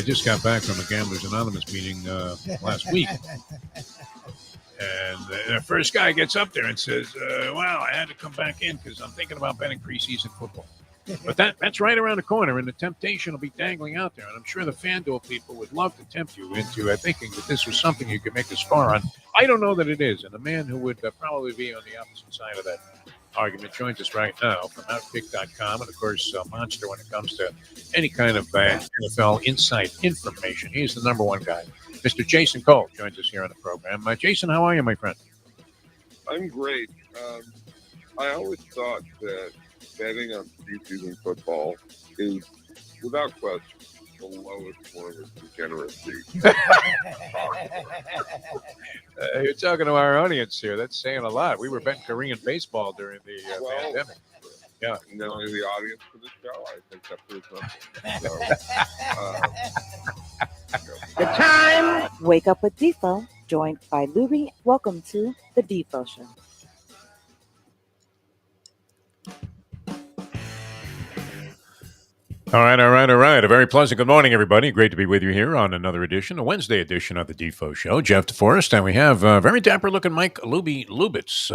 just got back from a Gamblers Anonymous meeting last week. And the first guy gets up there and says, wow, I had to come back in because I'm thinking about betting preseason football. But that's right around the corner, and the temptation will be dangling out there. And I'm sure the FanDuel people would love to tempt you into thinking that this was something you could make a score on. I don't know that it is. And the man who would probably be on the opposite side of that argument joins us right now from outkick.com, and, of course, Monster when it comes to any kind of NFL inside information. He's the number one guy. Mr. Jason Cole joins us here on the program. Jason, how are you, my friend? I'm great. I always thought that betting on preseason football is, without question, the lowest form of degeneracy. You're talking to our audience here. That's saying a lot. We were betting Korean baseball during the pandemic. Yeah. Not only the audience for the show, I think that proves something. The time. Wake up with Defo, joined by Lubie. Welcome to the Defo Show. All right. A very pleasant good morning, everybody. Great to be with you here on another edition, a Wednesday edition of the Defo Show. Jeff DeForest, and we have very dapper-looking Mike Lubitz.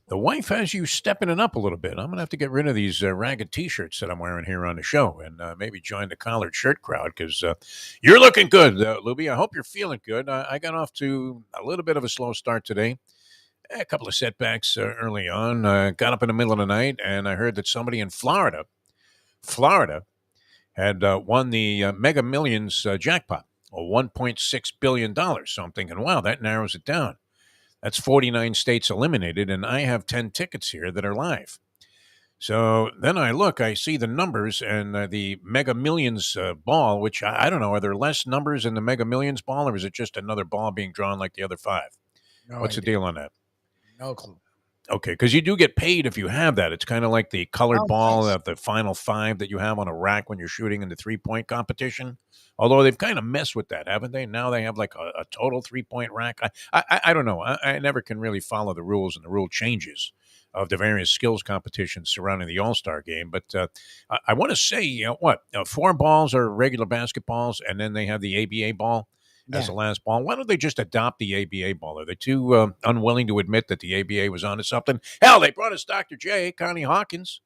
The wife has you stepping it up a little bit. I'm going to have to get rid of these ragged T-shirts that I'm wearing here on the show and maybe join the collared shirt crowd because you're looking good, Lubie. I hope you're feeling good. I got off to a little bit of a slow start today. A couple of setbacks early on. Got up in the middle of the night, and I heard that somebody in Florida had won the Mega Millions jackpot, $1.6 billion. So I'm thinking, wow, that narrows it down. That's 49 states eliminated, and I have 10 tickets here that are live. So then I see the numbers, and the Mega Millions ball, which I don't know, are there less numbers in the Mega Millions ball, or is it just another ball being drawn like the other five? What's the deal on that? No clue. Okay, because you do get paid if you have that. It's kind of like the colored ball of the final five that you have on a rack when you're shooting in the three-point competition. Although they've kind of messed with that, haven't they? Now they have like a total three-point rack. I don't know. I never can really follow the rules and the rule changes of the various skills competitions surrounding the All-Star game. But I want to say, 4 balls are regular basketballs, and then they have the ABA ball as the last ball. Why don't they just adopt the ABA ball? Are they too unwilling to admit that the ABA was onto something? Hell, they brought us Dr. J, Connie Hawkins,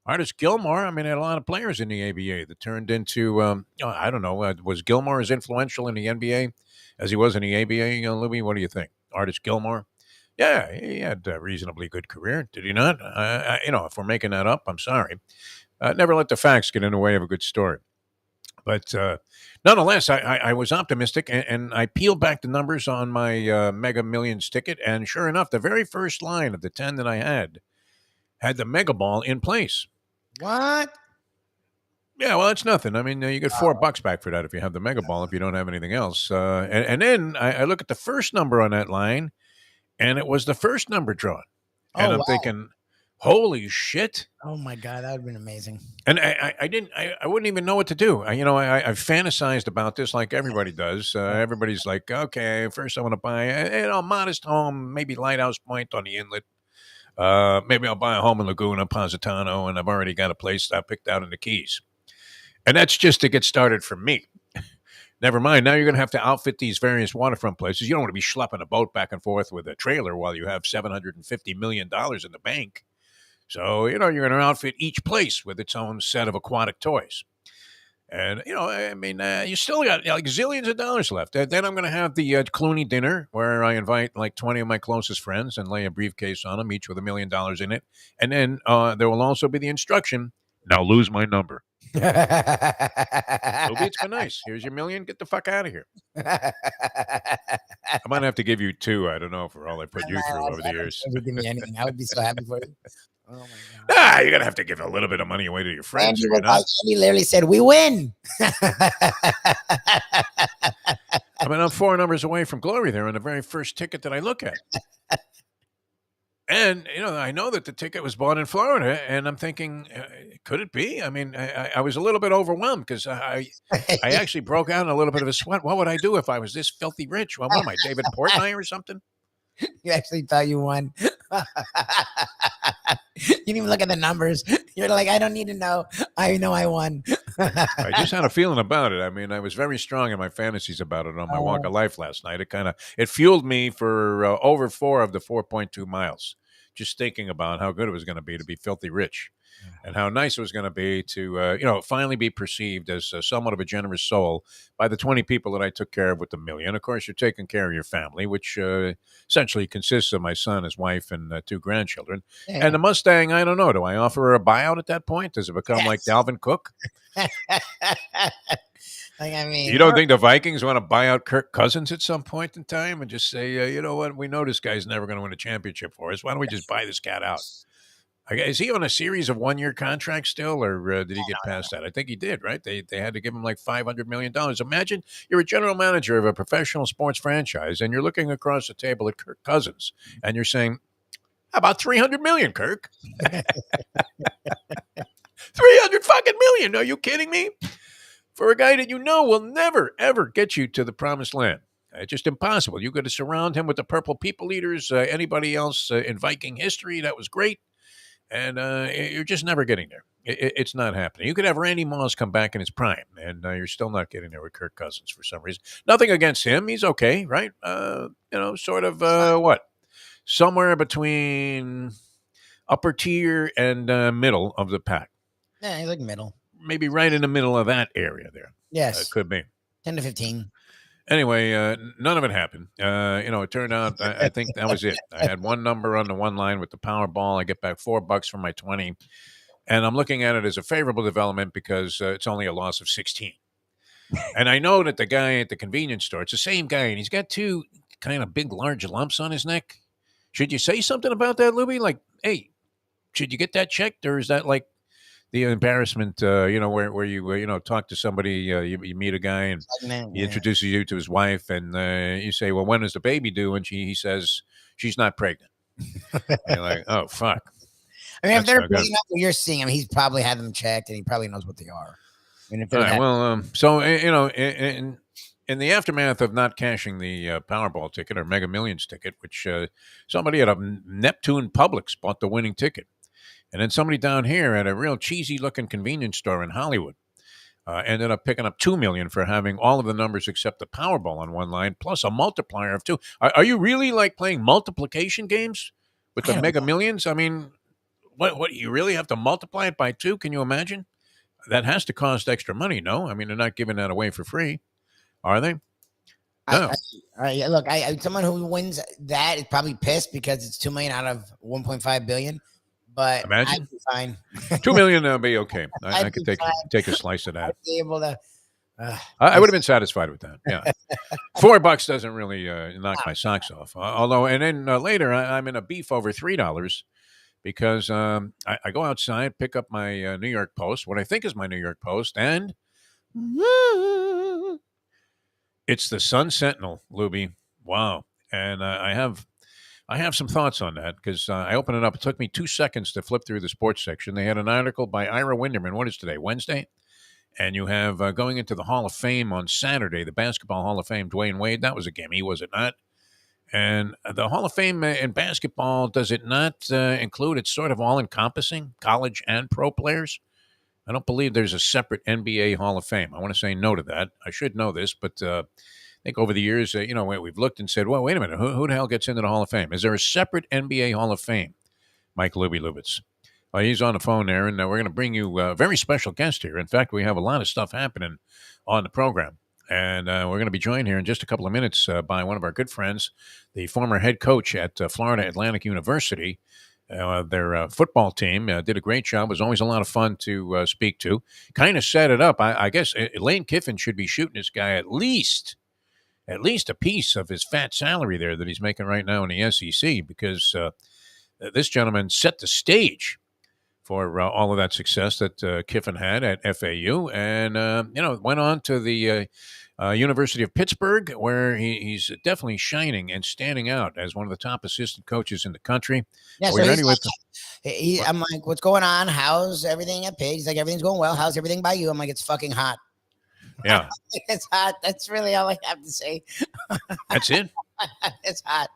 Artis Gilmore. I mean, they had a lot of players in the ABA that turned into, I don't know, was Gilmore as influential in the NBA as he was in the ABA, Louis? What do you think? Artis Gilmore? Yeah, he had a reasonably good career. Did he not? If we're making that up, I'm sorry. Never let the facts get in the way of a good story. But nonetheless, I was optimistic, and I peeled back the numbers on my Mega Millions ticket, and sure enough, the very first line of the 10 that I had the Mega Ball in place. What? Yeah, well, it's nothing. I mean, you get $4 back for that if you have the Mega Ball, if you don't have anything else. And then I look at the first number on that line, and it was the first number drawn. And I'm thinking, holy shit. Oh my God, that would have been amazing. And I wouldn't even know what to do. I've fantasized about this like everybody does. Everybody's like, okay, first I want to buy a modest home, maybe Lighthouse Point on the inlet. Maybe I'll buy a home in Laguna, Positano, and I've already got a place I picked out in the Keys. And that's just to get started for me. Never mind. Now you're going to have to outfit these various waterfront places. You don't want to be schlepping a boat back and forth with a trailer while you have $750 million in the bank. So, you're going to outfit each place with its own set of aquatic toys. And, you still got like zillions of dollars left. And then I'm going to have the Clooney dinner where I invite like 20 of my closest friends and lay a briefcase on them, each with $1 million in it. And then there will also be the instruction, now lose my number. It's been nice. Here's your $1 million. Get the fuck out of here. I might have to give you 2. I don't know, for all I put you through over the years. Give me anything. I would be so happy for you. Oh my God. You're going to have to give a little bit of money away to your friends. He literally said, we win. I'm 4 numbers away from glory there on the very first ticket that I look at. And, I know that the ticket was bought in Florida, and I'm thinking, could it be? I mean, I was a little bit overwhelmed because I actually broke out in a little bit of a sweat. What would I do if I was this filthy rich? Well, what am I, David Portnoy or something? You actually thought you won. You didn't even look at the numbers. You're like, I don't need to know. I know I won. I just had a feeling about it. I mean, I was very strong in my fantasies about it on my walk of life last night. It fueled me for over 4 of the 4.2 miles. Just thinking about how good it was going to be filthy rich, and how nice it was going to be to finally be perceived as somewhat of a generous soul by the 20 people that I took care of with the million. Of course, you're taking care of your family, which essentially consists of my son, his wife, and 2 grandchildren. Yeah. And the Mustang, I don't know. Do I offer her a buyout at that point? Does it become like Yes. Dalvin Cook? Like, I mean, You don't think the Vikings want to buy out Kirk Cousins at some point in time and just say, you know what, we know this guy's never going to win a championship for us. Why don't we just buy this cat out? Is he on a series of 1-year contracts still, or did he get past that? I think he did, right? They had to give him like $500 million. Imagine you're a general manager of a professional sports franchise, and you're looking across the table at Kirk Cousins, and you're saying, how about $300 million, Kirk? 300 fucking million. Are you kidding me? For a guy that you know will never, ever get you to the promised land. It's just impossible. You got to surround him with the purple people eaters, anybody else in Viking history. That was great. And you're just never getting there. It's not happening. You could have Randy Moss come back in his prime, and you're still not getting there with Kirk Cousins for some reason. Nothing against him. He's okay, right? Sort of what? Somewhere between upper tier and middle of the pack. yeah, he's like middle. Maybe right in the middle of that area there. Yes, Could be. 10 to 15. Anyway, none of it happened. It turned out I think that was it. I had one number on the one line with the Powerball. I get back $4 from my 20, and I'm looking at it as a favorable development because it's only a loss of 16. And I know that the guy at the convenience store, it's the same guy, and he's got 2 kind of big, large lumps on his neck. Should you say something about that, Lubie? Like, hey, should you get that checked, or is that like the embarrassment, where you talk to somebody, you meet a guy and he introduces you to his wife, and you say, well, when is the baby due? And he says, she's not pregnant. You're like, oh, fuck. I mean, if they're big enough where you're seeing him, he's probably had them checked, and he probably knows what they are. I mean, if all right, well, so, in the aftermath of not cashing the Powerball ticket or Mega Millions ticket, which somebody at a Neptune Publix bought the winning ticket. And then somebody down here at a real cheesy-looking convenience store in Hollywood ended up picking up $2 million for having all of the numbers except the Powerball on one line, plus a multiplier of 2. Are you really like playing multiplication games with the Mega Millions? I mean, what you really have to multiply it by 2? Can you imagine? That has to cost extra money, no? I mean, they're not giving that away for free, are they? No. Look, someone who wins that is probably pissed because it's $2 million out of $1.5 billion. But imagine I'd be fine. $2 million would be okay. I could take a slice of that. I'd be able to. I would have been satisfied with that. Yeah, $4 doesn't really knock my socks off. Although, and then later I'm in a beef over $3 because I go outside, pick up my New York Post, what I think is my New York Post, and it's the Sun Sentinel, Lubie. Wow, and I have some thoughts on that because I opened it up. It took me 2 seconds to flip through the sports section. They had an article by Ira Winderman. What is today? Wednesday? And you have going into the Hall of Fame on Saturday, the Basketball Hall of Fame, Dwayne Wade. That was a gimme, was it not? And the Hall of Fame in basketball, does it not include, it's sort of all-encompassing, college and pro players? I don't believe there's a separate NBA Hall of Fame. I want to say no to that. I should know this, but I think over the years, we've looked and said, well, wait a minute, who the hell gets into the Hall of Fame? Is there a separate NBA Hall of Fame? Mike Lubitz. He's on the phone there, and we're going to bring you a very special guest here. In fact, we have a lot of stuff happening on the program, and we're going to be joined here in just a couple of minutes by one of our good friends, the former head coach at Florida Atlantic University. Their football team did a great job. It was always a lot of fun to speak to. Kind of set it up. I guess Lane Kiffin should be shooting this guy at least a piece of his fat salary there that he's making right now in the SEC because this gentleman set the stage for all of that success that Kiffin had at FAU, and went on to the University of Pittsburgh, where he's definitely shining and standing out as one of the top assistant coaches in the country. Yeah, Are we ready with? I'm like, what's going on? How's everything at Pigs? Like, everything's going well. How's everything by you? I'm like, it's fucking hot. Yeah, it's hot. That's really all I have to say. That's it. It's hot.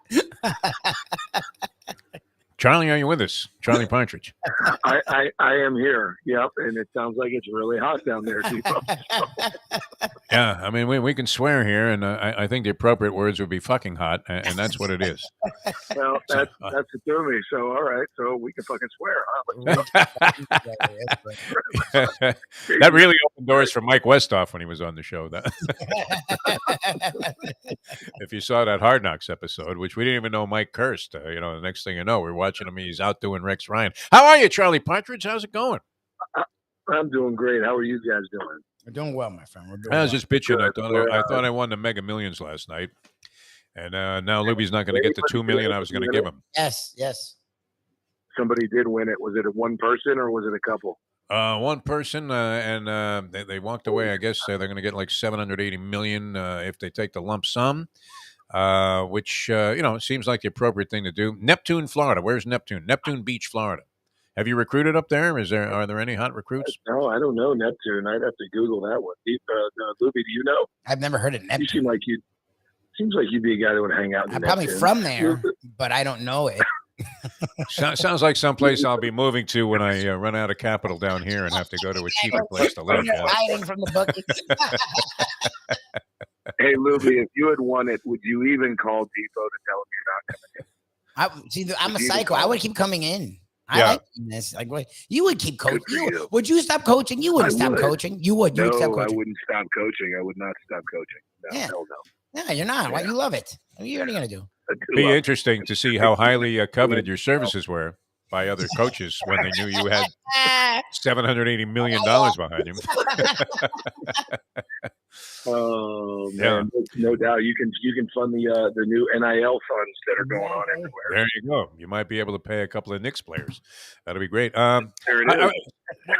Charlie, are you with us? Charlie Partridge. I am here. Yep, and it sounds like it's really hot down there, Defo. Yeah, I mean, we can swear here, and I think the appropriate words would be fucking hot, and that's what it is. Well, that's it to me. So, all right, so we can fucking swear, huh? That really opened doors for Mike Westhoff when he was on the show. If you saw that Hard Knocks episode, which we didn't even know Mike cursed, the next thing you know, we're watching him. He's out doing Rex Ryan. How are you, Charlie Partridge? How's it going? I'm doing great. How are you guys doing? We're doing well, my friend. I was just bitching. I thought I won the Mega Millions last night, and now Lubie's not going to get the $2 million I was going to give him. Yes. Somebody did win it. Was it a one person or was it a couple? One person, and they walked away. I guess they're going to get like $780 million if they take the lump sum, which seems like the appropriate thing to do. Neptune, Florida. Where's Neptune? Neptune Beach, Florida. Have you recruited up there? Are there any hot recruits? No, I don't know Neptune. I'd have to Google that one. Lubie, do you know? I've never heard of Neptune. You seems like you'd be a guy that would hang out in I'm Neptune. probably from there, but I don't know it. Sounds like someplace I'll be moving to when I run out of capital down here and have to go to a cheaper place to live. Hiding from the bookies. Hey, Lubie, if you had won it, would you even call Defo to tell him you're not coming in? I'm a psycho. I would keep coming in. Yeah. I like this. Like, what you would keep coaching. Would you stop coaching? You wouldn't stop coaching. You would. You would stop coaching. I wouldn't stop coaching. I would not stop coaching. No, Yeah. hell no. Yeah, you're not. Why you love it? What are you gonna do? Be interesting to see how highly coveted your services were by other coaches when they knew you had $780 million behind you. Oh man, no doubt you can fund the new NIL funds that are going on everywhere. There you go. You might be able to pay a couple of Knicks players. That'll be great. There it is.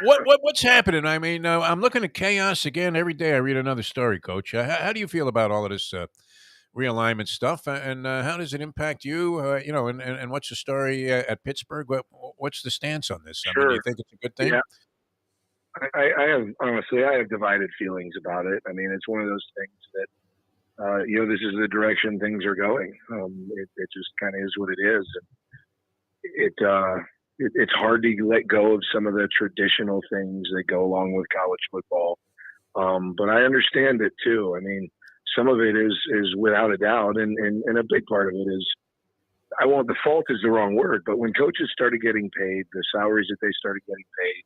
What's happening? I mean, I'm looking at chaos again every day. I read another story, Coach. How do you feel about all of this realignment stuff, and how does it impact you? And what's the story at Pittsburgh? What's the stance on this? I mean, do you think it's a good thing? Yeah. I have honestly, I have divided feelings about it. I mean, it's one of those things that this is the direction things are going. It just kind of is what it is. It's hard to let go of some of the traditional things that go along with college football, but I understand it too. I mean, some of it is without a doubt, and a big part of it is, the fault is the wrong word, but when coaches started getting paid, the salaries that they started getting paid,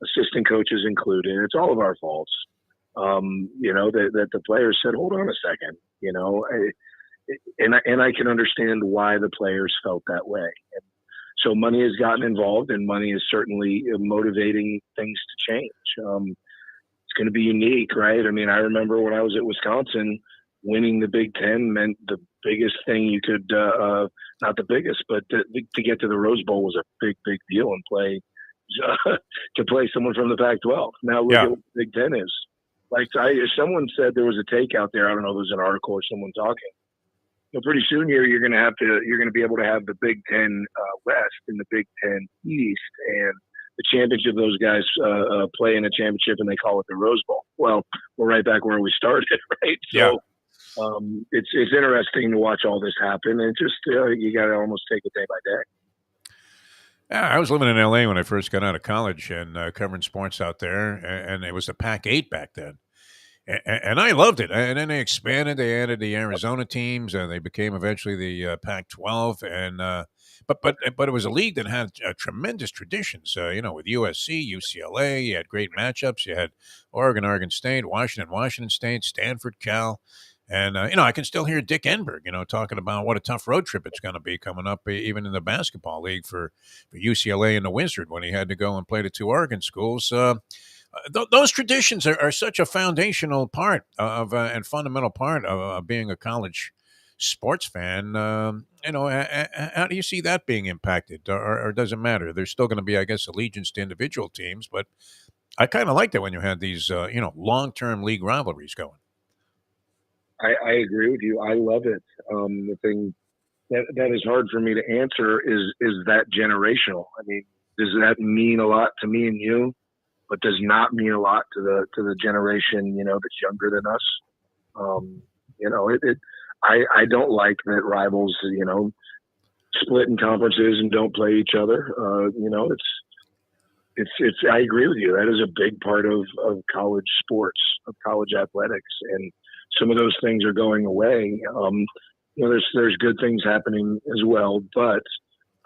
assistant coaches included, it's all of our faults. That the players said, hold on a second, and I can understand why the players felt that way. And so money has gotten involved, and money is certainly motivating things to change. It's going to be unique, right? I mean, I remember when I was at Wisconsin, winning the Big Ten meant the biggest thing you could, not the biggest, but to get to the Rose Bowl was a big, big deal and to play someone from the Pac-12. Now look at what the Big Ten is. Like someone said there was a take out there. I don't know, there was an article or someone talking. Pretty soon here, you're going to be able to have the Big Ten West and the Big Ten East, and the championship, those guys play in a championship and they call it the Rose Bowl. Well, we're right back where we started, right? So it's interesting to watch all this happen, and just you got to almost take it day by day. Yeah, I was living in L.A. when I first got out of college and covering sports out there, and it was the Pac-8 back then. And I loved it. And then they expanded. They added the Arizona teams, and they became eventually the Pac-12. And but it was a league that had tremendous traditions. With USC, UCLA, you had great matchups. You had Oregon State, Washington State, Stanford, Cal. And, I can still hear Dick Enberg, talking about what a tough road trip it's going to be coming up, even in the basketball league for UCLA and the Wizard when he had to go and play the two Oregon schools. Those traditions are such a foundational part of and fundamental part of being a college sports fan. How do you see that being impacted, or does it matter? There's still going to be, I guess, allegiance to individual teams, but I kind of liked it when you had these, long-term league rivalries going. I agree with you. I love it. The thing that is hard for me to answer is that generational. I mean, does that mean a lot to me and you, but does not mean a lot to the generation, that's younger than us? I don't like that rivals, split in conferences and don't play each other. It's. I agree with you. That is a big part of college sports, of college athletics, and some of those things are going away. There's good things happening as well, but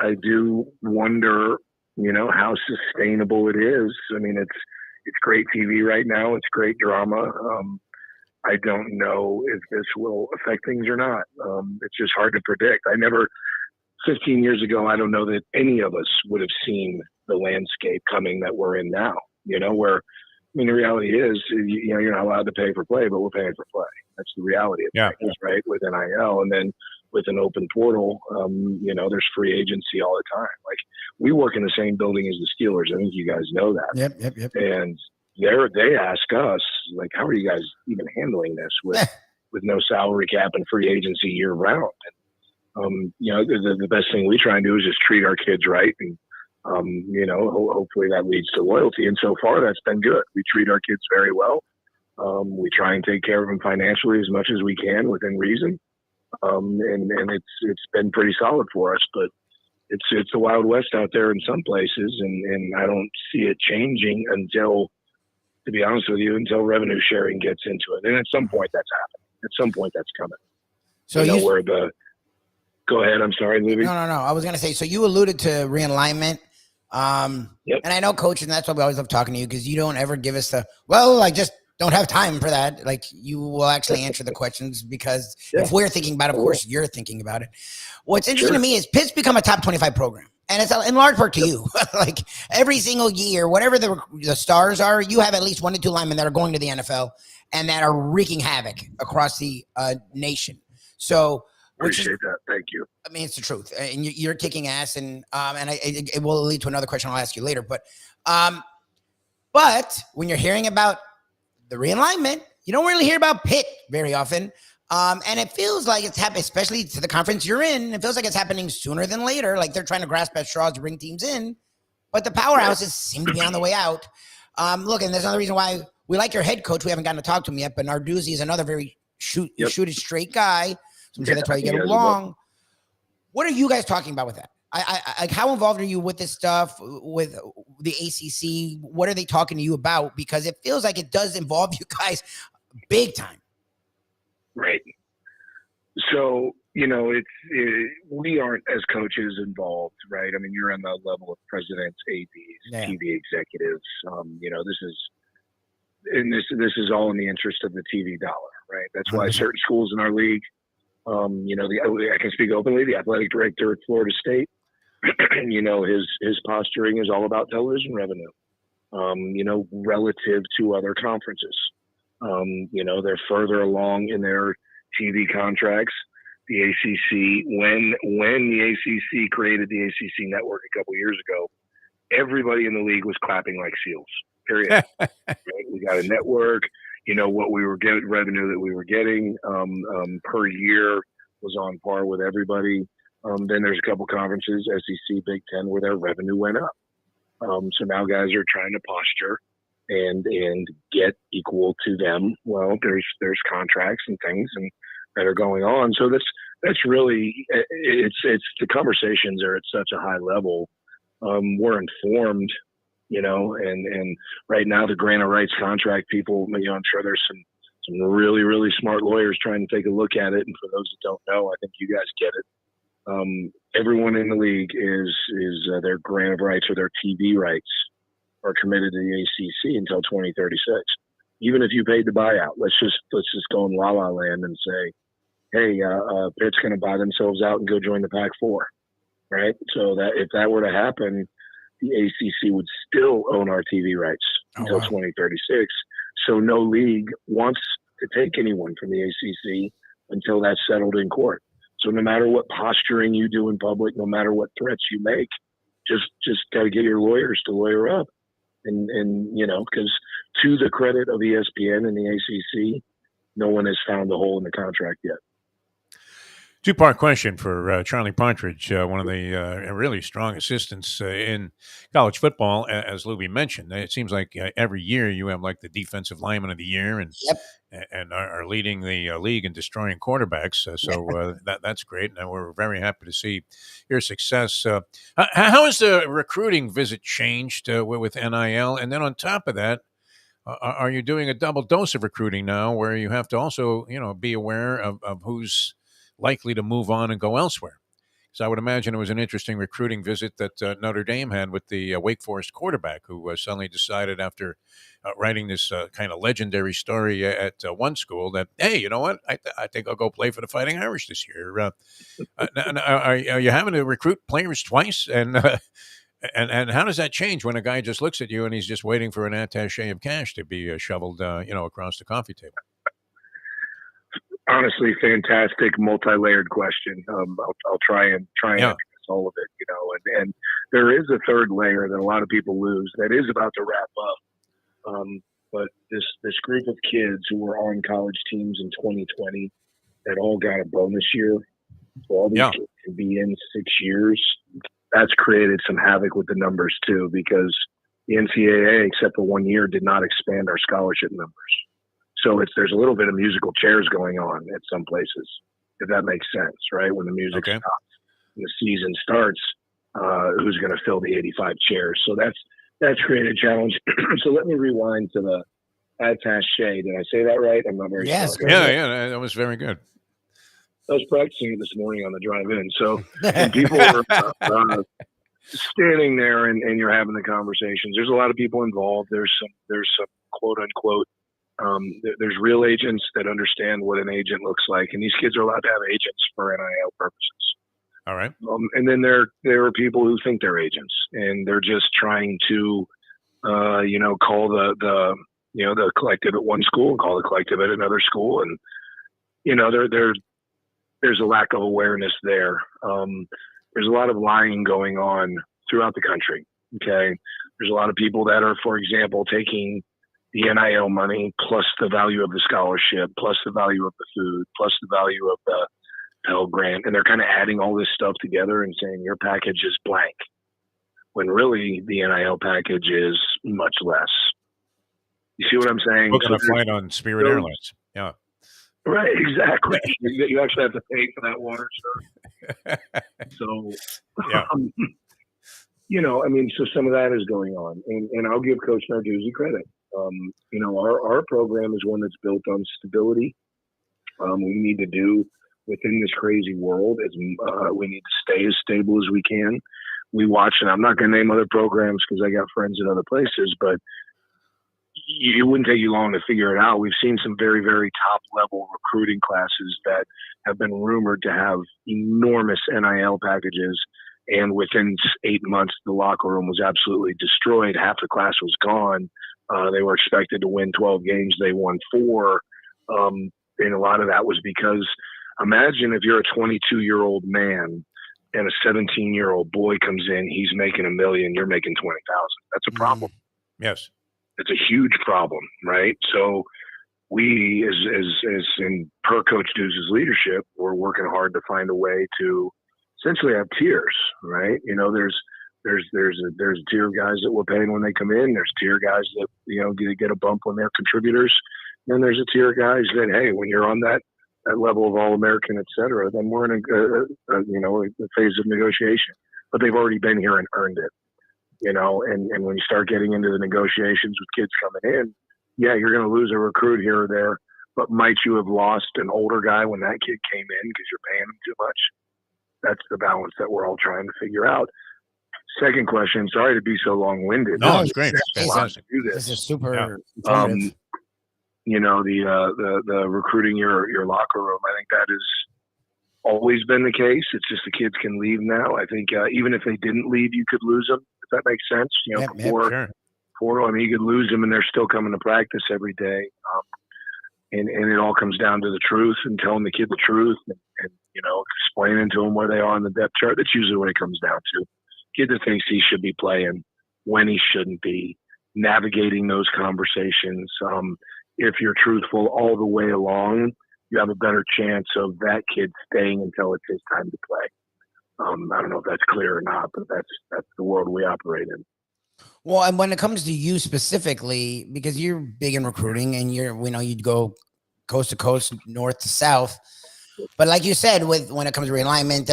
I do wonder, how sustainable it is. I mean, it's great TV right now. It's great drama. I don't know if this will affect things or not. It's just hard to predict. 15 years ago, I don't know that any of us would have seen the landscape coming that we're in now, the reality is, you're not allowed to pay for play, but we're paying for play. That's the reality of things, right? With NIL, and then with an open portal, there's free agency all the time. Like, we work in the same building as the Steelers. I think you guys know that. Yep. And they ask us, like, how are you guys even handling this with no salary cap and free agency year round? And, the best thing we try and do is just treat our kids right. And, hopefully that leads to loyalty. And so far, that's been good. We treat our kids very well. We try and take care of them financially as much as we can within reason. And it's been pretty solid for us, but it's the Wild West out there in some places. And I don't see it changing until, to be honest with you, until revenue sharing gets into it. And at some point that's happening. At some point that's coming. So go ahead. I'm sorry, Lubie. No. I was going to say, so you alluded to realignment. Yep. And I know, Coach, and that's why we always love talking to you, because you don't ever give us I just don't have time for that. Like, you will actually answer the questions, because if we're thinking about it, of course you're thinking about it. What's interesting to me is Pitt's become a top 25 program. And it's in large part to you. Like, every single year, whatever the stars are, you have at least 1 to 2 linemen that are going to the NFL and that are wreaking havoc across the nation. So, appreciate that. Thank you. I mean, it's the truth, and you're kicking ass, and it will lead to another question I'll ask you later. But when you're hearing about the realignment, you don't really hear about Pitt very often, and it feels like it's happening, especially to the conference you're in. It feels like it's happening sooner than later. Like, they're trying to grasp at straws to bring teams in, but the powerhouses seem to be on the way out. Look, and there's another reason why we like your head coach. We haven't gotten to talk to him yet, but Narduzzi is another very shoot it straight guy. So I'm sure that's why you get along. What are you guys talking about with that? Like, how involved are you with this stuff, with the ACC? What are they talking to you about? Because it feels like it does involve you guys big time. Right. So, we aren't, as coaches, involved, right? I mean, you're on the level of presidents, ADs, TV executives. This is all in the interest of the TV dollar, right? That's why certain schools in our league, I can speak openly, the athletic director at Florida State, his posturing is all about television revenue, relative to other conferences. They're further along in their TV contracts. The ACC, when the ACC created the ACC network a couple years ago, everybody in the league was clapping like seals, period. Right? We got a network. What we were getting, revenue that we were getting per year was on par with everybody. Then there's a couple conferences, SEC, Big Ten, where their revenue went up. So now guys are trying to posture and get equal to them. Well, there's contracts and things that are going on. So that's really, it's the conversations are at such a high level. We're informed, and right now the grant of rights contract people, I'm sure there's some really, really smart lawyers trying to take a look at it. And for those that don't know, I think you guys get it. Everyone in the league is their grant of rights or their TV rights are committed to the ACC until 2036. Even if you paid the buyout, let's just go in la-la land and say, hey, Pitt's going to buy themselves out and go join the Pac-4, right? So that if that were to happen, the ACC would still own our TV rights until 2036. So no league wants to take anyone from the ACC until that's settled in court. So no matter what posturing you do in public, no matter what threats you make, just got to get your lawyers to lawyer up. And because to the credit of ESPN and the ACC, no one has found a hole in the contract yet. Two-part question for Charlie Partridge, one of the really strong assistants in college football, as Lubie mentioned. It seems like every year you have like the defensive lineman of the year, and Yep. are leading the league in destroying quarterbacks. That's great, and we're very happy to see your success. How has the recruiting visit changed with NIL? And then on top of that, are you doing a double dose of recruiting now, where you have to also, be aware of who's likely to move on and go elsewhere? So I would imagine it was an interesting recruiting visit that Notre Dame had with the Wake Forest quarterback, who suddenly decided after writing this kind of legendary story at one school that, hey, you know what? I think I'll go play for the Fighting Irish this year. Are you having to recruit players twice? And how does that change when a guy just looks at you and he's just waiting for an attaché of cash to be shoveled, across the coffee table? Honestly, fantastic, multi-layered question. I'll try and address all of it, and there is a third layer that a lot of people lose that is about to wrap up. But this group of kids who were on college teams in 2020 that all got a bonus year, so all these kids can be in 6 years. That's created some havoc with the numbers too, because the NCAA, except for 1 year, did not expand our scholarship numbers. So there's a little bit of musical chairs going on at some places, if that makes sense, right? When the music stops and the season starts, who's going to fill the 85 chairs? So that's created a challenge. So let me rewind to the attaché. Did I say that right? I'm not very sure. Yeah, that was very good. I was practicing it this morning on the drive in. So when people are standing there and you're having the conversations, there's a lot of people involved. There's some quote unquote. There's real agents that understand what an agent looks like, and these kids are allowed to have agents for NIL purposes. All right. And then there are people who think they're agents, and they're just trying to, call the collective at one school and call the collective at another school, and there's a lack of awareness there. There's a lot of lying going on throughout the country. Okay, there's a lot of people that are, for example, taking the NIL money plus the value of the scholarship, plus the value of the food, plus the value of the Pell Grant, and they're kind of adding all this stuff together and saying your package is blank, when really the NIL package is much less. You see what I'm saying? Booking a flight on Spirit Airlines. Yeah. Right, exactly. You actually have to pay for that water, sir. So, so some of that is going on, and I'll give Coach Narduzzi credit. Our program is one that's built on stability. We need to do within this crazy world we need to stay as stable as we can. We watch, and I'm not going to name other programs because I got friends in other places, but it wouldn't take you long to figure it out. We've seen some very, very top level recruiting classes that have been rumored to have enormous NIL packages. And within 8 months, the locker room was absolutely destroyed. Half the class was gone. They were expected to win 12 games. They won 4. And a lot of that was because imagine if you're a 22-year-old man and a 17-year-old boy comes in, he's making $1 million, you're making $20,000. That's a problem. Yes. It's a huge problem, right? So we, as in per Coach Deuce's leadership, we're working hard to find a way to essentially have tiers, right? There's a tier of guys that we're paying when they come in. There's tier guys that get a bump when they're contributors. Then there's a tier of guys that, hey, when you're on that level of All-American, et cetera, then we're in a phase of negotiation. But they've already been here and earned it. And when you start getting into the negotiations with kids coming in, you're going to lose a recruit here or there, but might you have lost an older guy when that kid came in because you're paying him too much? That's the balance that we're all trying to figure out. Second question, sorry to be so long-winded. No, it's great. Fantastic. This is super the recruiting your locker room, I think that has always been the case. It's just the kids can leave now. I think even if they didn't leave, you could lose them, if that makes sense. Before, you could lose them and they're still coming to practice every day. And it all comes down to the truth and telling the kid the truth and explaining to them where they are on the depth chart. That's usually what it comes down to. Kid that thinks he should be playing when he shouldn't be, navigating those conversations. If you're truthful all the way along, you have a better chance of that kid staying until it's his time to play. I don't know if that's clear or not, but that's the world we operate in. Well, and when it comes to you specifically, because you're big in recruiting and you'd go coast to coast, north to south. But like you said, when it comes to realignment,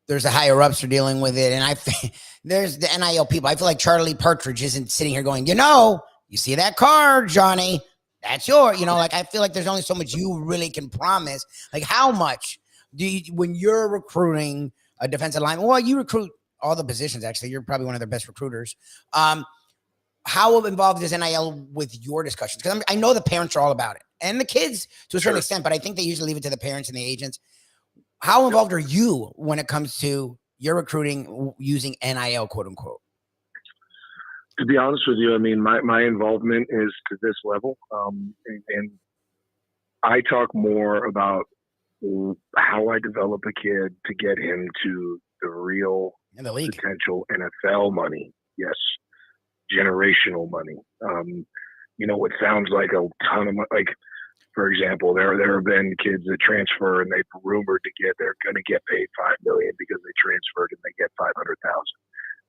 there's the higher ups are dealing with it. And there's the NIL people. I feel like Charlie Partridge isn't sitting here going, you see that card, Johnny, that's yours. Like, I feel like there's only so much you really can promise. Like, how much when you're recruiting a defensive lineman? Well, you recruit all the positions, actually. You're probably one of their best recruiters. How involved is NIL with your discussions? Because I know the parents are all about it, and the kids to a certain extent, but I think they usually leave it to the parents and the agents. How involved are you when it comes to your recruiting using NIL, quote unquote? To be honest with you, I mean, my involvement is to this level. And I talk more about how I develop a kid to get him to the real in the league potential NFL money. Yes. Generational money. What sounds like a ton of money. Like, for example, there have been kids that transfer and they've rumored they're going to get paid $5 million because they transferred and they get $500,000.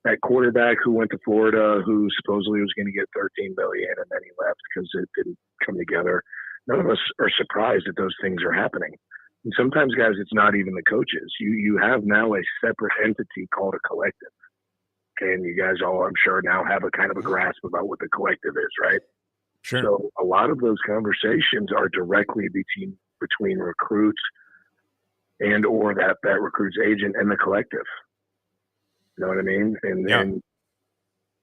That quarterback who went to Florida, who supposedly was going to get $13 million, and then he left because it didn't come together. None of us are surprised that those things are happening. And sometimes, guys, it's not even the coaches. You have now a separate entity called a collective. Okay, and you guys all, I'm sure, now have a kind of a grasp about what the collective is, right? Sure. So a lot of those conversations are directly between recruits and or that recruit's agent and the collective. You know what I mean? And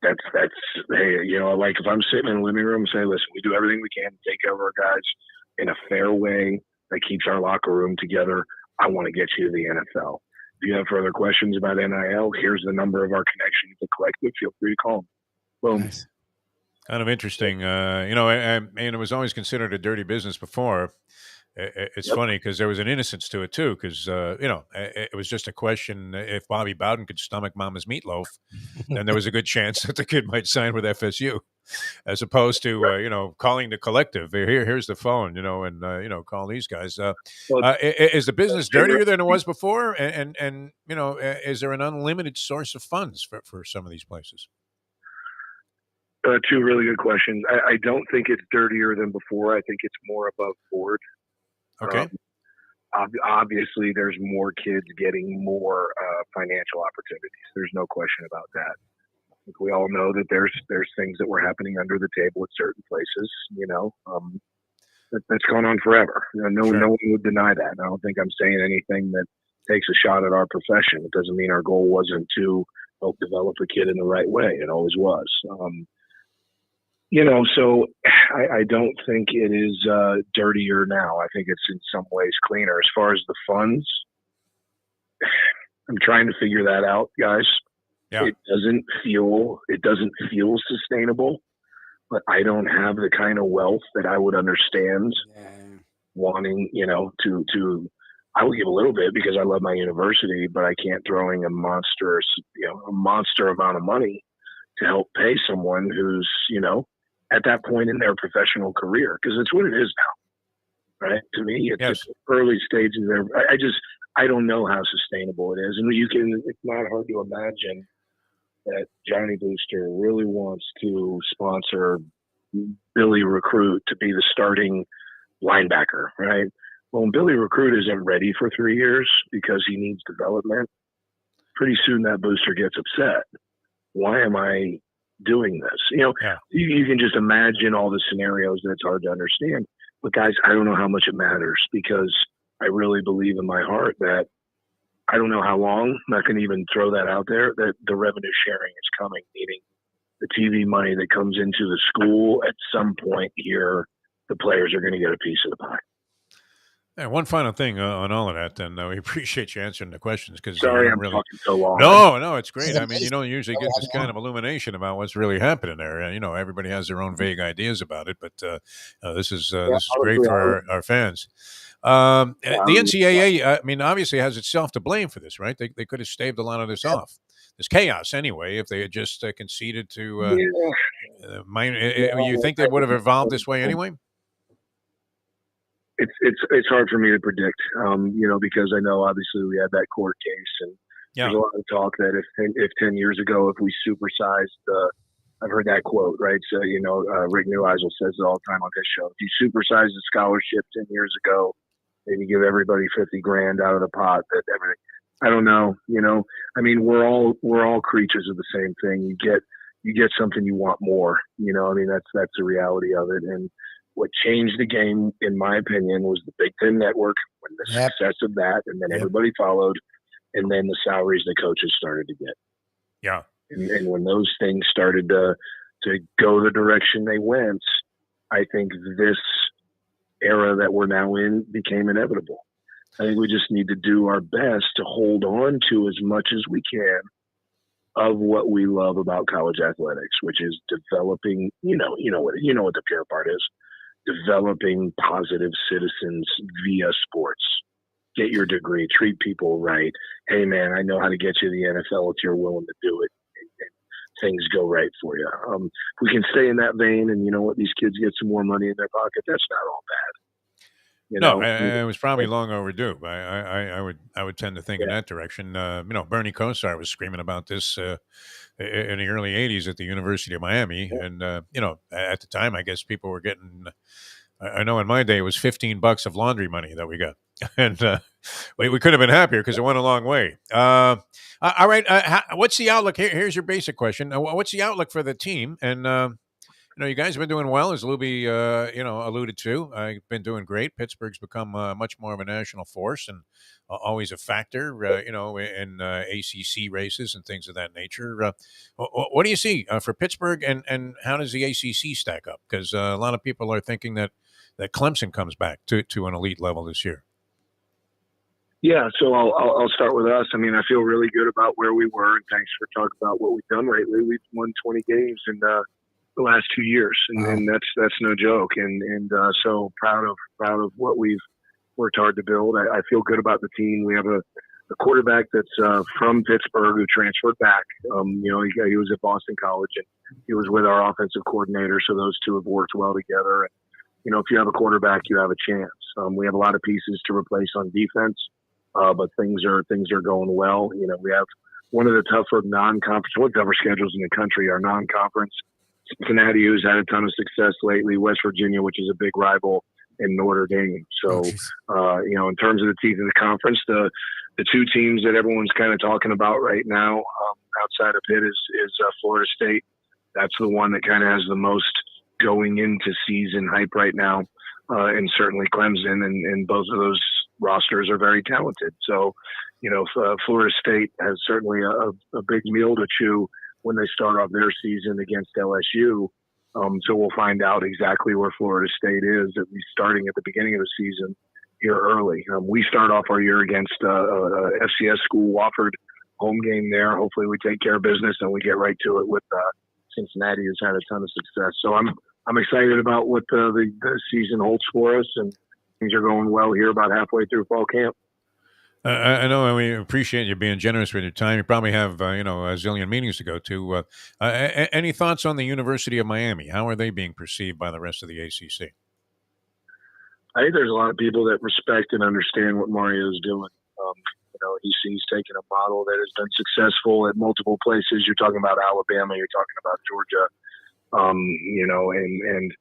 that's hey, like if I'm sitting in the living room and say, listen, we do everything we can to take care of our guys in a fair way that keeps our locker room together. I want to get you to the NFL. If you have further questions about NIL, here's the number of our connection with the collective. Feel free to call them. Boom. Nice. Kind of interesting. And it was always considered a dirty business before. It's funny because there was an innocence to it too, because it was just a question: if Bobby Bowden could stomach Mama's meatloaf, then there was a good chance that the kid might sign with FSU, as opposed to calling the collective. Here's the phone, and call these guys. Is the business dirtier than it was before? And is there an unlimited source of funds for some of these places? Two really good questions. I don't think it's dirtier than before. I think it's more above board. Okay. Obviously, there's more kids getting more financial opportunities. There's no question about that. I think we all know that there's things that were happening under the table at certain places. That's gone on forever. No one would deny that. And I don't think I'm saying anything that takes a shot at our profession. It doesn't mean our goal wasn't to help develop a kid in the right way. It always was. So I don't think it is dirtier now. I think it's in some ways cleaner. As far as the funds, I'm trying to figure that out, guys. Yeah. It doesn't feel sustainable, but I don't have the kind of wealth that I would understand wanting, to I will give a little bit because I love my university, but I can't throw in a monster amount of money to help pay someone who's, at that point in their professional career, because it's what it is now, right? To me, it's early stages there. I don't know how sustainable it is. And it's not hard to imagine that Johnny Booster really wants to sponsor Billy Recruit to be the starting linebacker, right? Well, when Billy Recruit isn't ready for 3 years because he needs development, pretty soon that booster gets upset. Why am I doing this? You can just imagine all the scenarios that it's hard to understand. But guys, I don't know how much it matters, because I really believe in my heart that I don't know how long, I'm not going to even throw that out there, that the revenue sharing is coming, meaning the TV money that comes into the school at some point here, the players are going to get a piece of the pie. And one final thing on all of that, and we appreciate you answering the questions. Because sorry, I'm talking so long. No, it's great. I mean, you don't usually get this kind of illumination about what's really happening there. Everybody has their own vague ideas about it, but this is great for our fans. The NCAA, I mean, obviously has itself to blame for this, right? They could have staved a lot of this off. This chaos anyway, if they had just conceded to you think they would have evolved this way anyway? it's hard for me to predict, because I know obviously we had that court case, and there's a lot of talk that if 10 years ago, if we supersized, I've heard that quote, right? So, Rick Neuheisel says it all the time on his show. If you supersized the scholarship 10 years ago, maybe give everybody 50 grand out of the pot, that everything. I don't know. I mean, we're all creatures of the same thing. You get something you want more, that's the reality of it. And what changed the game, in my opinion, was the Big Ten Network, when the success of that, and then everybody followed, and then the salaries the coaches started to get. Yeah. And when those things started to go the direction they went, I think this era that we're now in became inevitable. I think we just need to do our best to hold on to as much as we can of what we love about college athletics, which is developing, what the pure part is, developing positive citizens via sports. Get your degree, treat people right. Hey man, I know how to get you to the NFL if you're willing to do it. Things go right for you. If we can stay in that vein, and these kids get some more money in their pocket, that's not all bad. It was probably long overdue. I would tend to think in that direction. Bernie Kosar was screaming about this in the early '80s at the University of Miami, and at the time, I guess people were getting. I know in my day it was $15 of laundry money that we got, and we could have been happier because it went a long way. All right, what's the outlook? Here's your basic question. What's the outlook for the team? And you guys have been doing well, as Lubie alluded to. I've been doing great. Pittsburgh's become much more of a national force and always a factor, in ACC races and things of that nature. What do you see for Pittsburgh, and how does the ACC stack up? Because a lot of people are thinking that Clemson comes back to an elite level this year. Yeah, so I'll start with us. I mean, I feel really good about where we were, and thanks for talking about what we've done lately. We've won 20 games in the last 2 years, and that's no joke. And so proud of what we've worked hard to build. I feel good about the team. We have a quarterback that's from Pittsburgh who transferred back. He was at Boston College, and he was with our offensive coordinator, so those two have worked well together. And if you have a quarterback, you have a chance. We have a lot of pieces to replace on defense. But things are going well. We have one of the tougher schedules in the country. Our non-conference, Cincinnati, who's had a ton of success lately, West Virginia, which is a big rival, and Notre Dame. So, in terms of the teeth of the conference, the two teams that everyone's kind of talking about right now, outside of Pitt, is Florida State. That's the one that kind of has the most going into season hype right now, and certainly Clemson, and both of those rosters are very talented. So, Florida State has certainly a big meal to chew when they start off their season against LSU. So we'll find out exactly where Florida State is, at least starting at the beginning of the season here early. We start off our year against FCS school, Wofford, home game there. Hopefully we take care of business and we get right to it with Cincinnati, who's had a ton of success. So I'm excited about what the season holds for us, and things are going well here about halfway through fall camp. I know, and we appreciate you being generous with your time. You probably have, a zillion meetings to go to. Any thoughts on the University of Miami? How are they being perceived by the rest of the ACC? I think there's a lot of people that respect and understand what Mario's doing. He's taken a model that has been successful at multiple places. You're talking about Alabama, you're talking about Georgia, and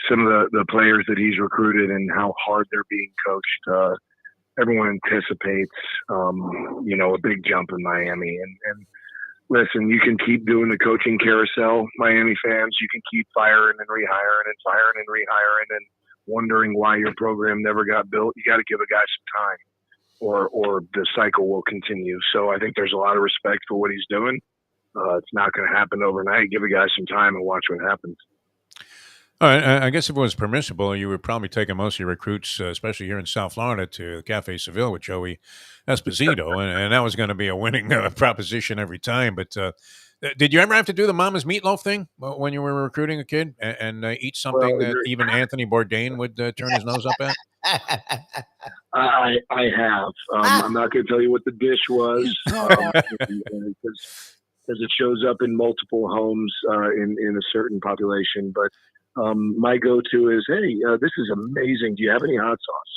some of the players that he's recruited and how hard they're being coached. Everyone anticipates, a big jump in Miami. And listen, you can keep doing the coaching carousel, Miami fans. You can keep firing and rehiring and wondering why your program never got built. You got to give a guy some time, or the cycle will continue. So I think there's a lot of respect for what he's doing. It's not going to happen overnight. Give a guy some time and watch what happens. All right. I guess if it was permissible, you would probably take most of your recruits, especially here in South Florida, to Cafe Seville with Joey Esposito, and that was going to be a winning proposition every time. But did you ever have to do the Mama's Meatloaf thing when you were recruiting a kid and eat something that even Anthony Bourdain would turn his nose up at? I have. I'm not going to tell you what the dish was because it shows up in multiple homes in a certain population, but my go-to is, hey, this is amazing. Do you have any hot sauce?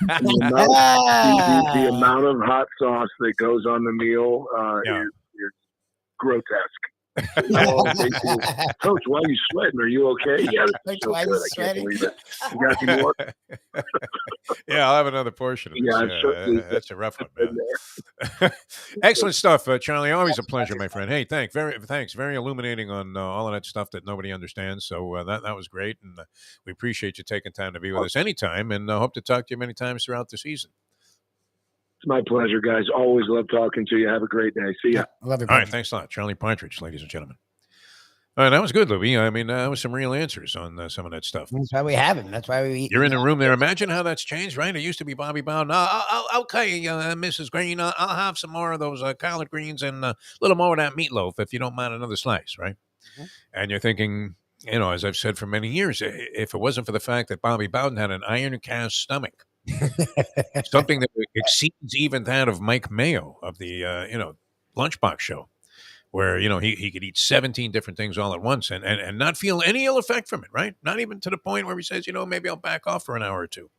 And the amount of hot sauce that goes on the meal is grotesque. Coach, why are you sweating? Are you okay? Yeah, this is so good. I can't believe it. You got any more? Yeah, I'll have another portion of this. Yeah, that's a rough one, man. Excellent stuff, Charlie. Always a pleasure, my friend. Hey, thanks. Very illuminating on all of that stuff that nobody understands. So that was great, and we appreciate you taking time to be with us anytime, and hope to talk to you many times throughout the season. It's my pleasure, guys. Always love talking to you. Have a great day. See ya. Love you. All right, thanks a lot, Charlie Partridge, ladies and gentlemen. That was good, Lubie. I mean, that was some real answers on some of that stuff. That's why we have him. That's why we. You're in the room there. Imagine how that's changed, right? It used to be Bobby Bowden. Okay, Mrs. Green, I'll have some more of those collard greens and a little more of that meatloaf if you don't mind another slice, right? Mm-hmm. And you're thinking, as I've said for many years, if it wasn't for the fact that Bobby Bowden had an iron cast stomach, something that exceeds even that of Mike Mayo of the Lunchbox Show, where he could eat 17 different things all at once and not feel any ill effect from it, right? Not even to the point where he says, maybe I'll back off for an hour or two.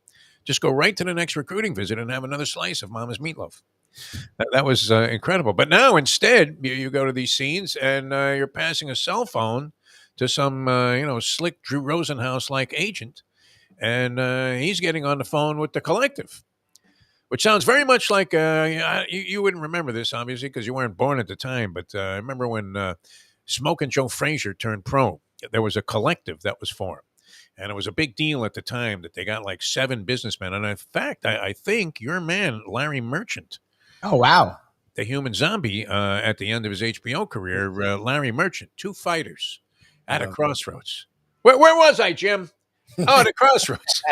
Just go right to the next recruiting visit and have another slice of Mama's meatloaf. That was incredible. But now instead, you go to these scenes and you're passing a cell phone to some slick Drew Rosenhaus-like agent, and he's getting on the phone with the collective, which sounds very much like you wouldn't remember this, obviously, because you weren't born at the time. But I remember when Smokin' Joe Frazier turned pro, there was a collective that was formed. And it was a big deal at the time that they got like 7 businessmen. And in fact, I think your man, Larry Merchant. Oh, wow. The human zombie at the end of his HBO career, Larry Merchant, 2 fighters at a crossroads. Where was I, Jim? Oh, the crossroads.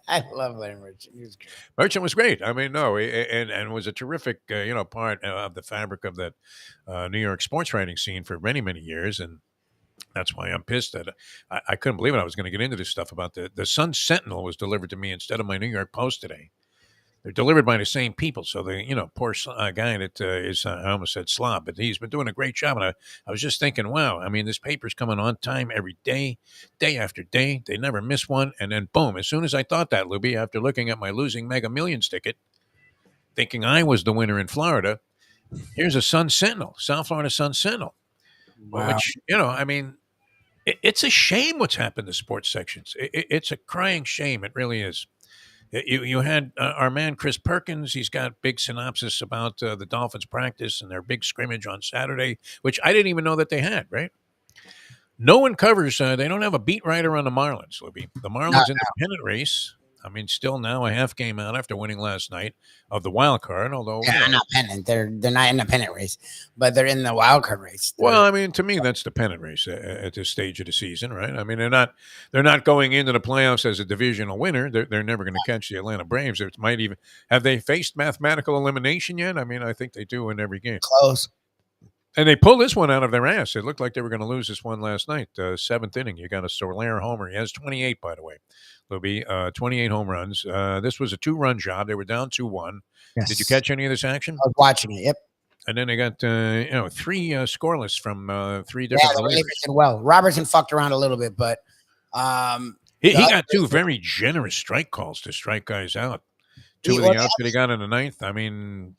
I love Larry Merchant. He was great. Merchant was great. I mean, and was a terrific, part of the fabric of that New York sports writing scene for many, many years. And that's why I'm pissed that I couldn't believe it. I was going to get into this stuff about the Sun Sentinel was delivered to me instead of my New York Post today. They're delivered by the same people. So the, poor guy that is, I almost said slob, but he's been doing a great job. And I was just thinking, wow, I mean, this paper's coming on time every day, day after day. They never miss one. And then boom, as soon as I thought that, Lubie, after looking at my losing Mega Millions ticket, thinking I was the winner in Florida, here's a Sun Sentinel, South Florida Sun Sentinel. Wow. Which, I mean, it's a shame what's happened to sports sections. It's a crying shame. It really is. You had our man Chris Perkins. He's got big synopsis about the Dolphins practice and their big scrimmage on Saturday, which I didn't even know that they had, right? No one covers. They don't have a beat writer on the Marlins, Libby. The Marlins independent race. I mean, still now a half game out after winning last night of the wild card. Although not pennant, they're not in the pennant race, but they're in the wild card race. Well, I mean, to me, that's the pennant race at this stage of the season, right? I mean, they're not going into the playoffs as a divisional winner. They're never going to catch the Atlanta Braves. It might even have they faced mathematical elimination yet? I mean, I think they do in every game. Close. And they pulled this one out of their ass. It looked like they were going to lose this one last night. 7th inning, you got a Soler homer. He has 28, by the way. There'll be 28 home runs. This was a 2-run job. They were down 2-1. Yes. Did you catch any of this action? I was watching it. Yep. And then they got 3 scoreless from 3 different relievers. Did well. Robertson fucked around a little bit, but he got 2 very generous strike calls to strike guys out. 2 of the outs that he got in the 9th. I mean,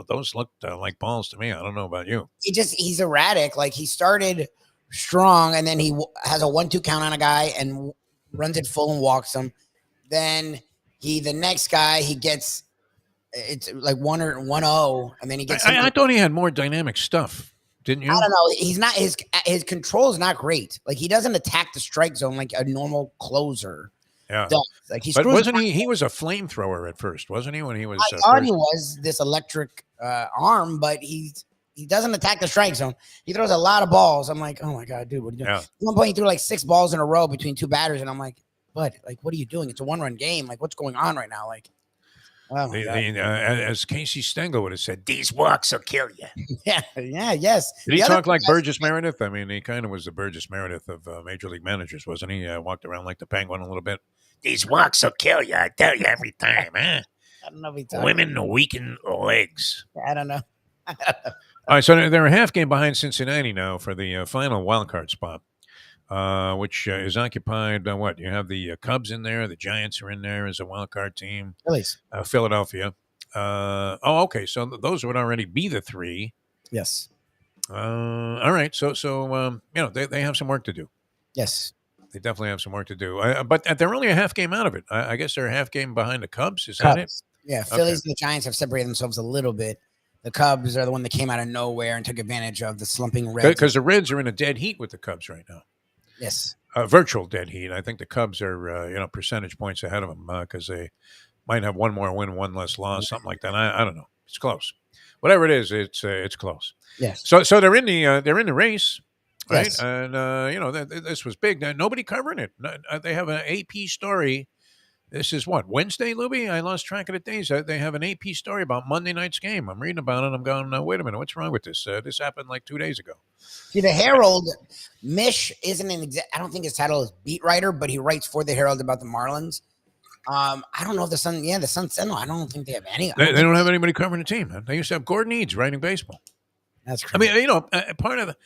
those looked like balls to me. I don't know about you. He's erratic. Like he started strong, and then he has a 1-2 count on a guy and runs it full and walks him. Then the next guy he gets it's like 1-0, and then he gets. I thought he had more dynamic stuff, didn't you? I don't know. He's not his control is not great. Like he doesn't attack the strike zone like a normal closer. Yeah, does. Like but wasn't he? He was a flamethrower at first, wasn't he? When he was, I thought he was this electric arm, but he doesn't attack the strike zone. He throws a lot of balls. I'm like, oh my god, dude, what are you doing? Yeah. At one point, he threw like 6 balls in a row between 2 batters, and I'm like, what? Like, what are you doing? It's a 1-run game. Like, what's going on right now? Like, oh my god. As Casey Stengel would have said, these walks will kill you. Yes. Did he talk like Burgess Meredith? I mean, he kind of was the Burgess Meredith of Major League Managers, wasn't he? Walked around like the Penguin a little bit. These walks will kill you. I tell you every time, huh? I don't know if he women weaken legs. I don't know. All right, so they're a half game behind Cincinnati now for the final wild card spot. which is occupied. What you have the Cubs in there, the Giants are in there as a wild card team. Phillies. Philadelphia. Okay. So those would already be the three. Yes. All right. So they have some work to do. Yes. They definitely have some work to do. But they're only a half game out of it. I guess they're a half game behind the Cubs. Is that it? Yeah. Phillies and the Giants have separated themselves a little bit. The Cubs are the one that came out of nowhere and took advantage of the slumping Reds. Because the Reds are in a dead heat with the Cubs right now. Yes. Virtual dead heat. I think the Cubs are percentage points ahead of them because they might have one more win, one less loss, something like that. I don't know. It's close. Whatever it is, it's close. Yes. So they're in the race, right? Yes. And this was big. Nobody covering it. They have an AP story. This is what, Wednesday, Lubie? I lost track of the days. They have an AP story about Monday night's game. I'm reading about it. I'm going, wait a minute, what's wrong with this? This happened like 2 days ago. See, the Herald, Mish isn't I don't think his title is beat writer, but he writes for the Herald about the Marlins. I don't know if the Sun Sentinel, I don't think they have any. They don't have anybody covering the team, man. They used to have Gordon Eads writing baseball. That's crazy. I mean, part of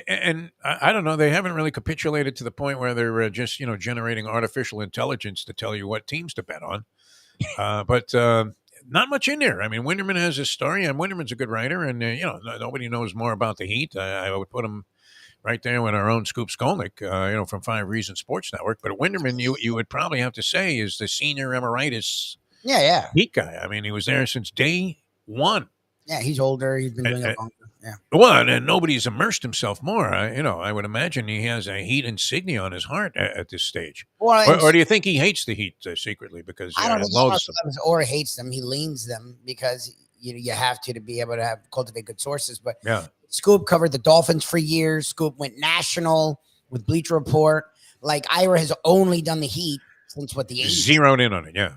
and I don't know, they haven't really capitulated to the point where they're just, generating artificial intelligence to tell you what teams to bet on. But not much in there. I mean, Winterman has his story, and Winterman's a good writer, and, nobody knows more about the Heat. I would put him right there with our own Scoop Skolnick, from 5 Reasons Sports Network. But Winterman, you would probably have to say, is the senior emeritus Heat guy. I mean, he was there since day one. Yeah, he's older. He's been doing it longer. Yeah. Well, and nobody's immersed himself more. I would imagine he has a Heat insignia on his heart at this stage. Well, or do you think he hates the Heat secretly because I don't know he loathes them? Or hates them? He leans them because you have to be able to cultivate good sources. But yeah, Scoop covered the Dolphins for years. Scoop went national with Bleacher Report. Like Ira has only done the Heat since the 80s. Zeroed in on it. Yeah.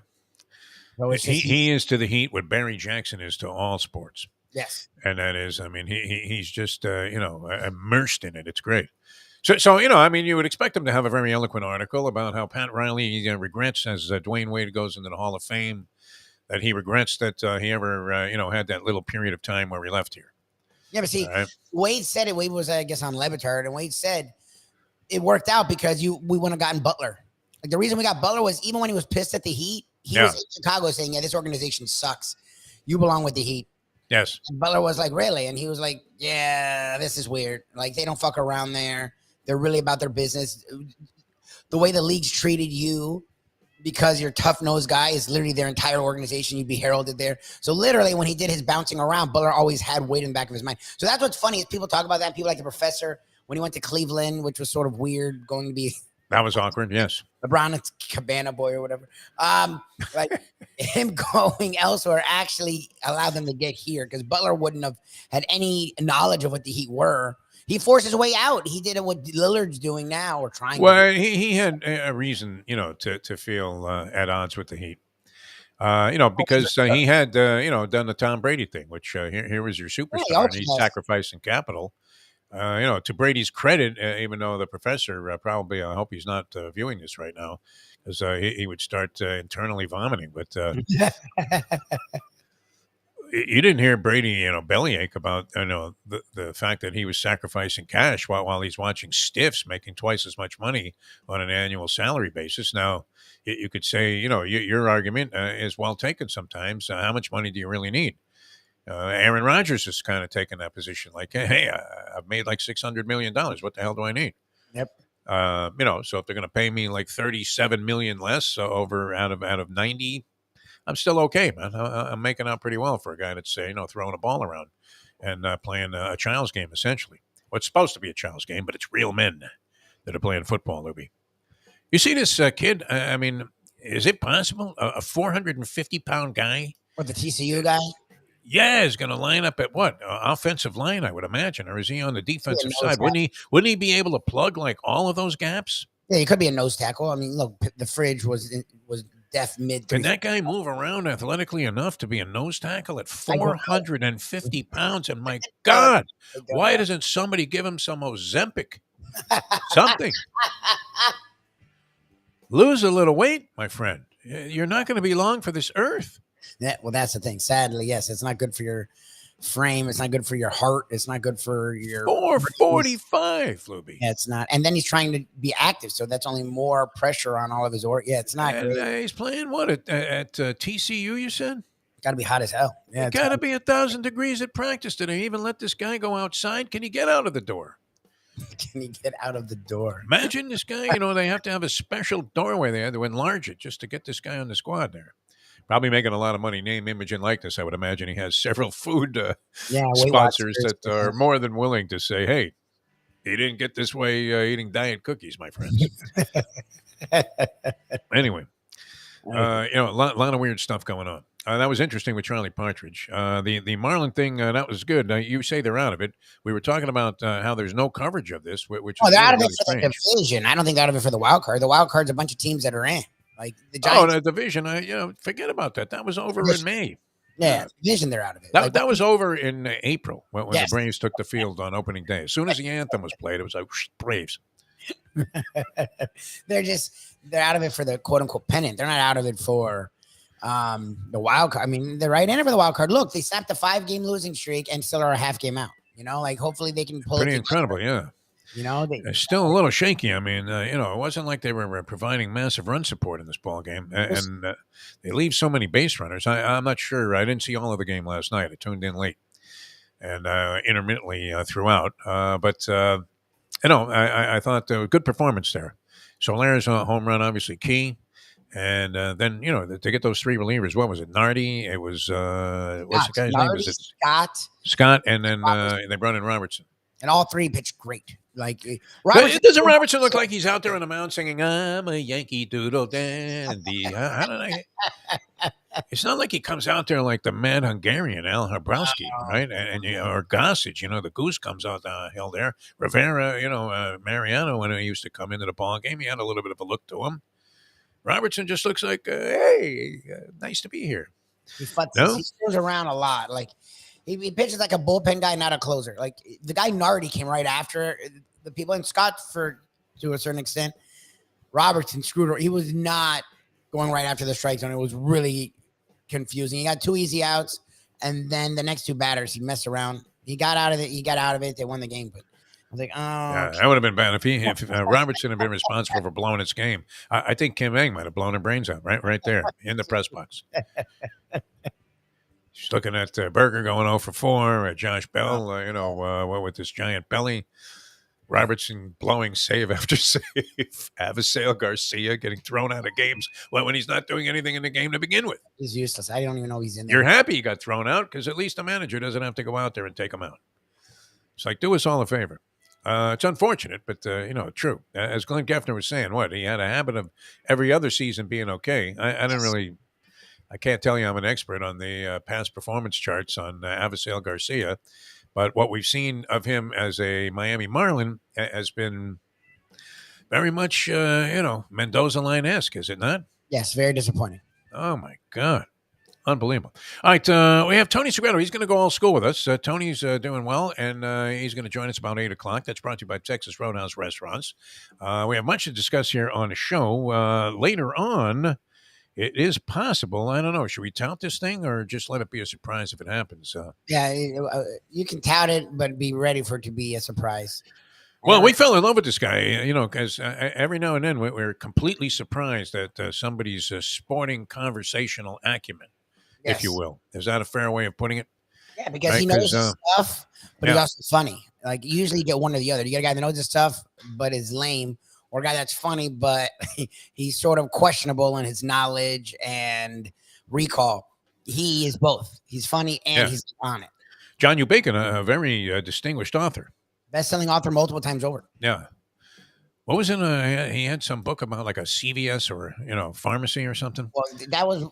So he is to the Heat what Barry Jackson is to all sports. Yes. And that is, I mean, he's just, immersed in it. It's great. So I mean, you would expect him to have a very eloquent article about how Pat Riley regrets, as Dwayne Wade goes into the Hall of Fame, that he regrets that he ever, had that little period of time where he left here. Yeah, but see, right? Wade said it. Wade was, I guess, on Levitard, and Wade said it worked out because we wouldn't have gotten Butler. Like the reason we got Butler was even when he was pissed at the Heat, he was in Chicago saying, "Yeah, this organization sucks. You belong with the Heat." Yes. And Butler was like, "Really?" And he was like, "Yeah, this is weird. Like they don't fuck around there. They're really about their business. The way the league's treated you because you're a tough-nosed guy is literally their entire organization. You'd be heralded there." So literally when he did his bouncing around, Butler always had Wade in the back of his mind. So that's what's funny is people talk about that. People like the professor when he went to Cleveland, which was sort of weird going to be. That was awkward. Yes. LeBron, it's Cabana boy or whatever. Like him going elsewhere actually allowed them to get here because Butler wouldn't have had any knowledge of what the Heat were. He forced his way out. He did what Lillard's doing now or trying. Well, he had a reason, to feel at odds with the Heat. Because he had, done the Tom Brady thing, which here was your superstar, and he's sacrificing capital. To Brady's credit, even though the professor probably, I hope he's not viewing this right now, because he would start internally vomiting. But you didn't hear Brady, bellyache about, the fact that he was sacrificing cash while he's watching stiffs making twice as much money on an annual salary basis. Now, you could say, your argument is well taken sometimes. How much money do you really need? Aaron Rodgers is kind of taking that position, like, hey, I've made like $600 million. What the hell do I need? Yep. So if they're going to pay me like $37 million less out of 90, I'm still okay, man. I'm making out pretty well for a guy that's throwing a ball around and playing a child's game, essentially. What's supposed to be a child's game, but it's real men that are playing football, Lubie. You see this kid? I mean, is it possible a 450-pound guy? What, the TCU guy? Yeah, is going to line up at what? Offensive line, I would imagine. Or is he on the defensive side? Wouldn't he be able to plug like all of those gaps? Yeah, he could be a nose tackle. I mean, look, the fridge was deaf mid. Can that guy move around athletically enough to be a nose tackle at 450 pounds? And my God, why doesn't somebody give him some Ozempic? Something. Lose a little weight, my friend. You're not going to be long for this earth. Yeah, well, that's the thing. Sadly, yes, it's not good for your frame. It's not good for your heart. It's not good for your 445, Lubie. Yeah, it's not. And then he's trying to be active, so that's only more pressure on all of his Yeah, it's not And great. he's playing what at TCU? You said Got to be hot as hell. Yeah, it got to be 1,000 degrees at practice. Did they even let this guy go outside? Can he get out of the door? Can he get out of the door? Imagine this guy. You know, they have to have a special doorway. They had to enlarge it just to get this guy on the squad there. Probably making a lot of money, name, image, and likeness. I would imagine he has several food sponsors that are more than willing to say, hey, he didn't get this way eating diet cookies, my friends. Anyway, a lot of weird stuff going on. That was interesting with Charlie Partridge. The Marlin thing, that was good. You say they're out of it. We were talking about how there's no coverage of this, which is they're out of really it for the division. I don't think they're out of it for the wild card. The wild card's a bunch of teams that are in. Like the Giants. The division, forget about that. That was over in May. Yeah, division, they're out of it. That was over in April when the Braves took the field on opening day. As soon as the anthem was played, it was like, Braves. They're out of it for the quote unquote pennant. They're not out of it for the wild card. I mean, they're right in it for the wild card. Look, they snapped a 5-game losing streak and still are a half game out. You know, like hopefully they can pull Pretty incredible, yeah. You know, they're still a little shaky. I mean, it wasn't like they were providing massive run support in this ball game, and they leave so many base runners. I'm not sure. I didn't see all of the game last night. I tuned in late and intermittently throughout. But I thought good performance there. Solaire's home run, obviously key. And then, to get those 3 relievers, what was it? Nardi, it was, what's the guy's name? Was it Scott, and then they brought in Robertson. And all 3 pitched great. Like doesn't Robertson look like he's out there on the mound singing, I'm a Yankee Doodle Dandy? How did I? It's not like he comes out there like the mad Hungarian Al Habrowski, right? Or Gossage, the goose comes out the hill there. Rivera, Mariano, when he used to come into the ball game, he had a little bit of a look to him. Robertson just looks like, hey, nice to be here. He throws around a lot. Like he pitches like a bullpen guy, not a closer. Like the guy Nardi came right after the people, and Scott to a certain extent. Robertson screwed her. He was not going right after the strike zone. It was really confusing. He got 2 easy outs, and then the next 2 batters he messed around. He got out of it. They won the game, but. I was like, that would have been bad if Robertson had been responsible for blowing its game. I think Kim Ng might have blown her brains out right there in the press box. She's looking at Berger going 0 for 4. Josh Bell, what with this giant belly. Robertson blowing save after save. Avisail Garcia getting thrown out of games when he's not doing anything in the game to begin with. He's useless. I don't even know he's in there. You're happy he got thrown out because at least the manager doesn't have to go out there and take him out. It's like, do us all a favor. It's unfortunate, but, true. As Glenn Geffner was saying, he had a habit of every other season being okay. I can't tell you I'm an expert on the past performance charts on Avisail Garcia, but what we've seen of him as a Miami Marlin has been very much, Mendoza line-esque, is it not? Yes, very disappointing. Oh, my God. Unbelievable. All right, we have Tony Segredo. He's going to go all school with us. Tony's doing well, and he's going to join us about 8 o'clock. That's brought to you by Texas Roadhouse Restaurants. We have much to discuss here on the show. Later on, it is possible. I don't know. Should we tout this thing or just let it be a surprise if it happens? You can tout it, but be ready for it to be a surprise. Well, we fell in love with this guy, because every now and then we're completely surprised at somebody's sporting conversational acumen. Yes. If you will. Is that a fair way of putting it? Yeah, because he knows his stuff, but he's also funny. Like, you usually get one or the other. You get a guy that knows his stuff, but is lame, or a guy that's funny, but he's sort of questionable in his knowledge and recall. He is both. He's funny and he's on it. John U. Bacon, a very distinguished author. Best-selling author multiple times over. Yeah. What was he had some book about like a CVS or, pharmacy or something? Well, that was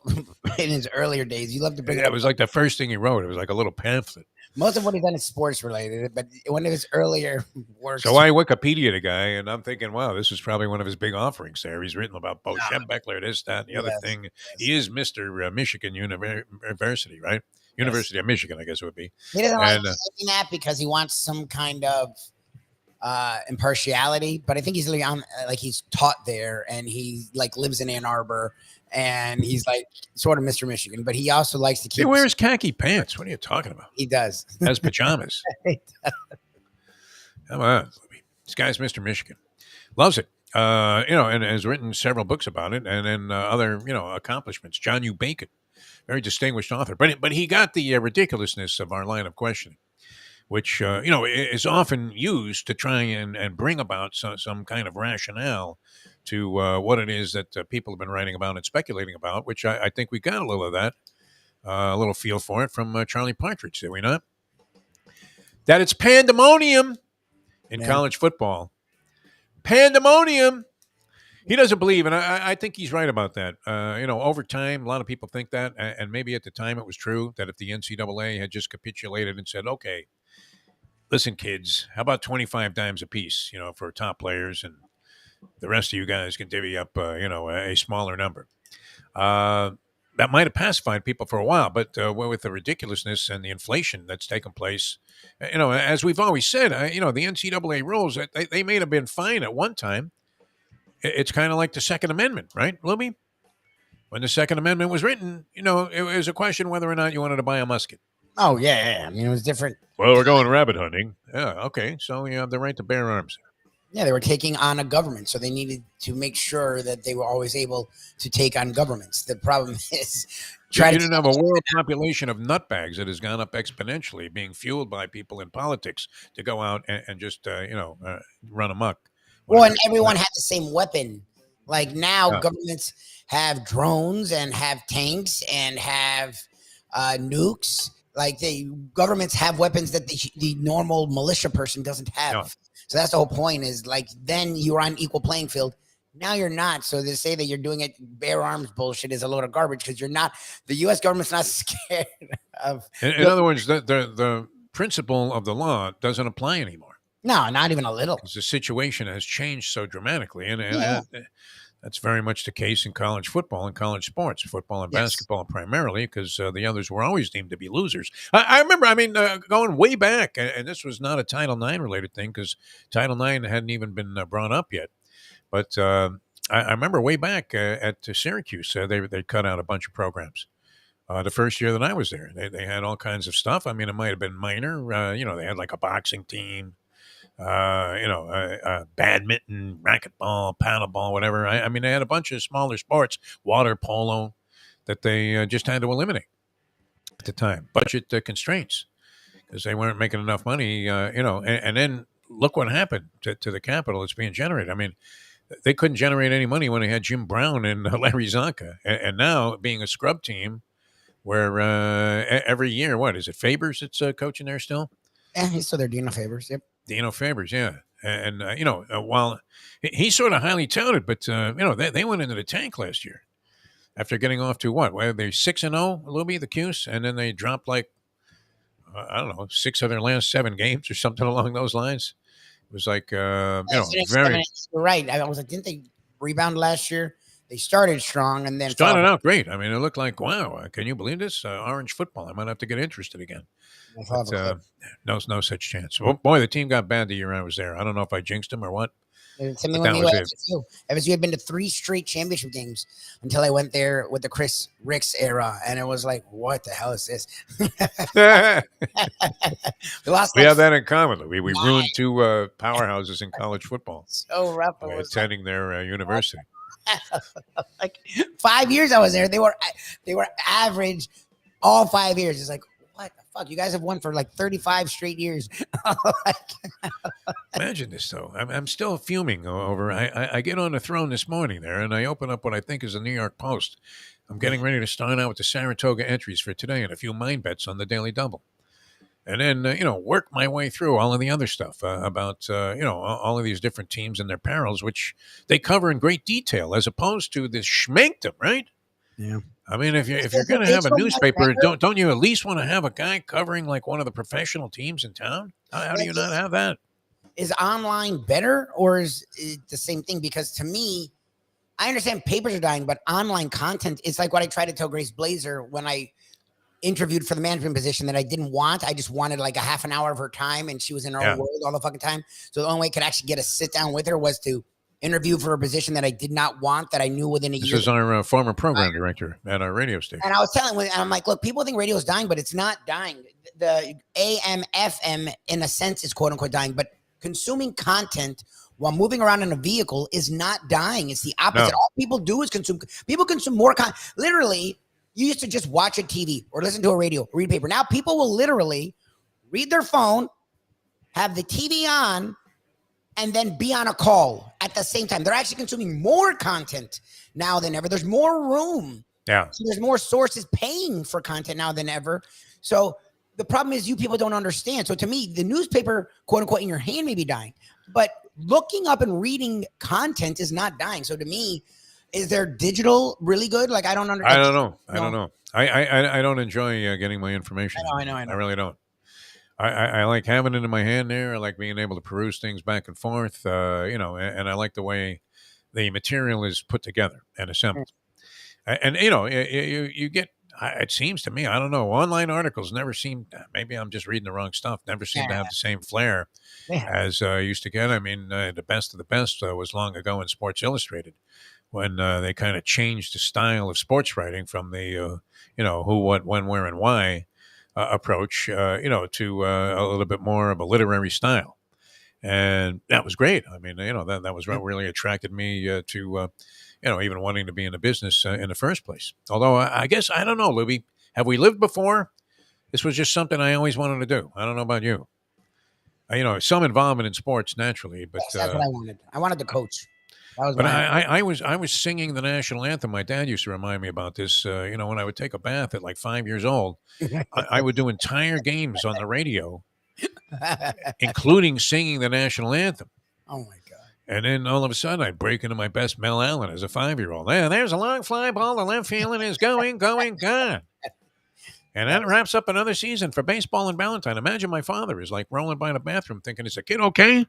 in his earlier days. You love to bring it up. It was like the first thing he wrote. It was like a little pamphlet. Most of what he's done is sports related, but one of his earlier works. So I Wikipedia the guy, and I'm thinking, wow, this is probably one of his big offerings there. He's written about Bo Schembechler, this, that, and the other thing. Yes. He is Mr. Michigan University, right? University of Michigan, I guess it would be. He doesn't like that because he wants some kind of impartiality, but I think he's like he's taught there, and he like lives in Ann Arbor, and he's like sort of Mr. Michigan, but he also likes to keep. He wears khaki pants. What are you talking about? He does. Has pajamas. Come on, this guy's Mr. Michigan. Loves it. And has written several books about it, and then other, accomplishments. John U. Bacon, very distinguished author, but he got the ridiculousness of our line of questioning, which is often used to try and bring about some kind of rationale to what it is that people have been writing about and speculating about. Which I think we got a little of that, a little feel for it from Charlie Partridge, did we not? That it's pandemonium in college football. Pandemonium. He doesn't believe, and I think he's right about that. Over time, a lot of people think that, and maybe at the time it was true, that if the NCAA had just capitulated and said, okay, listen, kids, how about 25 dimes a piece, for top players, and the rest of you guys can divvy up, a smaller number. That might have pacified people for a while, but with the ridiculousness and the inflation that's taken place, as we've always said, the NCAA rules, they may have been fine at one time. It's kind of like the Second Amendment, right, Lubie? When the Second Amendment was written, it was a question whether or not you wanted to buy a musket. Oh, yeah. I mean, it was different. Well, we're going rabbit hunting. Yeah, okay. So you have the right to bear arms. Yeah, they were taking on a government, so they needed to make sure that they were always able to take on governments. The problem is, you didn't have a world population of nutbags that has gone up exponentially, being fueled by people in politics to go out and just run amok. Well, and everyone had the same weapon. Like now, governments have drones and have tanks and have nukes. Like governments have weapons that the normal militia person doesn't have. No. So that's the whole point, is like then you're on equal playing field. Now you're not. So to say that you're doing it bear arms bullshit is a load of garbage, because you're not. The U.S. government's not scared of. In other words, the principle of the law doesn't apply anymore. No, not even a little. Because the situation has changed so dramatically, and that's very much the case in college football and college sports, football and basketball primarily, because the others were always deemed to be losers. I remember, going way back, and this was not a Title IX related thing, because Title IX hadn't even been brought up yet. But I remember way back at Syracuse, they cut out a bunch of programs. The first year that I was there, they had all kinds of stuff. I mean, it might have been minor. They had like a boxing team. Badminton, racquetball, paddleball, whatever. I mean, they had a bunch of smaller sports, water polo, that they just had to eliminate at the time. Budget constraints, because they weren't making enough money, and then look what happened to the capital that's being generated. I mean, they couldn't generate any money when they had Jim Brown and Larry Zonka. And now, being a scrub team where every year, what is it, Favors that's coaching there still? Yeah, he's still there, Dino Favors, yep. Dino Favors, yeah. And, while he's sort of highly touted, but, they went into the tank last year after getting off to what? Well, they're 6-0, Lubie, the Cuse, and then they dropped 6 of their last 7 games or something along those lines. It was like, very. You're right. I was like, didn't they rebound last year? They started strong and then started out great. I mean, it looked like, wow, can you believe this? Orange football. I might have to get interested again. But, no such chance. Oh, boy, the team got bad the year I was there. I don't know if I jinxed them or what. FSU had been to 3 straight championship games until I went there with the Chris Ricks era, and it was like, what the hell is this? We have that in common. We ruined 2 powerhouses in college football. So rough. By attending their university. Like 5 years I was there. They were average all 5 years. It's like, what the fuck? You guys have won for like 35 straight years. Imagine this, though. I'm still fuming over. I get on the throne this morning there, and I open up what I think is the New York Post. I'm getting ready to start out with the Saratoga entries for today and a few mind bets on the Daily Double. And then, work my way through all of the other stuff about, all of these different teams and their perils, which they cover in great detail, as opposed to this schmenkdom, right? Yeah. I mean, if you're going to have a newspaper, don't you at least want to have a guy covering like one of the professional teams in town? How do you not have that? Is online better, or is it the same thing? Because to me, I understand papers are dying, but online content is like what I try to tell Grace Blazer when I interviewed for the management position that I didn't want. I just wanted like a half an hour of her time, and she was in her own world all the fucking time. So the only way I could actually get a sit down with her was to interview for a position that I did not want, that I knew within a year. This is our former program director at our radio station. And I was telling him, I'm like, look, people think radio is dying, but it's not dying. The AM, FM, in a sense, is quote unquote dying, but consuming content while moving around in a vehicle is not dying. It's the opposite. No. All people do is consume. People consume more content. Literally, you used to just watch a TV or listen to a radio, read paper. Now people will literally read their phone, have the TV on, and then be on a call at the same time. They're actually consuming more content now than ever. There's more room. Yeah. So there's more sources paying for content now than ever. So the problem is you people don't understand. So to me, the newspaper, quote unquote, in your hand may be dying, but looking up and reading content is not dying. So to me, is there digital really good? Like, I don't understand. I don't know. I don't know. I don't enjoy getting my information. I know. I really don't. I like having it in my hand there. I like being able to peruse things back and forth, and I like the way the material is put together and assembled. And you get, it seems to me, I don't know, online articles never seem, maybe I'm just reading the wrong stuff, never seem to have the same flair as used to get. I mean, the best of the best was long ago in Sports Illustrated, when they kind of changed the style of sports writing from the, who, what, when, where, and why approach, to a little bit more of a literary style. And that was great. I mean, that was what really attracted me to, even wanting to be in the business in the first place. Although I guess, I don't know, Lubie, have we lived before? This was just something I always wanted to do. I don't know about you. Some involvement in sports naturally, but yes, that's what I wanted. I wanted to coach. But I was singing the national anthem. My dad used to remind me about this. When I would take a bath at like 5 years old, I would do entire games on the radio, including singing the national anthem. Oh my God! And then all of a sudden, I'd break into my best Mel Allen as a 5-year-old. There's a long fly ball. The left field is going, gone. And that wraps up another season for baseball and Valentine. Imagine my father is like rolling by the bathroom thinking, is the kid okay?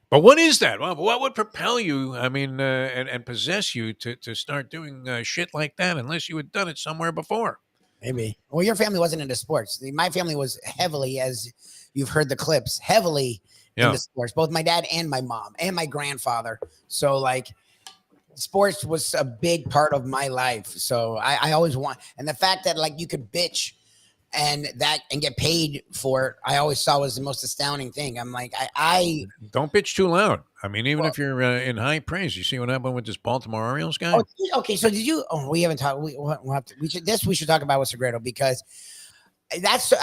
But what is that? Well, what would propel you, and possess you to start doing shit like that unless you had done it somewhere before? Maybe. Well, your family wasn't into sports. My family was heavily, as you've heard the clips, heavily into sports. Both my dad and my mom and my grandfather. So, like, sports was a big part of my life. So I always want, and the fact that like you could bitch and get paid for it, I always saw was the most astounding thing. I'm like, I don't bitch too loud. I mean, even if you're in high praise, you see what happened with this Baltimore Orioles guy. Oh, okay, so did you? Oh, we haven't talked. We should talk about with Segredo, because that's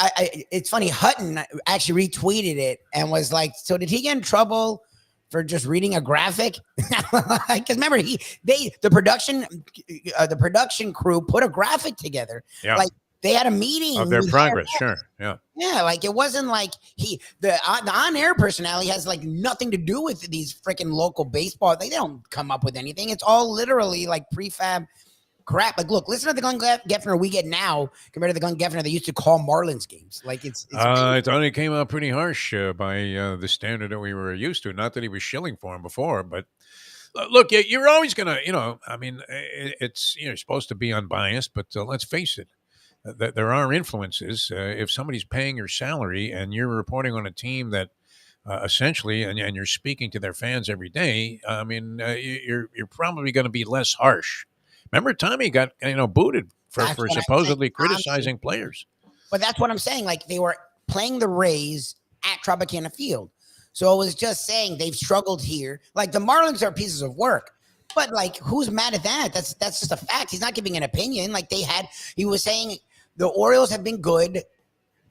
it's funny. Hutton actually retweeted it and was like, so did he get in trouble for just reading a graphic? Because remember, the production crew put a graphic together. Yeah. Like, they had a meeting of their progress. Sure. Yeah. Yeah. Like, it wasn't like the on-air personality has like nothing to do with these freaking local baseball. They don't come up with anything. It's all literally like prefab crap. Like, look, listen to the Glenn Geffner we get now compared to the Glenn Geffner they used to call Marlins games. Like, it's I thought it came out pretty harsh by the standard that we were used to. Not that he was shilling for him before, but look, you're always gonna, it's you're supposed to be unbiased, but let's face it. There are influences. If somebody's paying your salary and you're reporting on a team that essentially, and you're speaking to their fans every day, you're probably going to be less harsh. Remember, Tommy got booted for supposedly criticizing players. But that's what I'm saying. Like, they were playing the Rays at Tropicana Field, so it was just saying they've struggled here. Like, the Marlins are pieces of work. But like, who's mad at that? That's just a fact. He's not giving an opinion. Like, he was saying the Orioles have been good,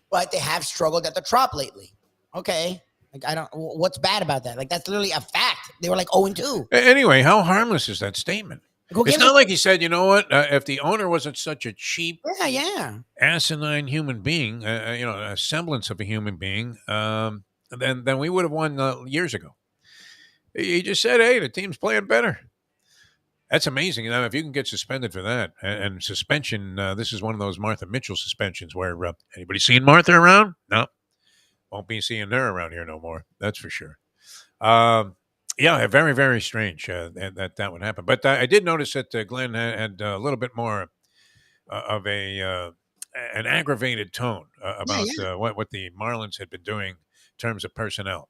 but they have struggled at the Trop lately. Okay. Like, what's bad about that? Like, that's literally a fact. They were like 0-2. Anyway, how harmless is that statement? It's not like he said, you know what, if the owner wasn't such a cheap, asinine human being, a semblance of a human being, then we would have won years ago. He just said, hey, the team's playing better. That's amazing. If you can get suspended for that, and suspension, this is one of those Martha Mitchell suspensions where anybody seen Martha around? No, won't be seeing her around here no more. That's for sure. Yeah, very, very strange that would happen. But I did notice that Glenn had a little bit more of an aggravated tone Yeah, about yeah, what the Marlins had been doing in terms of personnel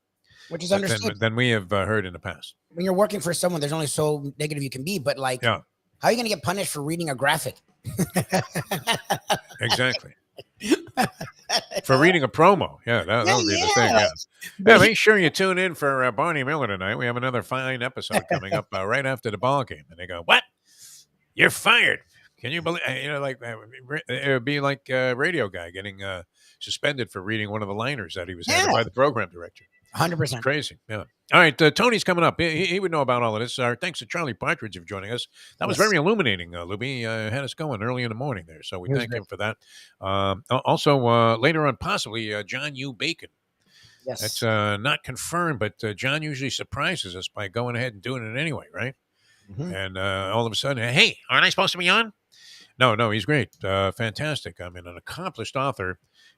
which is than understood. than we have heard in the past. When you're working for someone, there's only so negative you can be. But like, Yeah, how are you going to get punished for reading a graphic? exactly. For reading a promo. Yeah, that would be the thing. yeah. Yeah. Yeah, make sure you tune in for Barney Miller tonight. We have another fine episode coming up right after the ball game. And they go, "What? You're fired." Can you believe? Like it would be like a radio guy getting suspended for reading one of the liners that he was handed by the program director. 100%. Crazy. Yeah. All right. Tony's coming up. He would know about all of this. Thanks to Charlie Partridge for joining us. That was very illuminating, Lubie. Had us going early in the morning there. So we thank him for that. Also, later on, possibly John U. Bacon. Yes. That's not confirmed, but John usually surprises us by going ahead and doing it anyway, right? Mm-hmm. And all of a sudden, hey, aren't I supposed to be on? No, he's great. Fantastic. I mean, an accomplished author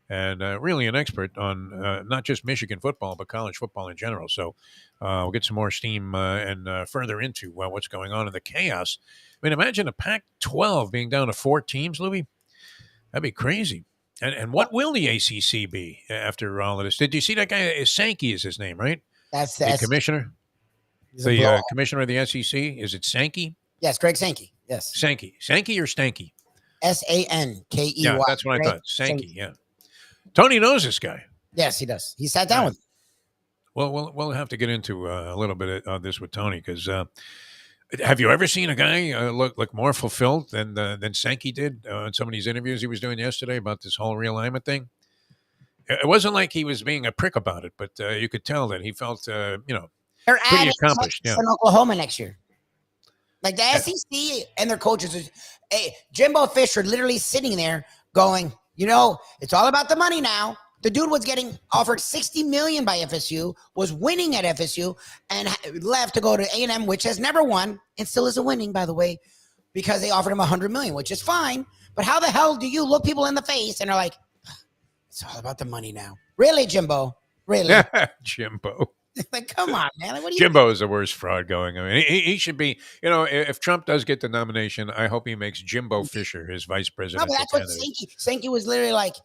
and really an expert on not just Michigan football, but college football in general. So we'll get some more steam and further into what's going on in the chaos. I mean, imagine a Pac-12 being down to 4 teams, Louis. That'd be crazy. And what will the ACC be after all of this? Did you see that guy? Sankey is his name, right? That's the commissioner. The commissioner of the SEC. Is it Sankey? Yes, Greg Sankey. Yes. Sankey or Stanky? Sankey. Yeah, that's what I thought. Sankey, yeah. Tony knows this guy. Yes, he does. He sat down with him. Well, we'll have to get into a little bit of this with Tony because have you ever seen a guy look more fulfilled than Sankey did in some of these interviews he was doing yesterday about this whole realignment thing? It wasn't like he was being a prick about it, but you could tell that he felt, They're pretty accomplished. Yeah. In Oklahoma next year. Like the SEC and their coaches, Jimbo Fisher literally sitting there going, it's all about the money now. The dude was getting offered $60 million by FSU, was winning at FSU, and left to go to A&M, which has never won and still isn't winning, by the way, because they offered him $100 million, which is fine. But how the hell do you look people in the face and are like, it's all about the money now? Really, Jimbo? Really? Jimbo. Like, come on, man. Like, what Jimbo is the worst fraud going. I mean, he should be, if Trump does get the nomination, I hope he makes Jimbo Fisher his vice president. No, but that's what Sankey was literally like,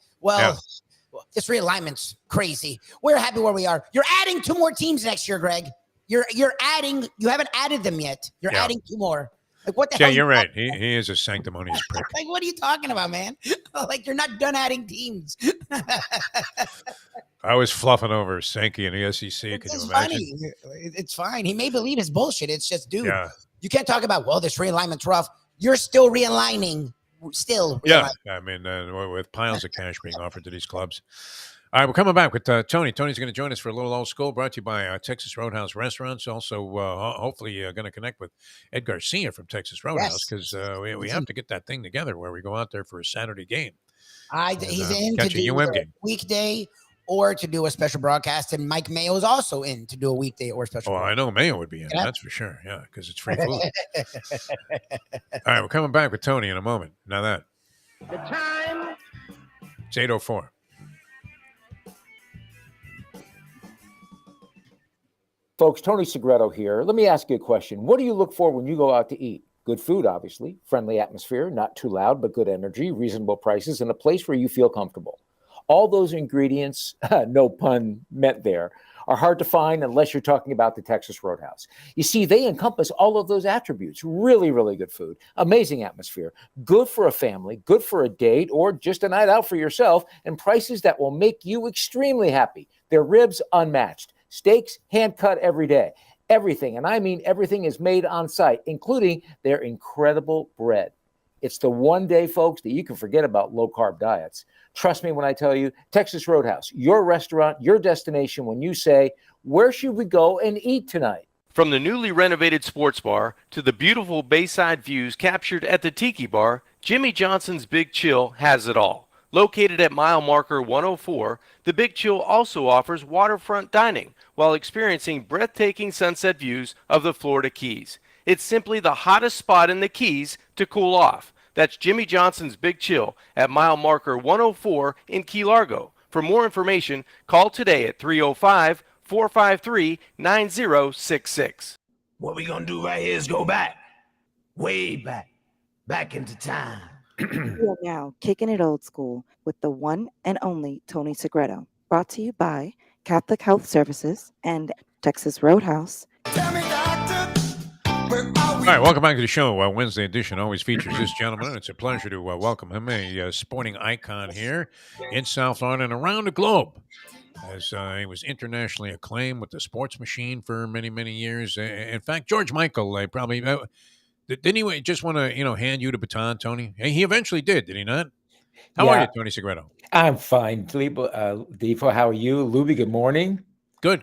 this realignment's crazy. We're happy where we are. You're adding 2 more teams next year, Greg. You're adding, you haven't added them yet. You're adding 2 more. Like, what the hell? Yeah, you're right. He is a sanctimonious prick. Like, what are you talking about, man? Like, you're not done adding teams. I was fluffing over Sankey in the SEC. Can you imagine? Funny. It's fine. He may believe his bullshit. It's just, dude, you can't talk about, this realignment's rough. You're still realigning. Yeah. I mean, with piles of cash being offered to these clubs. All right, we're coming back with Tony. Tony's going to join us for a little old school brought to you by Texas Roadhouse Restaurants. Also, hopefully, going to connect with Ed Garcia from Texas Roadhouse because we have to get that thing together where we go out there for a Saturday game. He's in to do a weekday or to do a special broadcast, and Mike Mayo is also in to do a weekday or special broadcast. I know Mayo would be in, that's for sure, because it's free food. All right, we're coming back with Tony in a moment. Now that. The time. It's 8:04. Folks, Tony Segreto here. Let me ask you a question. What do you look for when you go out to eat? Good food, obviously, friendly atmosphere, not too loud, but good energy, reasonable prices, and a place where you feel comfortable. All those ingredients, no pun meant there, are hard to find unless you're talking about the Texas Roadhouse. You see, they encompass all of those attributes. Really, really good food, amazing atmosphere, good for a family, good for a date, or just a night out for yourself, and prices that will make you extremely happy. Their ribs unmatched. Steaks hand-cut every day. Everything, and I mean everything, is made on site, including their incredible bread. It's the one day, folks, that you can forget about low-carb diets. Trust me when I tell you, Texas Roadhouse, your restaurant, your destination when you say, where should we go and eat tonight? From the newly renovated sports bar to the beautiful bayside views captured at the Tiki Bar, Jimmy Johnson's Big Chill has it all. Located at mile marker 104, the Big Chill also offers waterfront dining while experiencing breathtaking sunset views of the Florida Keys. It's simply the hottest spot in the Keys to cool off. That's Jimmy Johnson's Big Chill at mile marker 104 in Key Largo. For more information, call today at 305 453-9066. What we gonna do right here is go back, way back into time. We are now kicking it old school with the one and only Tony Segreto. Brought to you by Catholic Health Services and Texas Roadhouse. Tell me, doctor, where are we? All right, welcome back to the show. Wednesday edition always features this gentleman, and it's a pleasure to welcome him, a sporting icon here in South Florida and around the globe. As he was internationally acclaimed with the Sports Machine for many, many years. In fact, George Michael probably didn't he just want to hand you the baton, Tony? He eventually did he not? How are you, Tony Segreto? I'm fine. Defo, how are you? Lubie, good morning. Good.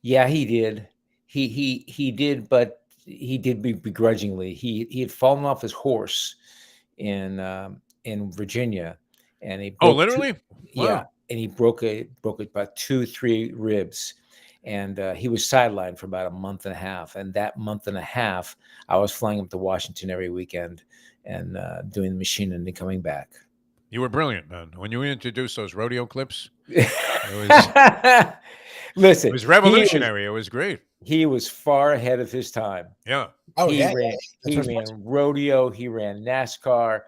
Yeah, he did. He did, but he did begrudgingly. He had fallen off his horse in Virginia, and he broke literally? Wow. Yeah, and he broke about 2-3 ribs, and he was sidelined for about a month and a half. And that month and a half, I was flying up to Washington every weekend and doing the machine and then coming back. You were brilliant, man. When you introduced those rodeo clips, listen, it was revolutionary. It was great. He was far ahead of his time. Yeah. He ran rodeo. He ran NASCAR.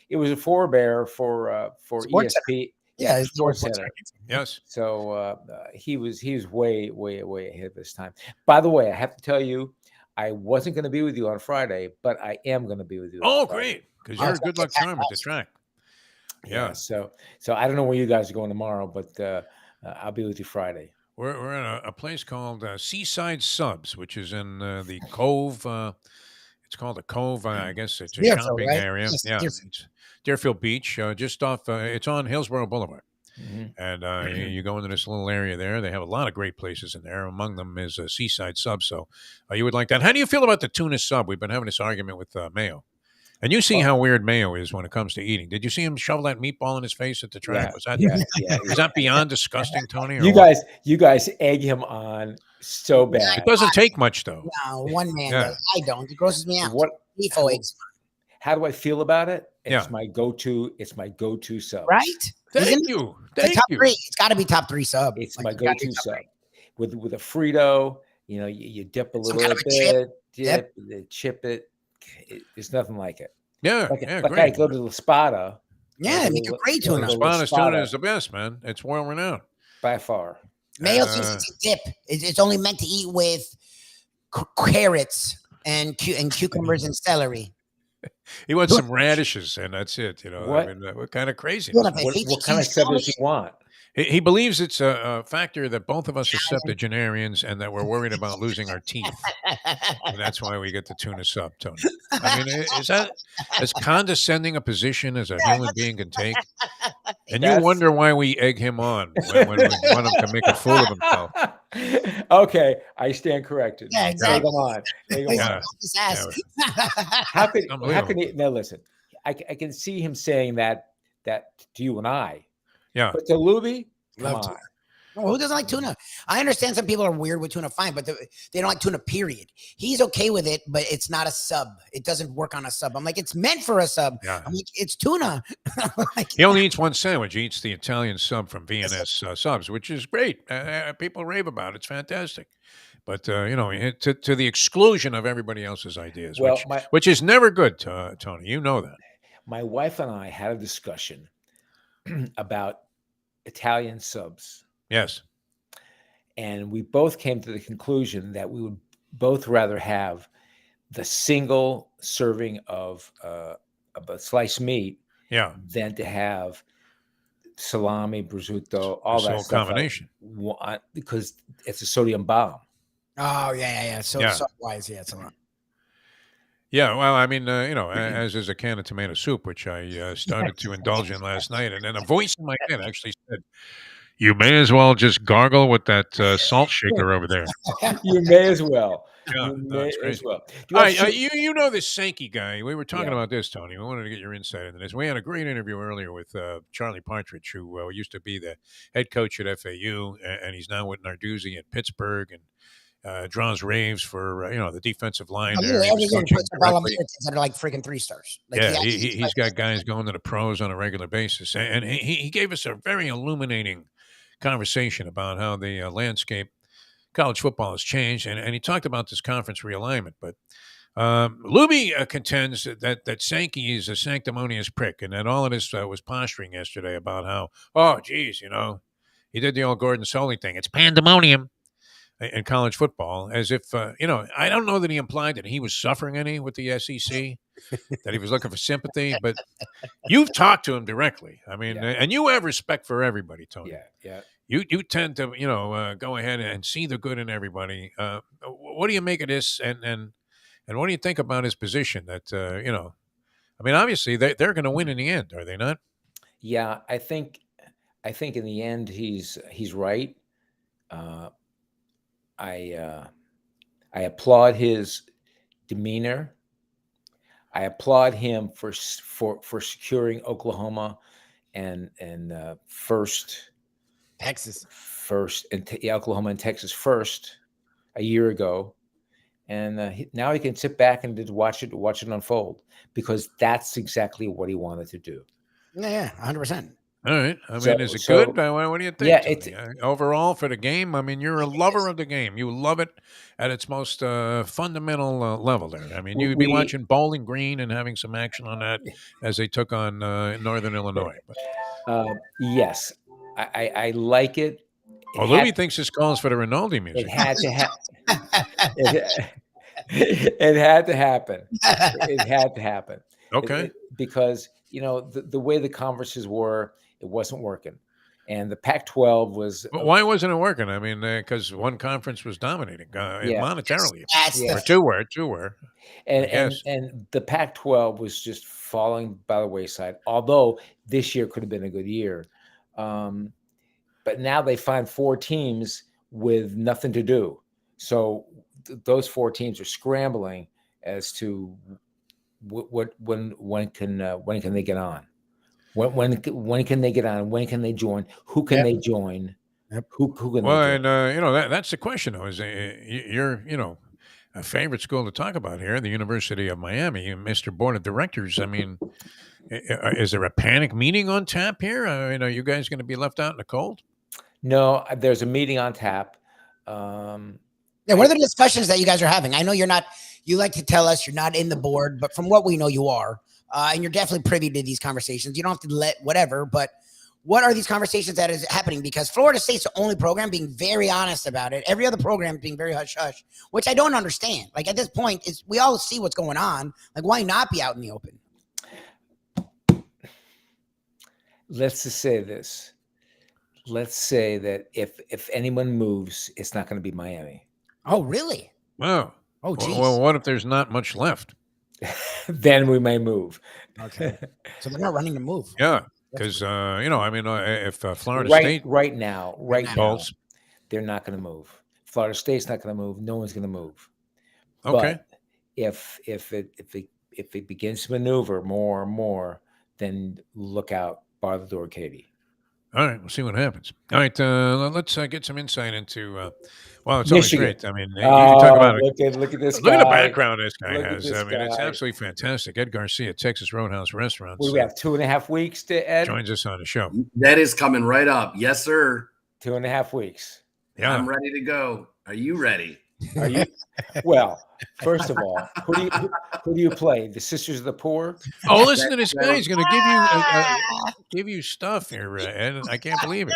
It was a forebear for Sports ESP. Yeah, Sports Center. Yes. So he was way ahead of his time. By the way, I have to tell you, I wasn't going to be with you on Friday, but I am going to be with you. Oh, great! Because you're a good luck charm at the track. Yeah. So I don't know where you guys are going tomorrow, but I'll be with you Friday. We're in a place called Seaside Subs, which is in the Cove. It's called the Cove. I guess it's a Deerfield, shopping right? area. Yes, Yeah, Deerfield. it's Deerfield Beach, just off. It's on Hillsborough Boulevard, and you go into this little area there. They have a lot of great places in there. Among them is a Seaside Sub. So you would like that. How do you feel about the tuna sub? We've been having this argument with Mayo. And you see how weird Mayo is when it comes to eating. Did you see him shovel that meatball in his face at the track? Was that beyond disgusting, Tony? You guys egg him on so bad. It doesn't take much, though. No, one man does. I don't. It grosses me out. Defo eggs. How do I feel about it? It's Yeah. my go-to. It's my go-to sub. Right? Thank you. Thank top you. 3. It's got to be top 3 sub. It's Like, my you gotta go-to do top sub. 3. With a Frito, you dip a Some little kind of a bit, chip. chip it. There's nothing like it. Yeah, Like I great. go to La Spada. Yeah, they make a great tuna. Spanish tuna is the best, man. It's well renowned. By far. Mayo thinks it's a dip. It's only meant to eat with carrots and cucumbers and celery. He wants some radishes, and that's it. What? I mean, what kind of crazy? What kind of sub does he want? He believes it's a factor that both of us are septuagenarians and that we're worried about losing our teeth. And that's why we get the tuna sub, Tony. I mean, is that as condescending a position as a human being can take? And you wonder why we egg him on when we want him to make a fool of himself. Okay, I stand corrected. Yeah, exactly. Egg him on. Egg him on. His ass. How can he? Now listen, I can see him saying that to you and I. Yeah. But to Lubie, come Love on. tuna. Oh, who doesn't like tuna? I understand some people are weird with tuna, fine, but they don't like tuna, period. He's okay with it, but it's not a sub. It doesn't work on a sub. I'm like, it's meant for a sub. Yeah. I'm like, it's tuna. He only eats one sandwich. He eats the Italian sub from V&S Subs, which is great. People rave about it. It's fantastic. But, to the exclusion of everybody else's ideas, which is never good, Tony. You know that. My wife and I had a discussion about Italian subs. Yes. And we both came to the conclusion that we would both rather have the single serving of a sliced meat than to have salami, prosciutto, all that stuff. Combination. Because it's a sodium bomb. Oh, yeah. So wise, yeah, it's a lot. Yeah, well, I mean, as is a can of tomato soup, which I started to indulge in last night, and then a voice in my head actually said, "You may as well just gargle with that salt shaker over there." You may as well. Yeah, you may as well. All right, you know this Sankey guy. We were talking about this, Tony. We wanted to get your insight into this. We had a great interview earlier with Charlie Partridge, who used to be the head coach at FAU, and he's now with Narduzzi at Pittsburgh, and draws raves for the defensive line. Every year he puts up all Americans that are like freaking 3 stars. Like, he's got guys going to the pros on a regular basis, and he gave us a very illuminating conversation about how the landscape college football has changed, and he talked about this conference realignment. But Lubie contends that Sankey is a sanctimonious prick, and that all of this was posturing yesterday about how, oh, geez, he did the old Gordon Soley thing. It's pandemonium in college football, as if, I don't know that he implied that he was suffering any with the SEC, that he was looking for sympathy, but you've talked to him directly. I mean, and you have respect for everybody, Tony. Yeah. You tend to, go ahead and see the good in everybody. What do you make of this? And what do you think about his position that, I mean, obviously they're going to win in the end, are they not? Yeah, I think in the end he's right. I applaud his demeanor. I applaud him for securing Oklahoma and Oklahoma and Texas first a year ago, and now he can sit back and just watch it unfold, because that's exactly what he wanted to do. Yeah, 100%. All right. I mean, is it good? What do you think? Yeah, Tony? Overall for the game. I mean, you're a lover of the game. You love it at its most fundamental level. There. I mean, you'd be watching Bowling Green and having some action on that as they took on Northern Illinois. But, yes, I like it. Lubie thinks this calls for the Rinaldi music. It had to happen. It had to happen. It had to happen. Okay. Because the way the conferences were, it wasn't working, and the Pac-12 was. But why wasn't it working? I mean, because one conference was dominating monetarily. Or two were. And the Pac-12 was just falling by the wayside. Although this year could have been a good year, but now they find 4 teams with nothing to do. So those 4 teams are scrambling as to when can they get on? When can they get on? When can they join? Who can they join? Who can they join? And that's the question though. Is you're a favorite school to talk about here, the University of Miami, Mr. Board of Directors. I mean, is there a panic meeting on tap here? Are you guys going to be left out in the cold? No, there's a meeting on tap. What are the discussions that you guys are having? I know you're not. You like to tell us you're not in the board, but from what we know, you are, and you're definitely privy to these conversations. You don't have to let whatever, but what are these conversations that is happening? Because Florida State's the only program being very honest about it. Every other program being very hush-hush, which I don't understand. Like, at this point, we all see what's going on. Like, why not be out in the open? Let's just say this. Let's say that if anyone moves, it's not going to be Miami. Oh, really? Wow. Oh, geez. Well, what if there's not much left? Then we may move. Okay. So they're not running to move. Yeah. Because, if Florida State. Right now, Balls. they're not going to move. Florida State's not going to move. No one's going to move. Okay. But if it begins to maneuver more and more, then look out. Bar the door, Katie. All right, we'll see what happens. All right, let's get some insight into. It's Michigan. always great. I mean, you talk about it. Look at this. Look guy. at the background this guy Look has. I mean, it's absolutely fantastic. Ed Garcia, Texas Roadhouse Restaurants. We have 2.5 weeks to Ed. Joins us on the show. That is coming right up. Yes, sir. 2.5 weeks. Yeah, I'm ready to go. Are you ready? Are you? Well, first of all, who do you play? The Sisters of the Poor? Oh, listen to this guy. He's going to give you stuff here, Ed. I can't believe it.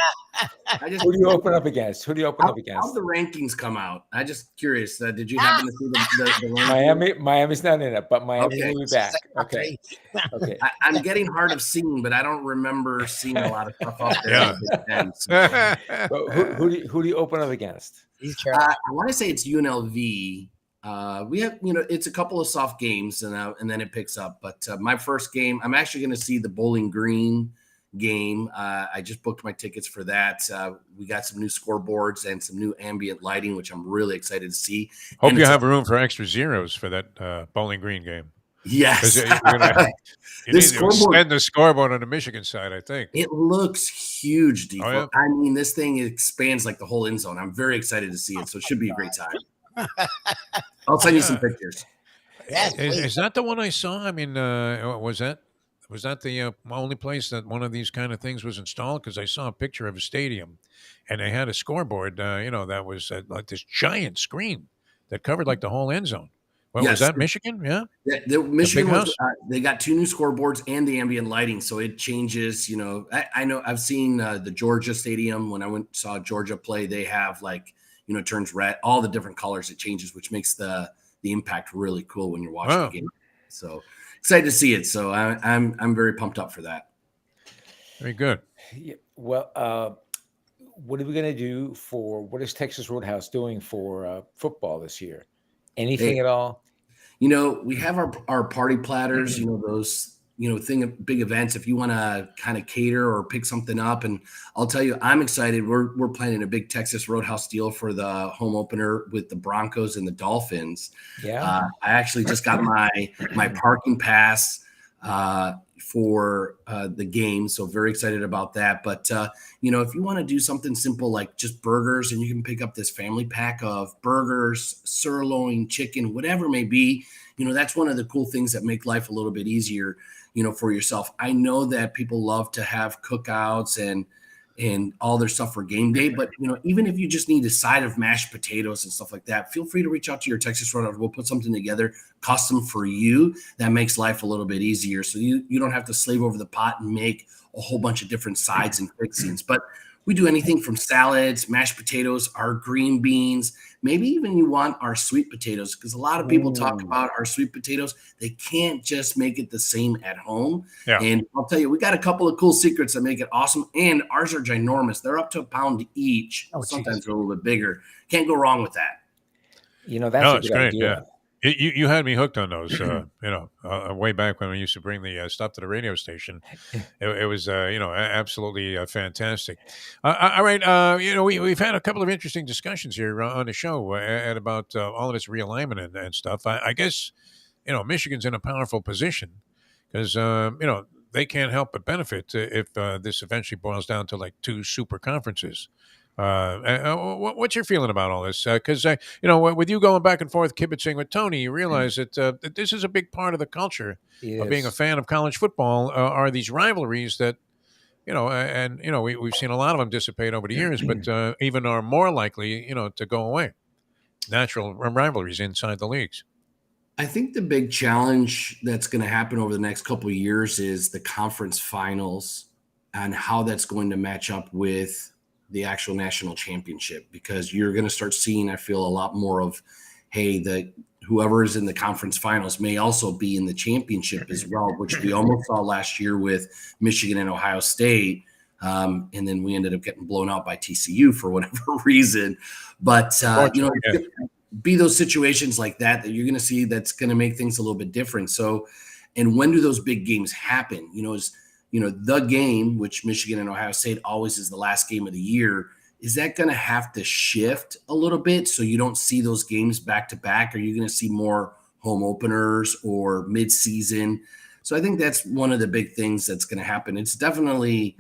Who do you open up against? How the rankings come out? I'm just curious. Did you happen to see the rankings? Miami's not in it, but Miami will be back. Okay. I'm getting hard of seeing, but I don't remember seeing a lot of stuff up there. Yeah. But who do you open up against? I want to say it's UNLV. We have, it's a couple of soft games and then it picks up. But my first game, I'm actually going to see the Bowling Green game. I just booked my tickets for that. We got some new scoreboards and some new ambient lighting, which I'm really excited to see. Hope you have room for extra zeros for that Bowling Green game. Yes. You need to extend the scoreboard on the Michigan side, I think. It looks huge, Defo. Oh, yeah. I mean, this thing expands like the whole end zone. I'm very excited to see it, so it should be a great time. I'll send you some pictures. Is that the one I saw? I mean, was that Was that the only place that one of these kind of things was installed? Because I saw a picture of a stadium, and they had a scoreboard, that was like this giant screen that covered like the whole end zone. Well, was Yes. that Michigan? Yeah, Michigan big was. house? They got 2 new scoreboards and the ambient lighting, so it changes. I know I've seen the Georgia stadium when I saw Georgia play. They have it turns red, all the different colors. It changes, which makes the impact really cool when you're watching Wow. the game. So excited to see it. So I'm very pumped up for that. Very good. Yeah, well, what are we going to do what is Texas Roadhouse doing for football this year? Anything at all? We have our party platters, those, big events. If you want to kind of cater or pick something up, and I'll tell you, I'm excited. We're planning a big Texas Roadhouse deal for the home opener with the Broncos and the Dolphins. Yeah. I actually just got my parking pass for the game, so very excited about that. But if you want to do something simple like just burgers, and you can pick up this family pack of burgers, sirloin, chicken, whatever it may be, that's one of the cool things that make life a little bit easier, for yourself. I know that people love to have cookouts and all their stuff for game day, but even if you just need a side of mashed potatoes and stuff like that, feel free to reach out to your Texas Roadhouse. We'll put something together custom for you that makes life a little bit easier, so you don't have to slave over the pot and make a whole bunch of different sides and fixings. But we do anything from salads, mashed potatoes, our green beans, maybe even you want our sweet potatoes, because a lot of people talk about our sweet potatoes. They can't just make it the same at home. Yeah. And I'll tell you, we got a couple of cool secrets that make it awesome. And ours are ginormous. They're up to a pound each. Sometimes they're a little bit bigger. Can't go wrong with that. That's a good great. idea. Yeah. You had me hooked on those, way back when we used to bring the stuff to the radio station. It was, absolutely fantastic. All right. We've had a couple of interesting discussions here on the show and about all of this realignment and stuff. I guess, Michigan's in a powerful position because, they can't help but benefit if this eventually boils down to like 2 super conferences. What's your feeling about all this? Because with you going back and forth kibitzing with Tony, you realize that this is a big part of the culture of being a fan of college football. Are these rivalries that we've seen a lot of them dissipate over the years, but even are more likely to go away. Natural rivalries inside the leagues. I think the big challenge that's going to happen over the next couple of years is the conference finals and how that's going to match up with the actual national championship, because you're going to start seeing, I feel, a lot more of, hey, whoever is in the conference finals may also be in the championship as well, which we almost saw last year with Michigan and Ohio State. And then we ended up getting blown out by TCU for whatever reason. But, be those situations like that you're going to see that's going to make things a little bit different. So, and when do those big games happen? The game, which Michigan and Ohio State always is the last game of the year, is that going to have to shift a little bit so you don't see those games back to back? Are you going to see more home openers or mid-season? So I think that's one of the big things that's going to happen. It's definitely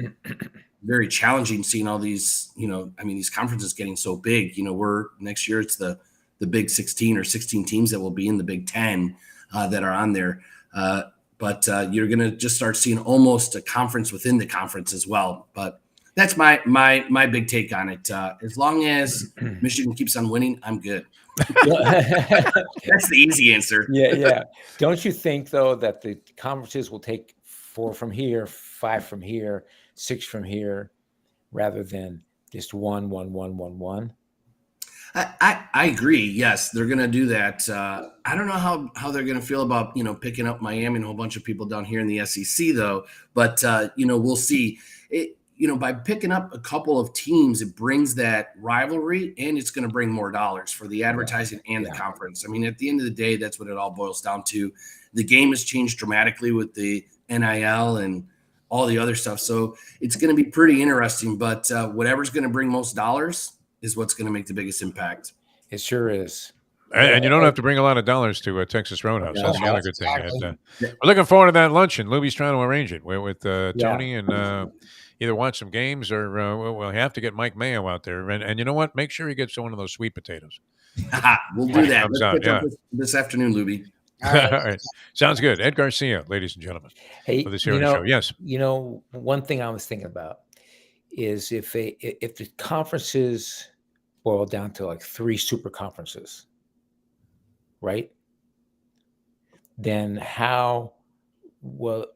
very challenging seeing all these, these conferences getting so big. Next year it's the Big 16 or 16 teams that will be in the Big 10 that are on there. But you're going to just start seeing almost a conference within the conference as well. But that's my big take on it. As long as Michigan keeps on winning, I'm good. That's the easy answer. Yeah. Don't you think, though, that the conferences will take 4 from here, 5 from here, 6 from here, rather than just 1, 1, 1, 1, 1? I agree. Yes, they're going to do that. I don't know how they're going to feel about, picking up Miami and a whole bunch of people down here in the SEC, though. But, we'll see. By picking up a couple of teams, it brings that rivalry, and it's going to bring more dollars for the advertising and the conference. At the end of the day, that's what it all boils down to. The game has changed dramatically with the NIL and all the other stuff. So it's going to be pretty interesting. But whatever's going to bring most dollars is what's going to make the biggest impact. It sure is. And you don't have to bring a lot of dollars to Texas Roadhouse. That's the other good thing. And, we're looking forward to that luncheon. Lubie's trying to arrange it with Tony and either watch some games or we'll have to get Mike Mayo out there. And you know what? Make sure he gets one of those sweet potatoes. We'll do that. Let's pitch up this afternoon, Lubie. All right. All right. Sounds good. Ed Garcia, ladies and gentlemen, Hey, for this here show. Yes. one thing I was thinking about is if the conferences boil down to like 3 super conferences, right? Then how well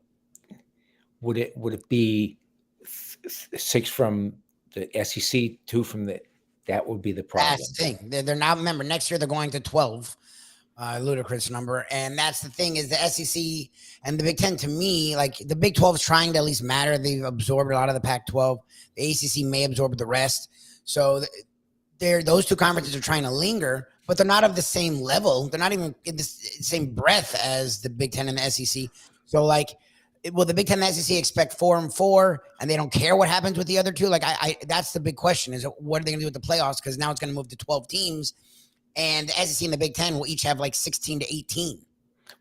would it be 6 from the SEC, 2 from that would be the problem. That's the thing. They're now, remember, next year they're going to 12, ludicrous number. And that's the thing is the SEC and the Big Ten, to me, like the Big 12 is trying to at least matter. They've absorbed a lot of the Pac-12. The ACC may absorb the rest. So those 2 conferences are trying to linger, but they're not of the same level. They're not even in the same breadth as the Big Ten and the SEC. So like, will the Big Ten and the SEC expect 4-4 and they don't care what happens with the other 2? Like that's the big question is what are they going to do with the playoffs? Because now it's going to move to 12 teams and the SEC and the Big Ten will each have like 16 to 18.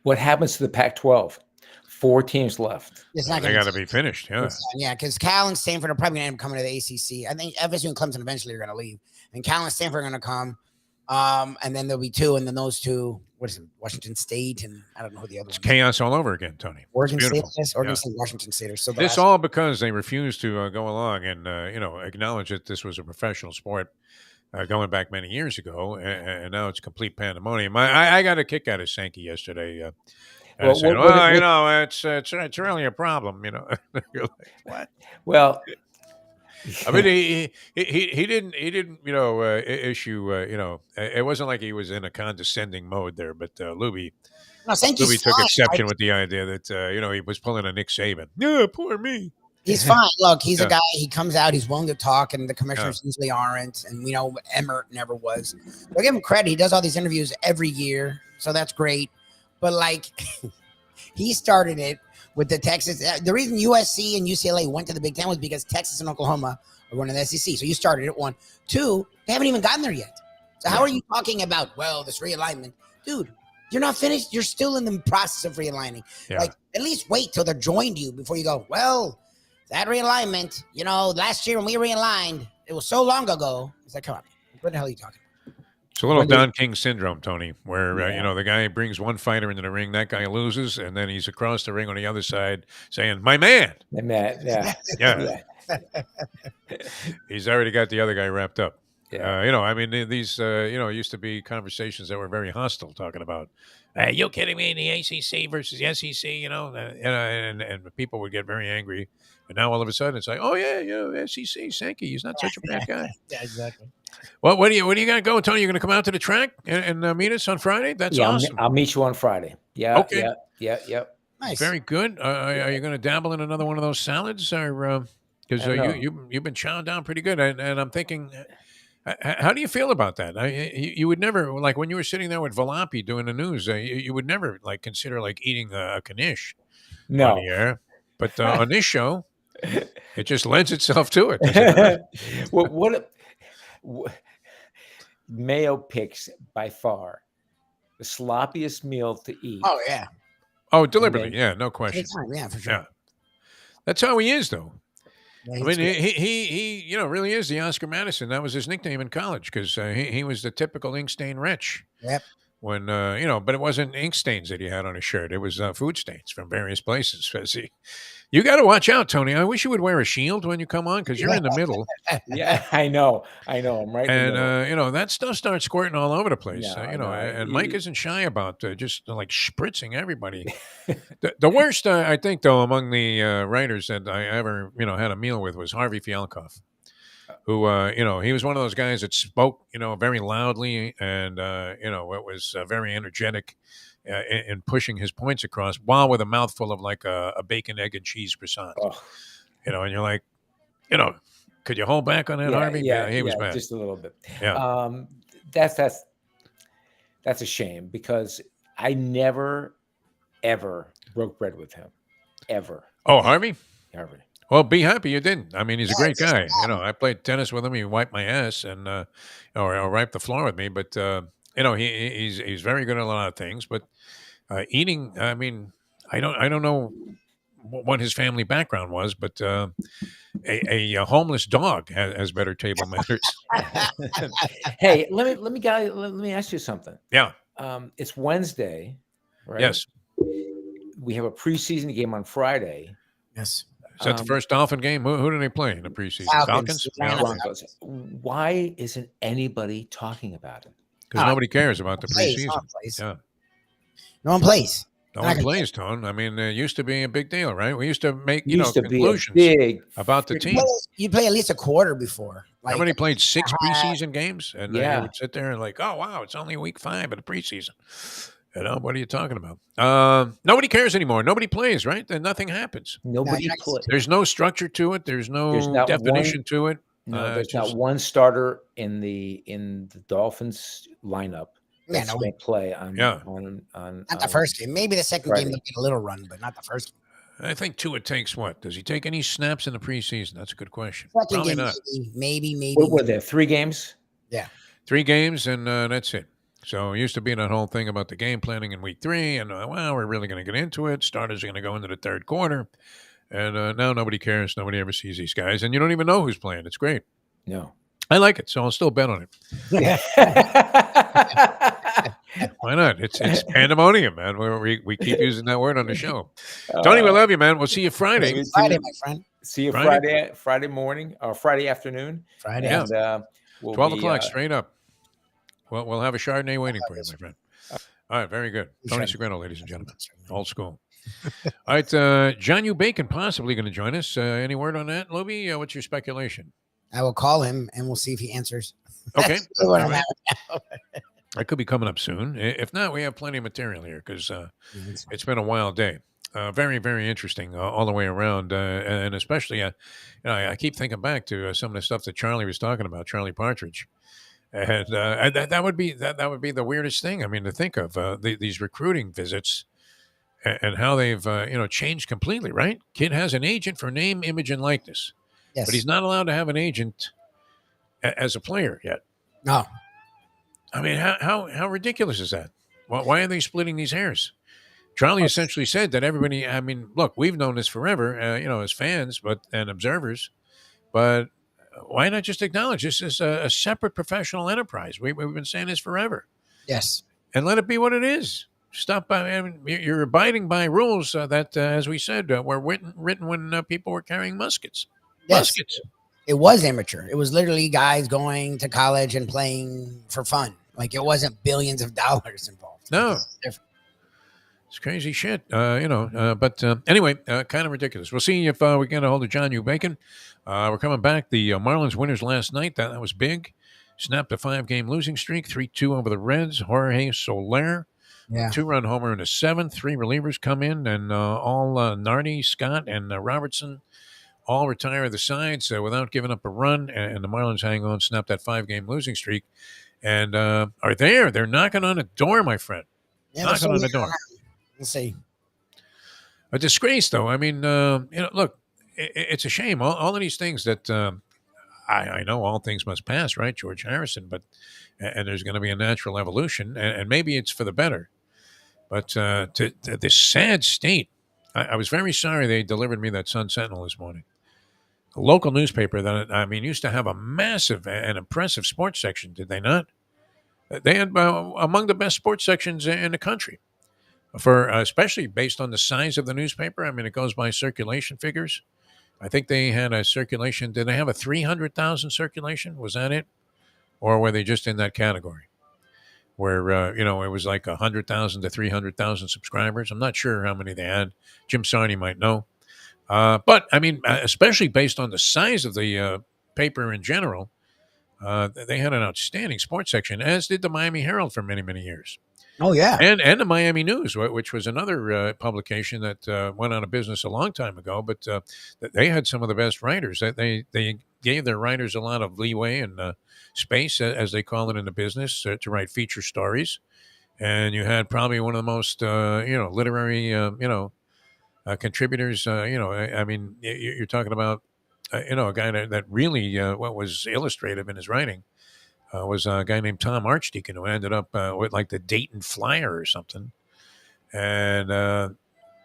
What happens to the Pac-12? 4 teams left. It's not They got to be finished. Yeah. Yeah, because Cal and Stanford are probably going to end up coming to the ACC. I think FSU and Clemson eventually are going to leave. And Cal and Stanford are going to come. And then there'll be 2, and then those 2, what is it, Washington State, and I don't know who the other one is. Chaos all over again, Tony. Oregon State, Washington State are still the This all because they refused to go along and acknowledge that this was a professional sport going back many years ago, and now it's complete pandemonium. I got a kick out of Sankey yesterday. It's really a problem, You're like, what? Well, I mean, he didn't issue it wasn't like he was in a condescending mode there, but Lubie took exception with the idea that he was pulling a Nick Saban. Yeah, poor me. He's fine. Look, he's a guy. He comes out. He's willing to talk, and the commissioners usually aren't. And we know Emmert never was. But I give him credit. He does all these interviews every year, so that's great. But like, he started it with the Texas. The reason USC and UCLA went to the Big Ten was because Texas and Oklahoma are going to the SEC. So you started it 1. 2, they haven't even gotten there yet. So how are you talking about, this realignment? Dude, you're not finished. You're still in the process of realigning. Yeah. Like, at least wait till they're joined you before you go, that realignment, last year when we realigned, it was so long ago. It's like, come on, what the hell are you talking about? It's a little Don King syndrome, Tony, where, the guy brings one fighter into the ring, that guy loses, and then he's across the ring on the other side saying, my man. Yeah. Yeah. He's already got the other guy wrapped up. Yeah. These used to be conversations that were very hostile, talking about, are you kidding me? The ACC versus the SEC, and people would get very angry. And now all of a sudden it's like, SEC, Sankey, he's not such a bad guy. Yeah, exactly. Well, what are you going to go, Tony? You're going to come out to the track and meet us on Friday? That's awesome. I'll meet you on Friday. Yeah. Okay. Yeah. Nice. Very good. Are you going to dabble in another one of those salads, or because you've been chowing down pretty good? And I'm thinking, how do you feel about that? You would never, like when you were sitting there with Volpe doing the news, you would never like consider like eating a knish on the air, but on this show, it just lends itself to it. What Mayo picks by far the sloppiest meal to eat. Oh yeah. Oh, deliberately, no question. Yeah, for sure. Yeah, that's how he is, though. Yeah, I mean, he really is the Oscar Madison. That was his nickname in college because he was the typical ink stain wretch. Yep. When but it wasn't ink stains that he had on his shirt; it was food stains from various places. You got to watch out, Tony. I wish you would wear a shield when you come on because you're in the middle. Yeah, I know. I'm right. And that stuff starts squirting all over the place. No, and Mike isn't shy about just like spritzing everybody. the worst, I think, though, among the writers that I ever had a meal with was Harvey Fialkoff, who he was one of those guys that spoke very loudly and it was very energetic. In pushing his points across while with a mouthful of like a bacon, egg, and cheese croissant. Oh. And you're like, could you hold back on that, Harvey? Yeah, he was bad. Just a little bit. Yeah. That's a shame because I never, ever broke bread with him. Ever. Oh, Harvey? Harvey. Well, be happy you didn't. I mean, he's a great guy. I played tennis with him. He wiped my ass and or wiped the floor with me, but he's very good at a lot of things, but eating. I mean, I don't know what his family background was, but a homeless dog has better table manners. Hey, let me ask you something. Yeah. It's Wednesday. right? Yes. We have a preseason game on Friday. Yes. Is that the first Dolphin game? Who do they play in the preseason? Falcons. Yeah. Broncos. Why isn't anybody talking about it? Because nobody cares about the plays, preseason. no one plays. Yeah. No one plays. No one plays, Tone. I mean, it used to be a big deal, right? We used to make, conclusions about the team. You play at least a quarter before. Remember they played 6 preseason games? And you would sit there and like, oh, wow, it's only week 5 of the preseason. You know, what are you talking about? Nobody cares anymore. Nobody plays, right? Then nothing happens. Nobody plays. There's no structure to it. There's no definition to it. No, there's not one starter in the Dolphins lineup that's going to play on not the first game. Maybe the second Friday. game they'll get a little run, but not the first game. I think Tua takes what? Does he take any snaps in the preseason? That's a good question. Second Probably game, not. maybe. What were there? 3 games? Yeah. 3 games, and that's it. So it used to be that whole thing about the game planning in week 3, and we're really going to get into it. Starters are going to go into the third quarter, and now nobody cares. Nobody ever sees these guys, and you don't even know who's playing. It's great. No. I like it, so I'll still bet on it. Why not? It's pandemonium, man. We keep using that word on the show. Tony, we love you, man. We'll see you Friday. Friday, my friend. See you Friday morning or Friday afternoon. Friday. Yeah. And, we'll 12 be, o'clock, straight up. Well, we'll have a Chardonnay waiting for you, my friend. All right, very good. Tony Segredo, ladies and gentlemen. Old school. All right, John U. Bacon possibly going to join us. Any word on that, Lubie? What's your speculation? I will call him and we'll see if he answers. Okay. All right. That could be coming up soon. If not, we have plenty of material here because it's been a wild day. Very, very interesting all the way around, and especially, I keep thinking back to some of the stuff that Charlie was talking about, Charlie Partridge, and that would be the weirdest thing. I mean, to think of these recruiting visits and how they've changed completely. Right? Kid has an agent for name, image, and likeness, but he's not allowed to have an agent as a player yet. No. I mean, how ridiculous is that? Why are they splitting these hairs? Charlie essentially said that everybody, I mean, look, we've known this forever, as fans and observers, but why not just acknowledge this is a separate professional enterprise? We've been saying this forever. Yes. And let it be what it is. Stop. I mean, you're abiding by rules that, as we said, were written when people were carrying muskets. Yes. Muskets. It was amateur. It was literally guys going to college and playing for fun. Like it wasn't billions of dollars involved. No. It's crazy shit, but anyway, kind of ridiculous. We'll see if we get a hold of John U. Bacon. We're coming back. The Marlins winners last night. That was big. Snapped a 5-game losing streak, 3-2 over the Reds. Jorge Soler, 2-run homer in the 7th. 3 relievers come in, and all Nardi, Scott, and Robertson all retire the sides without giving up a run. And the Marlins hang on, snap that 5-game losing streak, and are there. They're knocking on a door, my friend. Knocking on the door. Let's see. A disgrace, though. I mean, look, it's a shame. All of these things that I know all things must pass, right, George Harrison, but and there's going to be a natural evolution, and maybe it's for the better. But to this sad state, I was very sorry they delivered me that Sun Sentinel this morning. A local newspaper that, used to have a massive and impressive sports section, did they not? They had among the best sports sections in the country. For especially based on the size of the newspaper. I mean, it goes by circulation figures. I think they had a circulation. Did they have a 300,000 circulation? Was that it? Or were they just in that category where, it was like 100,000 to 300,000 subscribers? I'm not sure how many they had. Jim Sarney might know. But, I mean, especially based on the size of the paper in general, they had an outstanding sports section, as did the Miami Herald for many, many years. Oh, yeah. And the Miami News, which was another publication that went out of business a long time ago, but they had some of the best writers. They gave their writers a lot of leeway and space, as they call it in the business, to write feature stories. And you had probably one of the most, literary, contributors. You're talking about, a guy that really was illustrative in his writing. Was a guy named Tom Archdeacon who ended up with like the Dayton Flyer or something. And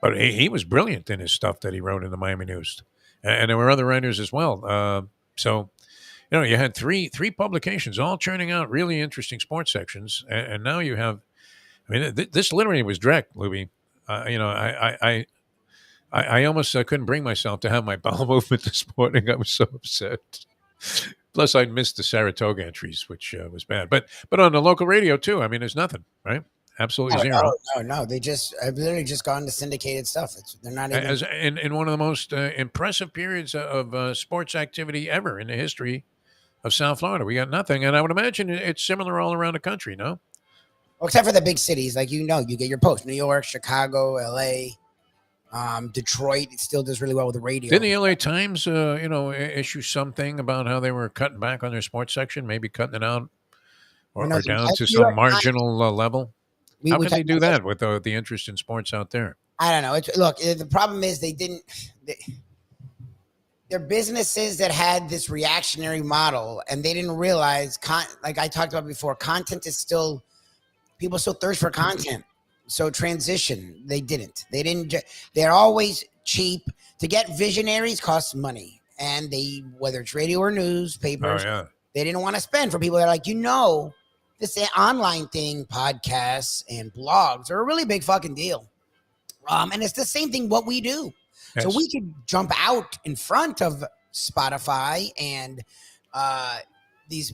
but he was brilliant in his stuff that he wrote in the Miami News. And there were other writers as well. So, you had three publications all churning out really interesting sports sections. And now you have I mean, this literally was direct, Lubie. I almost couldn't bring myself to have my bowel movement this morning. I was so upset. Plus, I missed the Saratoga entries, which was bad. But on the local radio too. I mean, there's nothing, right? Absolutely zero. No. They just have literally just gone to syndicated stuff. They're not even As in one of the most impressive periods of sports activity ever in the history of South Florida. We got nothing, and I would imagine it's similar all around the country. No, except for the big cities, like you get your post. New York, Chicago, L.A., Detroit. It still does really well with the radio. Didn't the LA Times, issue something about how they were cutting back on their sports section, maybe cutting it out or down to some marginal level? How could they do that with the interest in sports out there? I don't know. Look, the problem is they're businesses that had this reactionary model, and they didn't realize, like I talked about before, content is still, people still thirst for content. So transition, they didn't. They're always cheap. To get visionaries costs money. And whether it's radio or newspapers, they didn't want to spend for people that are like, this online thing, podcasts and blogs are a really big fucking deal. And it's the same thing what we do. Yes. So we could jump out in front of Spotify and these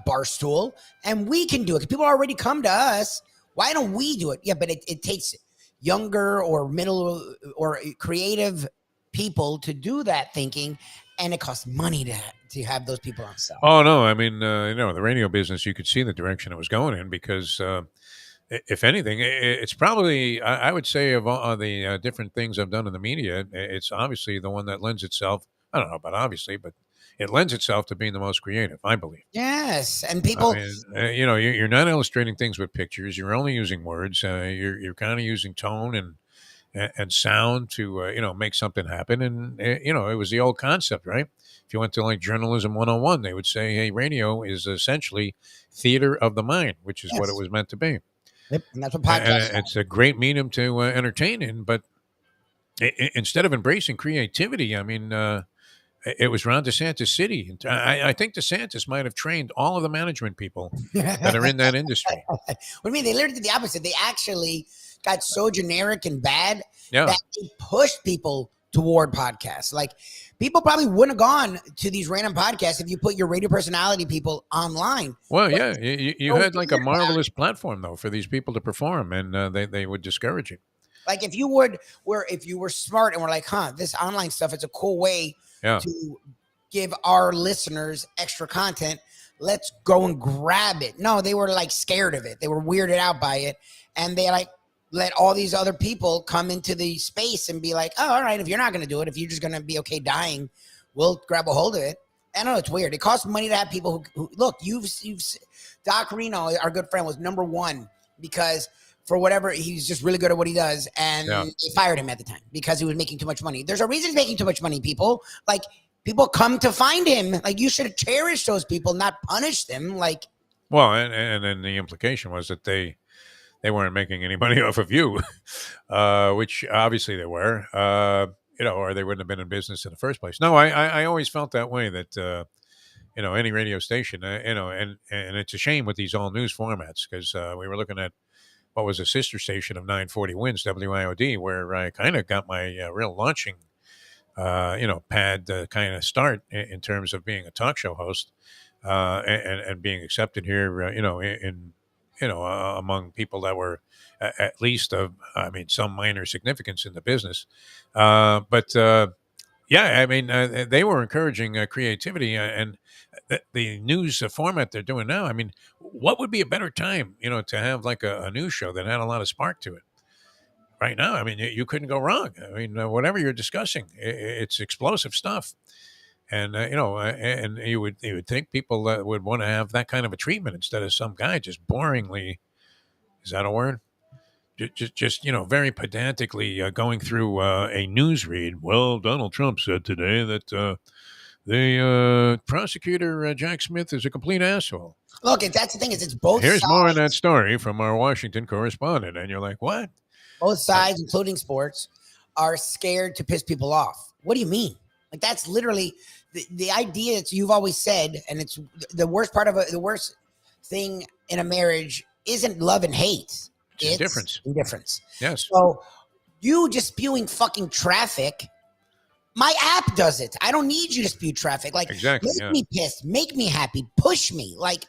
Barstool, and we can do it. People already come to us. Why don't we do it? Yeah, but it takes younger or middle or creative people to do that thinking, and it costs money to have those people on sale. Oh, no. I mean, the radio business, you could see the direction it was going in because, if anything, it's probably, I would say, of all the different things I've done in the media, it's obviously the one that lends itself, I don't know about obviously, but it lends itself to being the most creative, I believe. Yes, and people, you're not illustrating things with pictures. You're only using words. You're kind of using tone and sound to make something happen. And it was the old concept, right? If you went to like Journalism 101, they would say, "Hey, radio is essentially theater of the mind," which is what it was meant to be. Yep, and that's what podcasts are. It's a great medium to entertain in, but instead of embracing creativity, I mean. It was Ron DeSantis' city. I think DeSantis might have trained all of the management people that are in that industry. What do you mean? They literally did the opposite. They actually got so generic and bad that they pushed people toward podcasts. Like, people probably wouldn't have gone to these random podcasts if you put your radio personality people online. Well, yeah, you had like a marvelous platform, though, for these people to perform, and they would discourage it. Like, if you were smart and were like, this online stuff, it's a cool way to give our listeners extra content. Let's go and grab it. No, they were like scared of it. They were weirded out by it. And they like let all these other people come into the space and be like, oh, all right, if you're not going to do it, if you're just going to be okay dying, we'll grab a hold of it. I know it's weird. It costs money to have people who look, you've Doc Reno, our good friend, was number one because for whatever, he's just really good at what he does. And they fired him at the time because he was making too much money. There's a reason he's making too much money, people. Like, people come to find him. Like, you should cherish those people, not punish them. Like, well, and then the implication was that they weren't making any money off of you, which obviously they were, or they wouldn't have been in business in the first place. No, I always felt that way that, any radio station, and it's a shame with these all news formats because we were looking at what was a sister station of 940 Wins, WIOD, where I kind of got my real launching, pad kind of start in terms of being a talk show host and being accepted here, among people that were at least of, some minor significance in the business. They were encouraging creativity and the news format they're doing now. I mean, what would be a better time, to have like a news show that had a lot of spark to it? Right now, I mean, you couldn't go wrong. I mean, whatever you're discussing, it's explosive stuff. And, and you would think people would want to have that kind of a treatment instead of some guy just boringly, is that a word? Just very pedantically going through a news read. Well, Donald Trump said today that the prosecutor, Jack Smith, is a complete asshole. Look, that's the thing is it's both Here's sides. More on that story from our Washington correspondent. And you're like, what? Both sides, including sports, are scared to piss people off. What do you mean? Like, that's literally the idea that you've always said, and it's the worst part of the worst thing in a marriage isn't love and hate. It's indifference. Yes. So you just spewing fucking traffic. My app does it. I don't need you to spew traffic. Like, exactly. Make me pissed. Make me happy. Push me. Like,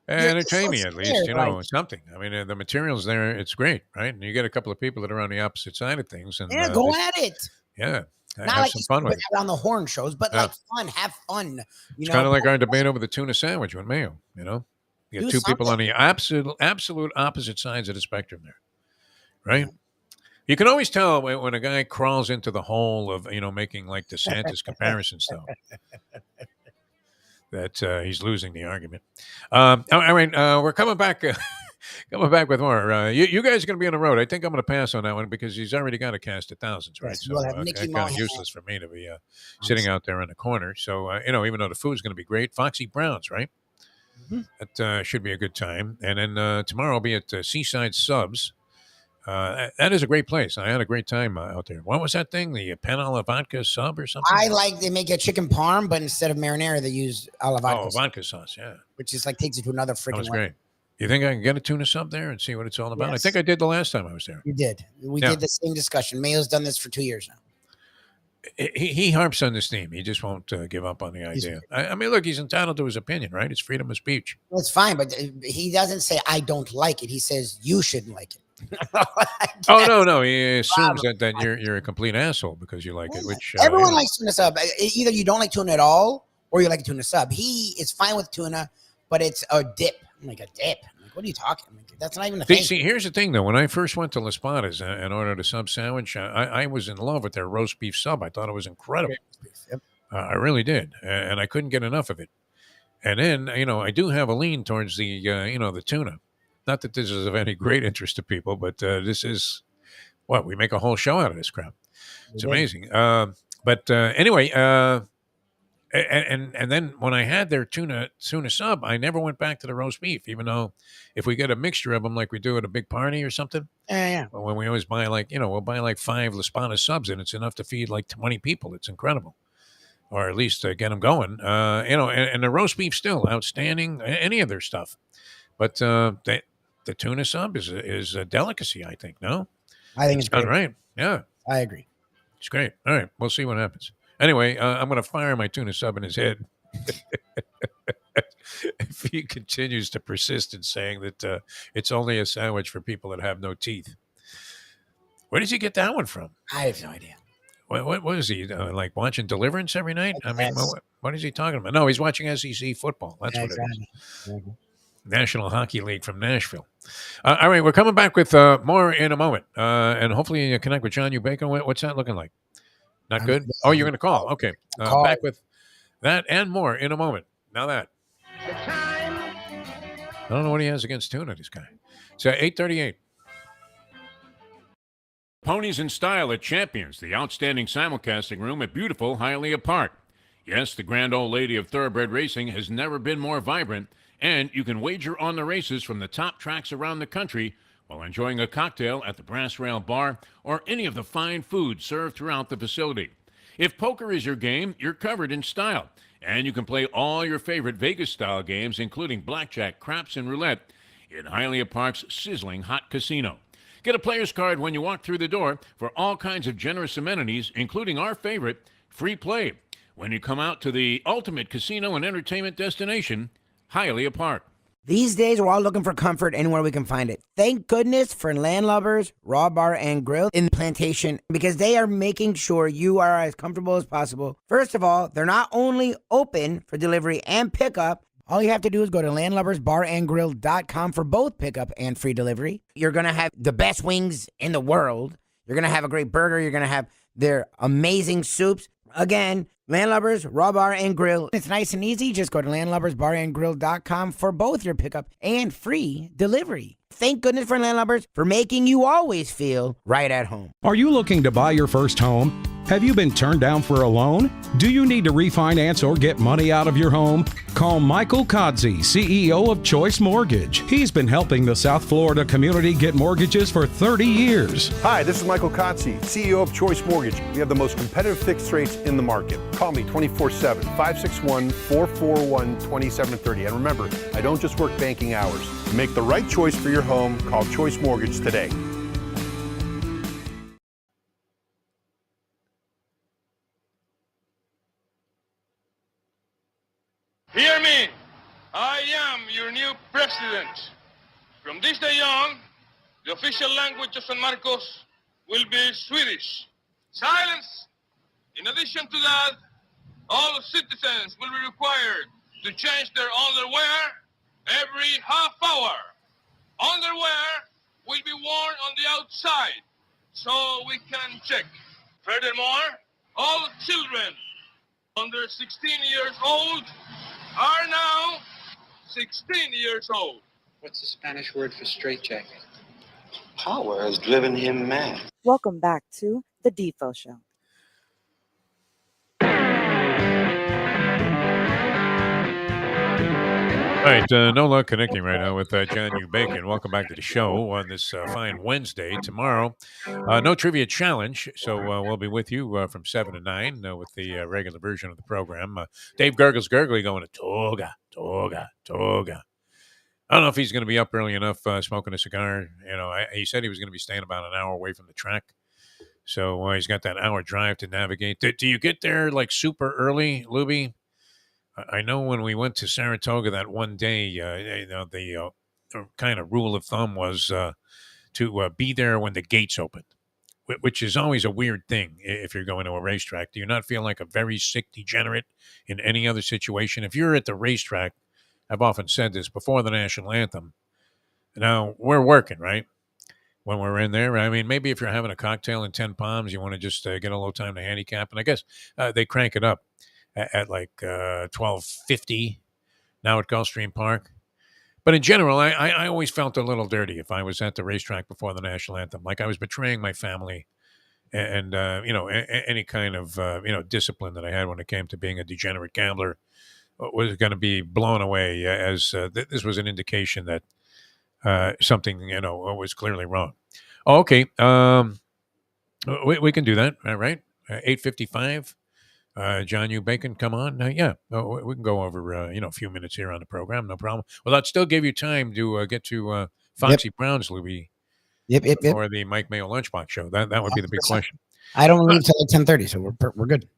entertain me at least, you know, like, something. I mean, the material's there. It's great, right? And you get a couple of people that are on the opposite side of things. And go at it. Yeah. Not have like some fun with it. Around the horn shows, but like fun. Have fun. It's kind of like our debate over the tuna sandwich with mayo, you know? You get two people on the absolute opposite sides of the spectrum there, right? Yeah. You can always tell when a guy crawls into the hole of, you know, making like DeSantis comparisons, though, that he's losing the argument. All right, we're coming back. Coming back with more. You guys are going to be on the road. I think I'm going to pass on that one because he's already got a cast of thousands, right? Yes, so it's kind of useless for me to be sitting out there in the corner. So, you know, even though the food's going to be great, Foxy Browns, right? That should be a good time. And then tomorrow I'll be at Seaside Subs. That is a great place. I had a great time out there. What was that thing? The pan alla vodka sub or something? They make a chicken parm, but instead of marinara, they use alla vodka. Oh, vodka sauce, yeah. Which is like takes you to another freaking That was great. You think I can get a tuna sub there and see what it's all about? Yes. I think I did the last time I was there. You did. We did the same discussion. Mayo's done this for 2 years now. He harps on this theme. He just won't give up on the idea. I mean, look, he's entitled to his opinion, right? It's freedom of speech. That's fine, but he doesn't say, I don't like it. He says, you shouldn't like it. Oh, no. He assumes that you're a complete asshole because you like it, which... Everyone likes tuna sub. Either you don't like tuna at all or you like tuna sub. He is fine with tuna, but it's a dip. I'm like, a dip? I'm like, what are you talking? I'm like, that's not even a thing. See, here's the thing, though. When I first went to Las Patas and ordered a sub sandwich, I was in love with their roast beef sub. I thought it was incredible. Yep. I really did. And I couldn't get enough of it. And then, you know, I do have a lean towards the, you know, the tuna. Not that this is of any great interest to people, but this is, we make a whole show out of this crap. It's amazing. But anyway, and then when I had their tuna sub, I never went back to the roast beef, even though if we get a mixture of them like we do at a big party or something. Yeah. When we always buy we'll buy like 5 Las Patas subs and it's enough to feed like 20 people. It's incredible. Or at least get them going. You know, and the roast beef still outstanding, any of their stuff. But the tuna sub is a delicacy, I think. No? I think it's done right. Yeah. I agree. It's great. All right. We'll see what happens. Anyway, I'm going to fire my tuna sub in his head if he continues to persist in saying that it's only a sandwich for people that have no teeth. Where did you get that one from? I have no idea. What is he, like watching Deliverance every night? I mean, what is he talking about? No, he's watching SEC football. That's what it is. Mm-hmm. National Hockey League from Nashville. All right, we're coming back with more in a moment. And hopefully you connect with John Ubacon. What's that looking like? Not good? Oh, you're going to call. Okay. Back with that and more in a moment. Now that. I don't know what he has against tuna, this guy. So 8:38. Ponies in Style at Champions, the outstanding simulcasting room at beautiful Hialeah Park. Yes, the grand old lady of thoroughbred racing has never been more vibrant, and you can wager on the races from the top tracks around the country while enjoying a cocktail at the Brass Rail Bar or any of the fine food served throughout the facility. If poker is your game, you're covered in Style, and you can play all your favorite Vegas-style games, including blackjack, craps, and roulette, in Hialeah Park's sizzling hot casino. Get a player's card when you walk through the door for all kinds of generous amenities, including our favorite, free play, when you come out to the ultimate casino and entertainment destination, Hialeah Park. These days, we're all looking for comfort anywhere we can find it. Thank goodness for Landlubbers Raw Bar and Grill in Plantation, because they are making sure you are as comfortable as possible. First of all, they're not only open for delivery and pickup. All you have to do is go to landlubbersbarandgrill.com for both pickup and free delivery. You're going to have the best wings in the world. You're going to have a great burger. You're going to have their amazing soups. Again, Landlubbers, Raw Bar, and Grill. It's nice and easy. Just go to landlubbersbarandgrill.com for both your pickup and free delivery. Thank goodness for Landlubbers for making you always feel right at home. Are you looking to buy your first home? Have you been turned down for a loan? Do you need to refinance or get money out of your home? Call Michael Kodsey, CEO of Choice Mortgage. He's been helping the South Florida community get mortgages for 30 years. Hi, this is Michael Kodsey, CEO of Choice Mortgage. We have the most competitive fixed rates in the market. Call me 24/7, 561-441-2730. And remember, I don't just work banking hours. Make the right choice for your home. Call Choice Mortgage today. Hear me. I am your new president. From this day on, the official language of San Marcos will be Swedish. Silence. In addition to that, all citizens will be required to change their underwear every half hour. Underwear will be worn on the outside so we can check. Furthermore, all children under 16 years old are now 16 years old. What's the Spanish word for straitjacket? Power has driven him mad. Welcome back to the Defo Show. All right, no luck connecting right now with John U. Bacon. Welcome back to the show on this fine Wednesday. Tomorrow, no trivia challenge, so we'll be with you from 7 to 9 with the regular version of the program. Dave Gurgles Gurgley going to Toga. I don't know if he's going to be up early enough smoking a cigar. You know, he said he was going to be staying about an hour away from the track. So he's got that hour drive to navigate. Do you get there like super early, Lubie? I know when we went to Saratoga that one day, the kind of rule of thumb was to be there when the gates opened, which is always a weird thing if you're going to a racetrack. Do you not feel like a very sick degenerate in any other situation? If you're at the racetrack, I've often said this before the national anthem. Now, we're working, right? When we're in there, I mean, maybe if you're having a cocktail in 10 Palms, you want to just get a little time to handicap. And I guess they crank it up at like 12:50 now at Gulfstream Park. But in general, I always felt a little dirty if I was at the racetrack before the national anthem, like I was betraying my family and any kind of discipline that I had when it came to being a degenerate gambler was going to be blown away as this was an indication that something was clearly wrong. Oh, okay, we can do that, right? 8:55. John U. Bacon, come on. Yeah, we can go over, a few minutes here on the program. No problem. Well, that still give you time to get to Foxy Brown's, Louis. Yep. Or the Mike Mayo Lunchbox show. That would be the big question. I don't leave till like 10:30, so we're good.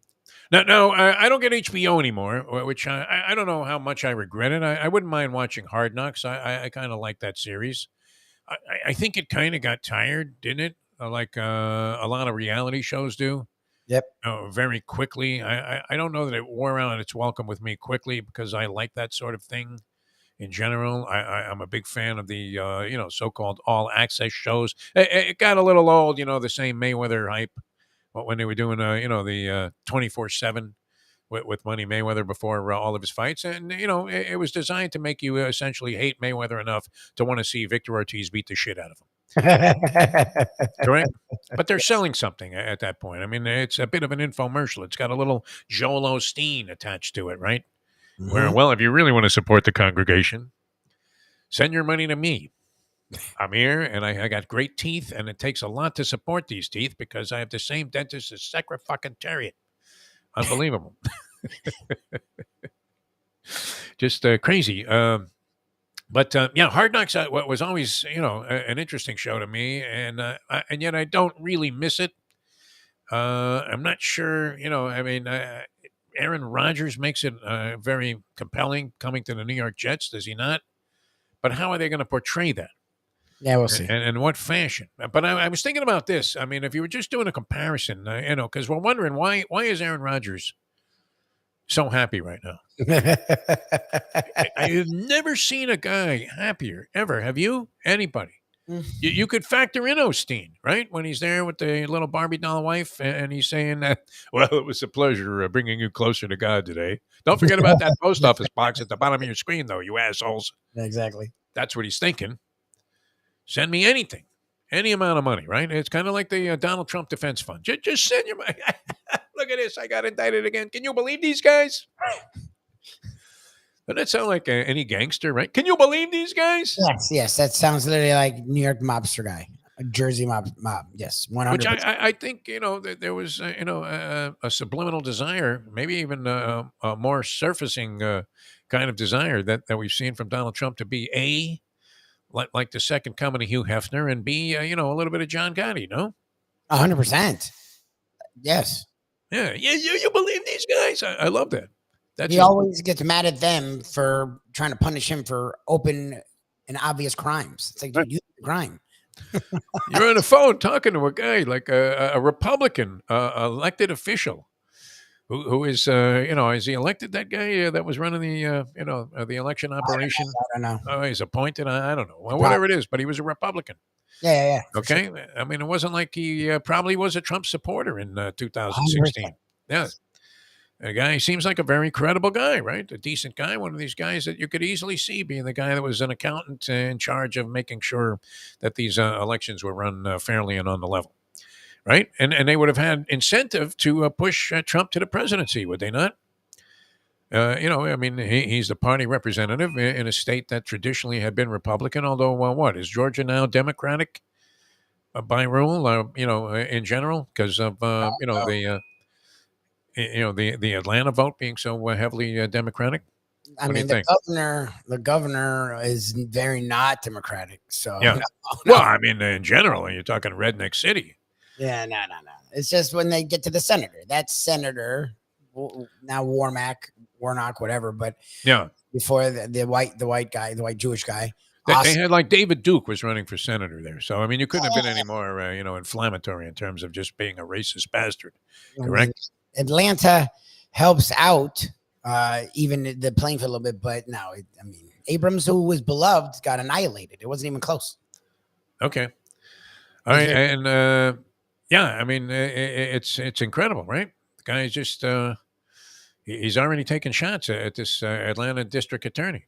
No, I don't get HBO anymore, which I don't know how much I regret it. I wouldn't mind watching Hard Knocks. I kind of like that series. I think it kind of got tired, didn't it? Like a lot of reality shows do. Yep. Very quickly. I don't know that it wore out its welcome with me quickly because I like that sort of thing in general. I'm a big fan of the, so-called all-access shows. It got a little old, the same Mayweather hype when they were doing, the 24/7 with Money Mayweather before all of his fights. And, it was designed to make you essentially hate Mayweather enough to want to see Victor Ortiz beat the shit out of him. Correct, but they're selling something at that point. I mean, it's a bit of an infomercial. It's got a little Joel Osteen attached to it, right? Mm-hmm. Where, well, if you really want to support the congregation, send your money to me. I'm here, and I got great teeth, and it takes a lot to support these teeth because I have the same dentist as Secretariat. Unbelievable. Just crazy. But Hard Knocks was always, an interesting show to me, and yet I don't really miss it. I'm not sure, Aaron Rodgers makes it very compelling coming to the New York Jets, does he not? But how are they going to portray that? Yeah, we'll see. And in what fashion? But I was thinking about this. I mean, if you were just doing a comparison, because we're wondering why is Aaron Rodgers so happy right now? I've never seen a guy happier ever. Have you? Anybody? You could factor in Osteen, right? When he's there with the little Barbie doll wife and he's saying that, well, it was a pleasure bringing you closer to God today. Don't forget about that post office box at the bottom of your screen, though, you assholes. Exactly. That's what he's thinking. Send me anything. any amount of money, right? It's kind of like the Donald Trump Defense Fund. Just send your money. Look at this. I got indicted again. Can you believe these guys? Doesn't that sound like any gangster, right? Can you believe these guys? Yes. That sounds literally like New York mobster guy, a Jersey mob. Yes, 100%. Which I think, that there was, a subliminal desire, maybe even a more surfacing kind of desire that we've seen from Donald Trump to be A, like the second coming of Hugh Hefner, and B, a little bit of John Gotti, no? 100%. Yes. Yeah. You believe these guys? I love that. He always gets mad at them for trying to punish him for open and obvious crimes. It's like, dude, you did the crime. You're on the phone talking to a guy like a Republican elected official who is, is he elected, that guy that was running the election operation? I don't know. Oh, he's appointed. I don't know. Well, whatever it is, but he was a Republican. Yeah. Okay. Sure. I mean, it wasn't like he probably was a Trump supporter in 2016. 100%. Yeah. A guy seems like a very credible guy, right? A decent guy, one of these guys that you could easily see being the guy that was an accountant in charge of making sure that these elections were run fairly and on the level, right? And they would have had incentive to push Trump to the presidency, would they not? He's the party representative in a state that traditionally had been Republican, although, what, is Georgia now Democratic by rule, in general, because of, the Atlanta vote being so heavily Democratic? I mean, the governor is very not Democratic. So yeah. No. Well, I mean, in general, you're talking redneck city. Yeah, no. It's just when they get to the senator. That senator now Warnock, whatever. But yeah, before the white guy, the white Jewish guy. They had like David Duke was running for senator there. So, I mean, you couldn't have been any more, inflammatory in terms of just being a racist bastard. Correct? Atlanta helps out even the playing field a little bit, but no, Abrams, who was beloved, got annihilated. It wasn't even close. Okay. All right. And it's incredible, right? The guy is just, he's already taken shots at this Atlanta district attorney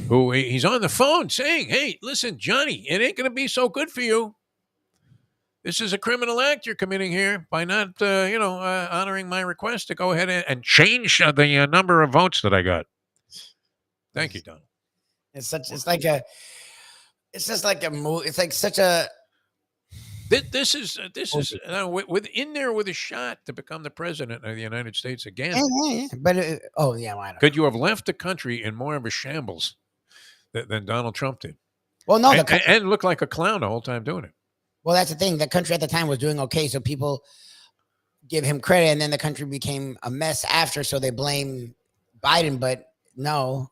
who he's on the phone saying, hey, listen, Johnny, it ain't going to be so good for you. This is a criminal act you're committing here by not, honoring my request to go ahead and change the number of votes that I got. Thank you, Donald. It's just like a move. It's like such a. This is within there with a shot to become the president of the United States again. Yeah. But why not? Could you have left the country in more of a shambles than Donald Trump did? Well, no, and looked like a clown the whole time doing it. Well, that's the thing. The country at the time was doing okay, so people give him credit, and then the country became a mess after, so they blame Biden. But no,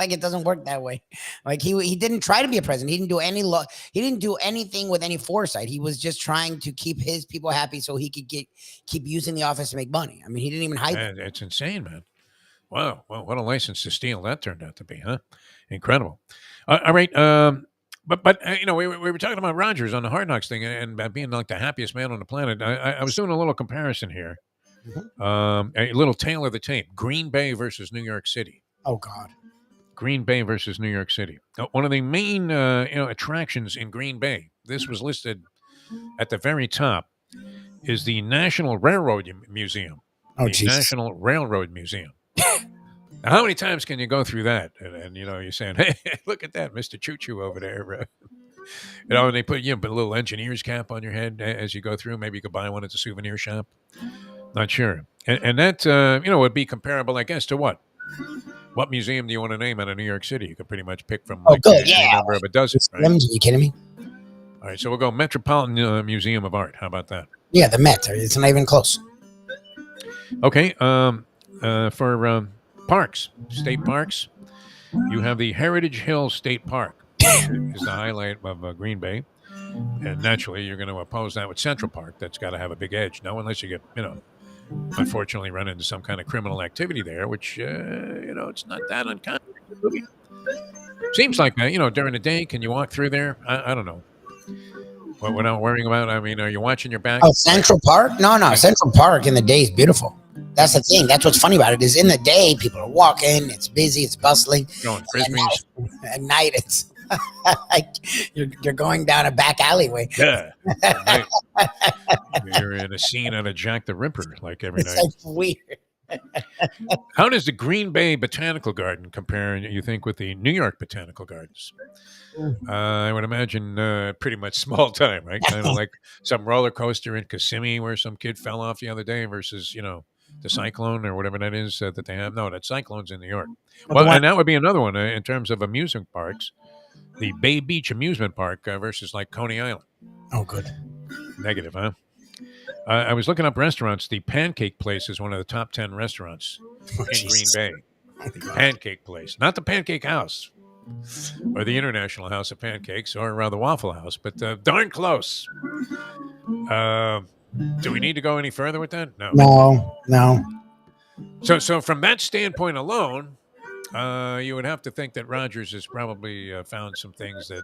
like it doesn't work that way. Like he didn't try to be a president. He didn't do any he didn't do anything with any foresight. He was just trying to keep his people happy so he could keep using the office to make money. I mean, he didn't even hide it. It's insane, man. Wow. Well, what a license to steal that turned out to be, huh? Incredible. All right. But we were talking about Rodgers on the Hard Knocks thing and being like the happiest man on the planet. I was doing a little comparison here, a little tale of the tape: Green Bay versus New York City. Oh God, Green Bay versus New York City. One of the main attractions in Green Bay. This was listed at the very top. Is the National Railroad Museum? Oh, the National Railroad Museum. Now, how many times can you go through that? And you're saying, hey, look at that, Mr. Choo-Choo over there. And they put a little engineer's cap on your head as you go through. Maybe you could buy one at the souvenir shop. Not sure. And that, would be comparable, I guess, to what? What museum do you want to name out of New York City? You could pretty much pick from a number of a dozen. Right? Are you kidding me? All right, so we'll go Metropolitan Museum of Art. How about that? Yeah, the Met. It's not even close. Okay. For parks, state parks, you have the Heritage Hill State Park is the highlight of Green Bay. And naturally, you're going to oppose that with Central Park. That's got to have a big edge. Now, unless you get, unfortunately run into some kind of criminal activity there, which, it's not that uncommon. Seems like, during the day, can you walk through there? I don't know. What we're not worrying about, are you watching your back? Oh, Central Park? No. Central Park in the day is beautiful. That's the thing. That's what's funny about it is in the day, people are walking. It's busy. It's bustling. Going frisbees. At night, it's You're going down a back alleyway. Yeah. You're in a scene out of Jack the Ripper, like every It's night. like weird. How does the Green Bay Botanical Garden compare, you think, with the New York Botanical Gardens? I would imagine pretty much small time, right? Kind of like some roller coaster in Kissimmee where some kid fell off the other day versus, the Cyclone or whatever that is that they have. No, that Cyclone's in New York. Well, and that would be another one in terms of amusement parks. The Bay Beach Amusement Park versus like Coney Island. Oh, good. Negative, huh? I was looking up restaurants. The Pancake Place is one of the top 10 restaurants in Green Bay. The Pancake Place, not the Pancake House or the International House of Pancakes or the Waffle House, but darn close. Do we need to go any further with that? No. So from that standpoint alone, you would have to think that Rodgers has probably found some things that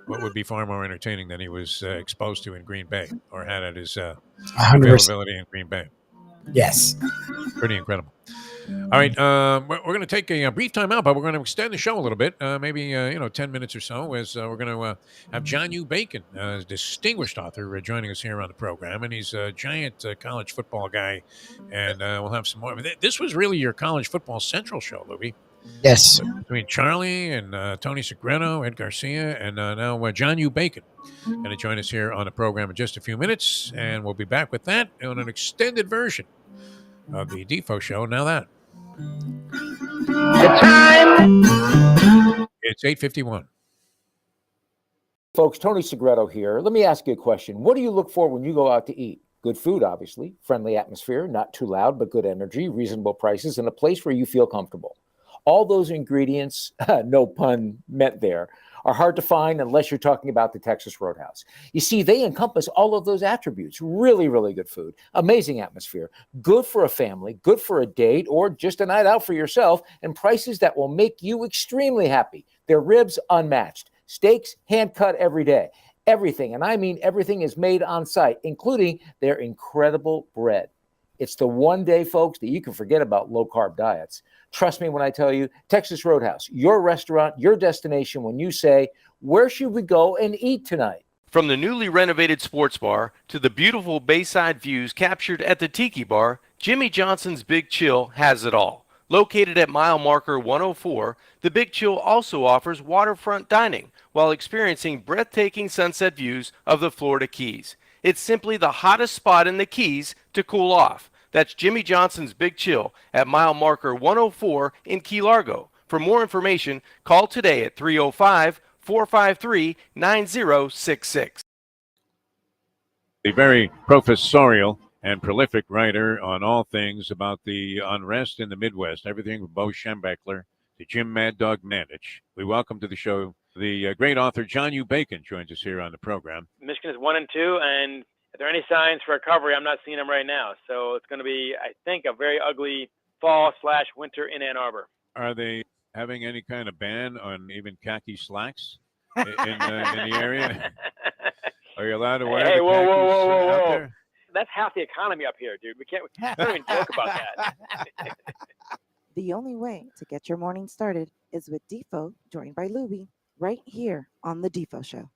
would be far more entertaining than he was exposed to in Green Bay or had at his 100%. availability in Green Bay. Yes. Pretty incredible. All right, we're going to take a brief time out, but we're going to extend the show a little bit, maybe 10 minutes or so, as we're going to have John U. Bacon, a distinguished author, joining us here on the program, and he's a giant college football guy, and we'll have some more. This was really your College Football Central show, Lubie. Yes. Between Charlie and Tony Segreto, Ed Garcia, and now John U. Bacon going to join us here on the program in just a few minutes, and we'll be back with that on an extended version of the Defo show. Now that. The time. It's 8:51. Folks, Tony Segreto here. Let me ask you a question. What do you look for when you go out to eat? Good food, obviously, friendly atmosphere, not too loud, but good energy, reasonable prices, and a place where you feel comfortable. All those ingredients, no pun meant there, are hard to find unless you're talking about the Texas Roadhouse. You see, they encompass all of those attributes. Really, really good food, amazing atmosphere, good for a family, good for a date, or just a night out for yourself, and prices that will make you extremely happy. Their ribs, unmatched. Steaks, hand-cut every day. Everything, and I mean everything, is made on site, including their incredible bread. It's the one day, folks, that you can forget about low-carb diets. Trust me when I tell you, Texas Roadhouse, your restaurant, your destination when you say, where should we go and eat tonight? From the newly renovated sports bar to the beautiful bayside views captured at the Tiki Bar, Jimmy Johnson's Big Chill has it all. Located at mile marker 104, the Big Chill also offers waterfront dining while experiencing breathtaking sunset views of the Florida Keys. It's simply the hottest spot in the Keys to cool off. That's Jimmy Johnson's Big Chill at mile marker 104 in Key Largo. For more information, call today at 305-453-9066. The very professorial and prolific writer on all things about the unrest in the Midwest, everything from Bo Schembechler to Jim Mad Dog Nantich. We welcome to the show the great author John U. Bacon joins us here on the program. Michigan is 1-2, and if there are any signs for recovery, I'm not seeing them right now. So it's going to be, I think, a very ugly fall/winter in Ann Arbor. Are they having any kind of ban on even khaki slacks in the area? Are you allowed to wear Hey, the whoa, khakis whoa, whoa, whoa, out whoa. there? That's half the economy up here, dude. We don't even joke about that. The only way to get your morning started is with Defo, joined by Lubie, right here on the Defo Show.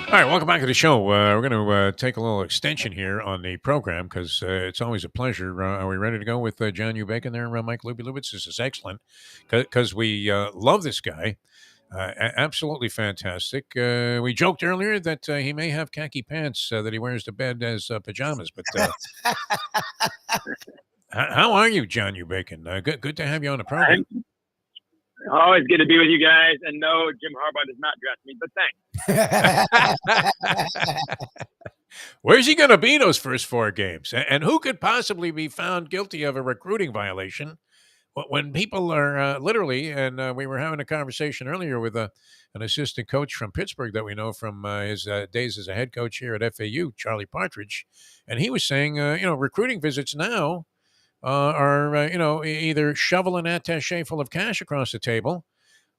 All right, welcome back to the show. We're going to take a little extension here on the program because it's always a pleasure. Are we ready to go with John U. Bacon there, Mike Lubie? This is excellent because we love this guy. Absolutely fantastic. We joked earlier that he may have khaki pants that he wears to bed as pajamas. But how are you, John U. Bacon? Good to have you on the program. Always good to be with you guys. And no, Jim Harbaugh does not dress me, but thanks. Where's he going to be those first 4 games? And who could possibly be found guilty of a recruiting violation when people are literally, and we were having a conversation earlier with an assistant coach from Pittsburgh that we know from his days as a head coach here at FAU, Charlie Partridge, and he was saying, recruiting visits now are either shovel an attache full of cash across the table,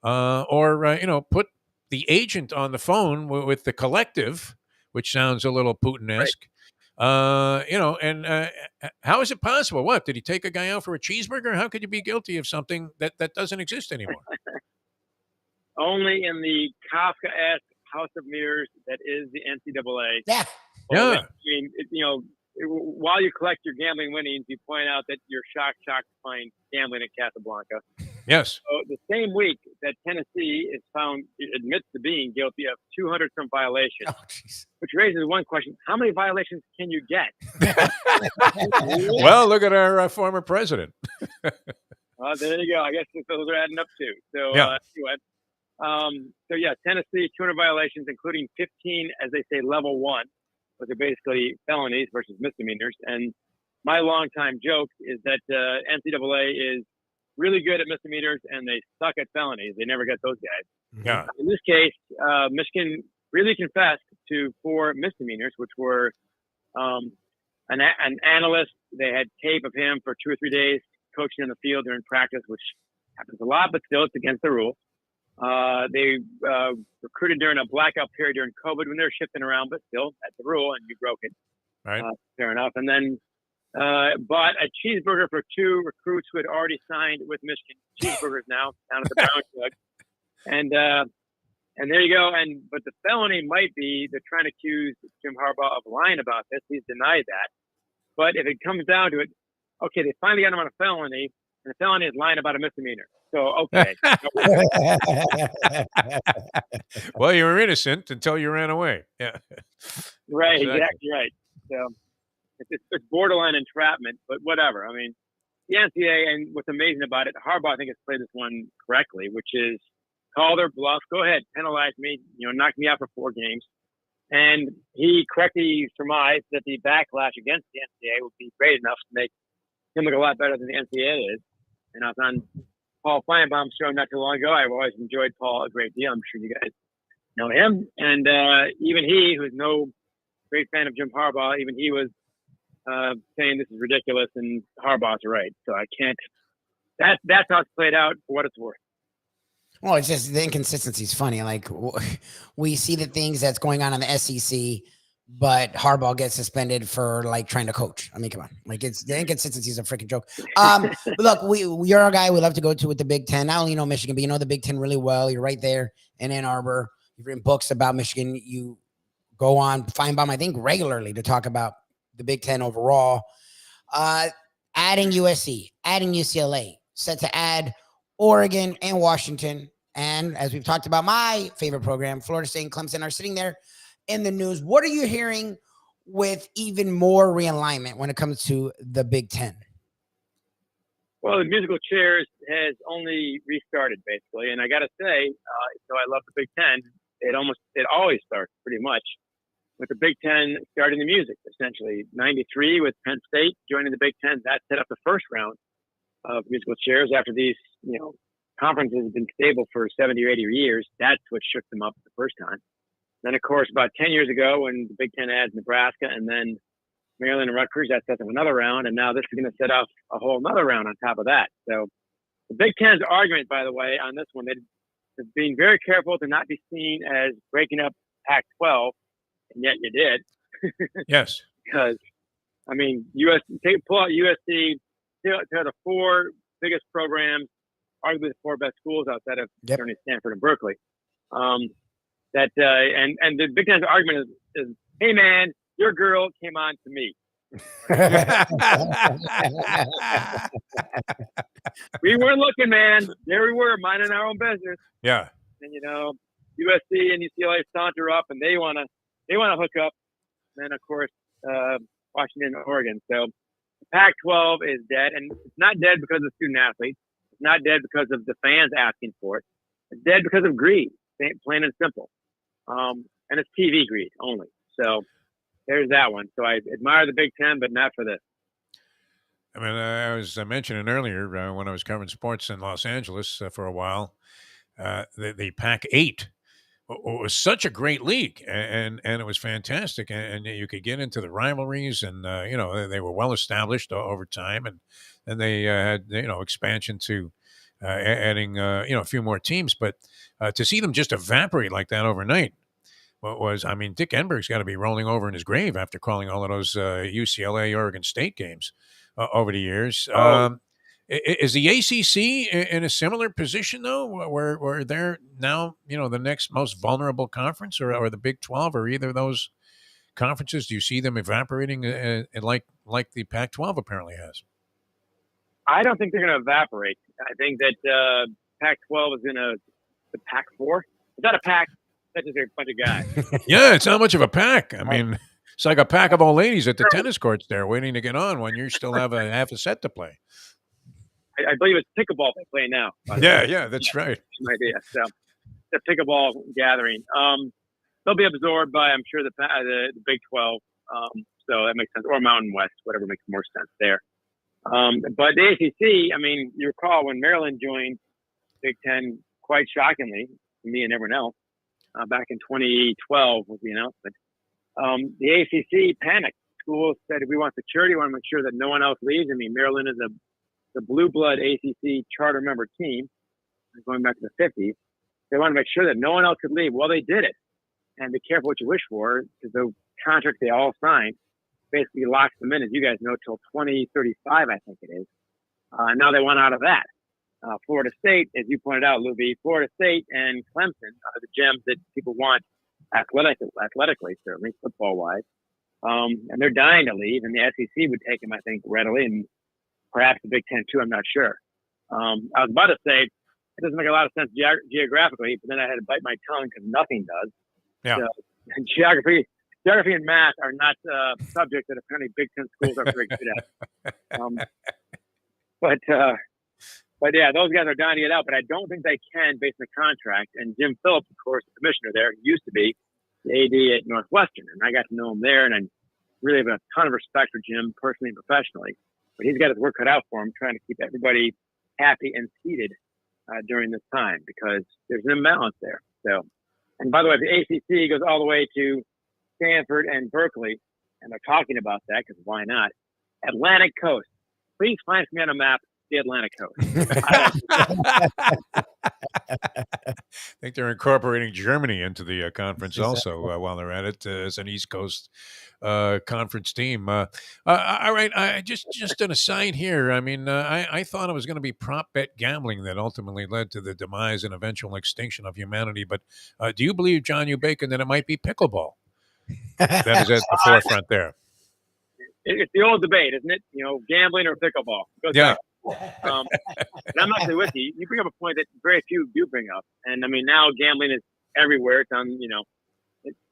or put the agent on the phone with the collective, which sounds a little Putin-esque, And how is it possible? What, did he take a guy out for a cheeseburger? How could you be guilty of something that doesn't exist anymore? Only in the Kafka-esque house of mirrors that is the NCAA. Yeah. Yeah. I mean, while you collect your gambling winnings, you point out that you're shocked to find gambling at Casablanca. Yes. So the same week that Tennessee admits to being guilty of 200 some violations, which raises one question: how many violations can you get? Well, look at our former president. There you go. I guess those are adding up too. So Yeah. Anyway, Tennessee 200 violations, including 15, as they say, level 1, which are basically felonies versus misdemeanors. And my longtime joke is that NCAA is really good at misdemeanors and they suck at felonies. They never get those guys. Yeah. In this case, Michigan really confessed to 4 misdemeanors, which were an analyst. They had tape of him for 2 or 3 days coaching in the field during practice, which happens a lot, but still it's against the rules. They recruited during a blackout period during COVID when they were shifting around, but still that's the rule and you broke it. Right. Fair enough. And then bought a cheeseburger for 2 recruits who had already signed with Michigan. Cheeseburgers now down at the Brown Jug. And there you go. But the felony might be they're trying to accuse Jim Harbaugh of lying about this. He's denied that. But if it comes down to it, okay, they finally got him on a felony, and the felony is lying about a misdemeanor. So, okay. Well, you were innocent until you ran away. Yeah. Right, Exactly. exactly right. So it's borderline entrapment, but whatever. I mean, the NCAA, and what's amazing about it, Harbaugh, I think, has played this one correctly, which is call their bluff. Go ahead, penalize me, knock me out for 4 games. And he correctly surmised that the backlash against the NCAA would be great enough to make him look a lot better than the NCAA is. And I was on Paul Feinbaum's show not too long ago. I've always enjoyed Paul a great deal. I'm sure you guys know him. And even he, who's no great fan of Jim Harbaugh, even he was saying this is ridiculous and Harbaugh's right. So I can't. That's how it's played out for what it's worth. Well, it's just the inconsistency is funny. Like we see the things that's going on in the SEC, but Harbaugh gets suspended for like trying to coach. I mean, come on, like it's the inconsistency is a freaking joke. But look, you're a guy we love to go to with the Big Ten. Not only know Michigan, but you know the Big Ten really well. You're right there in Ann Arbor. You've written books about Michigan. You go on Feinbaum, I think, regularly to talk about the Big Ten overall. Adding USC, adding UCLA, set to add Oregon and Washington. And as we've talked about, my favorite program, Florida State and Clemson, are sitting there in the news. What are you hearing with even more realignment when it comes to the Big Ten? Well, the musical chairs has only restarted, basically. And I got to say, so I love the Big Ten. It always starts pretty much with the Big Ten starting the music, essentially. 93 with Penn State joining the Big Ten. That set up the first round of musical chairs after these, conferences have been stable for 70 or 80 years. That's what shook them up the first time. Then, of course, about 10 years ago, when the Big Ten adds Nebraska and then Maryland and Rutgers, that sets up another round. And now this is going to set off a whole another round on top of that. So the Big Ten's argument, by the way, on this one, they've been very careful to not be seen as breaking up Pac-12, and yet you did. Yes. Because, I mean, pull out USC, to the 4 biggest programs, arguably the 4 best schools outside of certainly Stanford and Berkeley. And the Big Ten's argument is, hey man, your girl came on to me. We weren't looking, man. There we were, minding our own business. Yeah. And USC and UCLA saunter up, and they want to hook up. And then of course Washington and Oregon. So the Pac-12 is dead, and it's not dead because of student athletes. It's not dead because of the fans asking for it. It's dead because of greed, plain and simple. And it's TV greed only. So there's that one. So I admire the Big Ten, but not for this. I mean, I was mentioning earlier when I was covering sports in Los Angeles for a while, the Pac-8 was such a great league, and it was fantastic, and you could get into the rivalries, and they were well established over time, and they had expansion to adding a few more teams, but to see them just evaporate like that overnight I mean, Dick Enberg's got to be rolling over in his grave after calling all of those UCLA, Oregon State games over the years. Is the ACC in a similar position though, where they're now the next most vulnerable conference, or the Big 12, or either of those conferences? Do you see them evaporating like the Pac-12 apparently has? I don't think they're going to evaporate. I think that Pac-12 is going to the Pac-4. It's not a pack. That's just a bunch of guys. Yeah, it's not much of a pack. I mean, it's like a pack of old ladies at the tennis courts there waiting to get on when you still have a half a set to play. I believe it's pickleball they play now. Yeah, that's right. Idea. So the pickleball gathering. They'll be absorbed by, I'm sure, the Big 12. So that makes sense. Or Mountain West, whatever makes more sense there. But the ACC, I mean, you recall when Maryland joined Big 10, quite shockingly, to me and everyone else, back in 2012 was the announcement. The ACC panicked. Schools said, we want security. We want to make sure that no one else leaves. I mean, Maryland is the blue blood ACC charter member team, going back to the 50s. They want to make sure that no one else could leave. Well, they did it. And be careful what you wish for, because the contract they all signed basically locks them in, as you guys know, till 2035, I think it is. Now they want out of that. Florida State, as you pointed out, Lubie, Florida State and Clemson are the gems that people want athletically, certainly, football-wise. And they're dying to leave, and the SEC would take them, I think, readily, and perhaps the Big Ten, too. I'm not sure. I was about to say, it doesn't make a lot of sense geographically, but then I had to bite my tongue because nothing does. Yeah. So, geography and math are not subjects that apparently Big Ten schools are very good at. But yeah, those guys are dying to get out, but I don't think they can based on the contract. And Jim Phillips, of course, the commissioner there, used to be the AD at Northwestern, and I got to know him there, and I really have a ton of respect for Jim personally and professionally. But he's got his work cut out for him, trying to keep everybody happy and seated during this time, because there's an imbalance there. So, and by the way, the ACC goes all the way to Stanford and Berkeley, and they're talking about that because why not? Atlantic Coast. Please find me on a map the Atlantic Coast. I think they're incorporating Germany into the conference also while they're at it as an East Coast conference team. All right, I just an aside here. I mean, I thought it was going to be prop bet gambling that ultimately led to the demise and eventual extinction of humanity. But do you believe, John U. Bacon, that it might be pickleball that is at the forefront there? It's the old debate, isn't it? Gambling or pickleball. Yeah. And I'm actually with you. You bring up a point that very few do bring up. And I mean, now gambling is everywhere. It's on,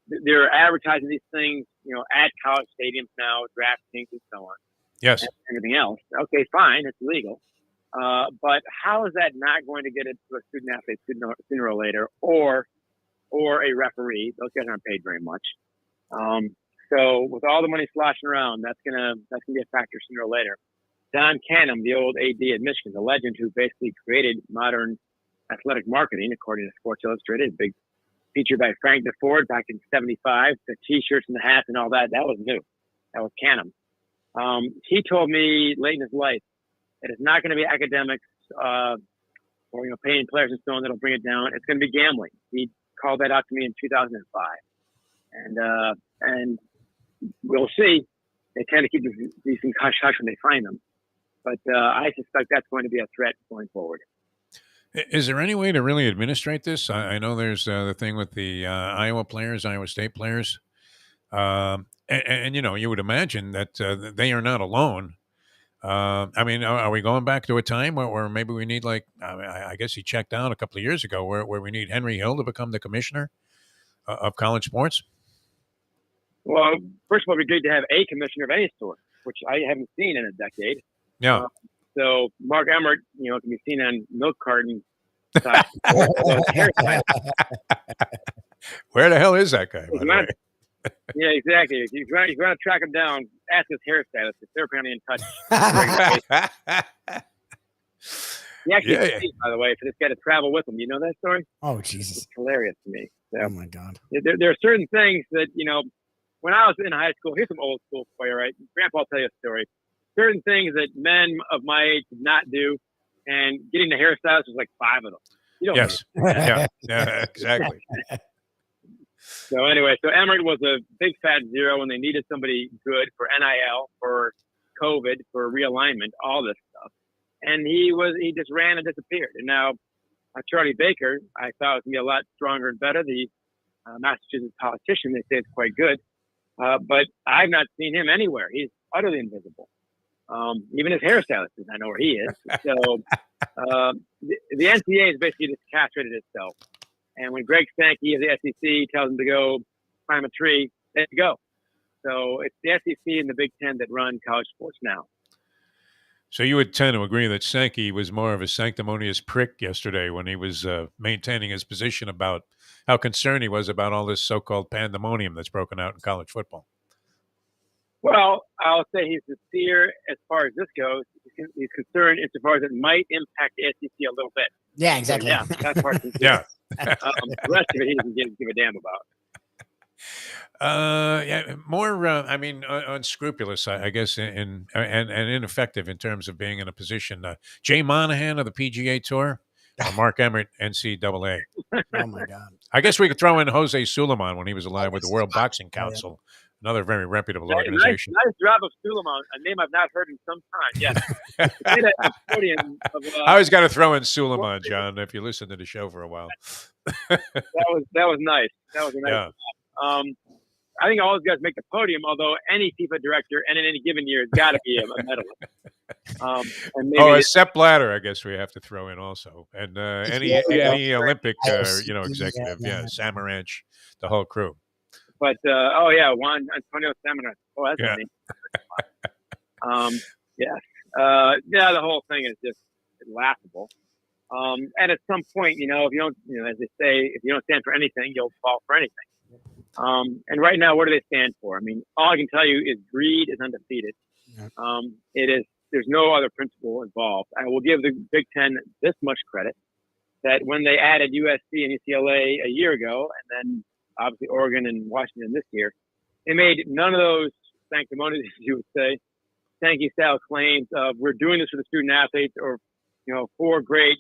they're advertising these things, at college stadiums now, DraftKings and so on. Yes. And everything else. Okay, fine. It's legal. But how is that not going to get it to a student athlete sooner or later, or a referee? Those guys aren't paid very much. So with all the money sloshing around, that's gonna be a factor sooner or later. Don Canham, the old AD at Michigan, the legend who basically created modern athletic marketing, according to Sports Illustrated, big feature by Frank DeFord back in '75, the T-shirts and the hats and all that. That was new. That was Canham. He told me late in his life that it's not going to be academics or paying players and so on that'll bring it down. It's going to be gambling. He called that out to me in 2005, and we'll see. They tend to keep these things hush hush when they find them. But I suspect that's going to be a threat going forward. Is there any way to really administrate this? I know there's the thing with the Iowa State players. And you would imagine that they are not alone. I mean, are we going back to a time where maybe we need, I guess he checked out a couple of years ago, where we need Henry Hill to become the commissioner of college sports? Well, first of all, it'd be good to have a commissioner of any sort, which I haven't seen in a decade. Yeah. So Mark Emmert, can be seen on milk carton. Where the hell is that guy? Yeah, exactly. If you want to track him down, ask his hairstylist if they're apparently in touch. He actually paid, by the way, for this guy to travel with him. You know that story? Oh, Jesus. It's hilarious to me. So, oh, my God. There are certain things that, when I was in high school, here's some old school for you, right? Grandpa will tell you a story. Certain things that men of my age did not do, and getting the hairstylist was like 5 of them. You don't yes. Yeah, exactly. So anyway, so Emmert was a big fat zero when they needed somebody good for NIL, for COVID, for realignment, all this stuff. And he just ran and disappeared. And now Charlie Baker, I thought was going to be a lot stronger and better. The Massachusetts politician, they say it's quite good. But I've not seen him anywhere. He's utterly invisible. Even his hairstylist does not know where he is. So the NCAA has basically just castrated itself. And when Greg Sankey of the SEC tells him to go climb a tree, they go. So it's the SEC and the Big Ten that run college sports now. So you would tend to agree that Sankey was more of a sanctimonious prick yesterday when he was maintaining his position about how concerned he was about all this so-called pandemonium that's broken out in college football. Well, I'll say he's sincere as far as this goes. He's concerned insofar as it might impact the SEC a little bit. Yeah, exactly. So, yeah, that's part sincere. The rest of it, he doesn't give a damn about. More, unscrupulous, I guess, and ineffective in terms of being in a position. Jay Monahan of the PGA Tour, or Mark Emmert, NCAA. Oh my God! I guess we could throw in Jose Suleiman when he was alive with the World Boxing Council, another very reputable organization. Nice job of Suleiman, a name I've not heard in some time. Yes, he did a podium of, I always got to throw in Suleiman, John, if you listen to the show for a while. that was nice. That was a nice. Yeah. I think all those guys make the podium, although any FIFA director and in any given year has got to be a medalist. And maybe Sepp Blatter, I guess we have to throw in also, and any Olympic, executive, Samaranch, the whole crew. But Juan Antonio Samaranch. Oh, that's funny. The whole thing is just laughable. And at some point, if you don't, as they say, if you don't stand for anything, you'll fall for anything. And right now, what do they stand for? I mean, all I can tell you is greed is undefeated. There's no other principle involved. I will give the Big Ten this much credit that when they added USC and UCLA a year ago, and then obviously Oregon and Washington this year, they made none of those sanctimonious, as you would say, Sankey-style claims of we're doing this for the student athletes or, for great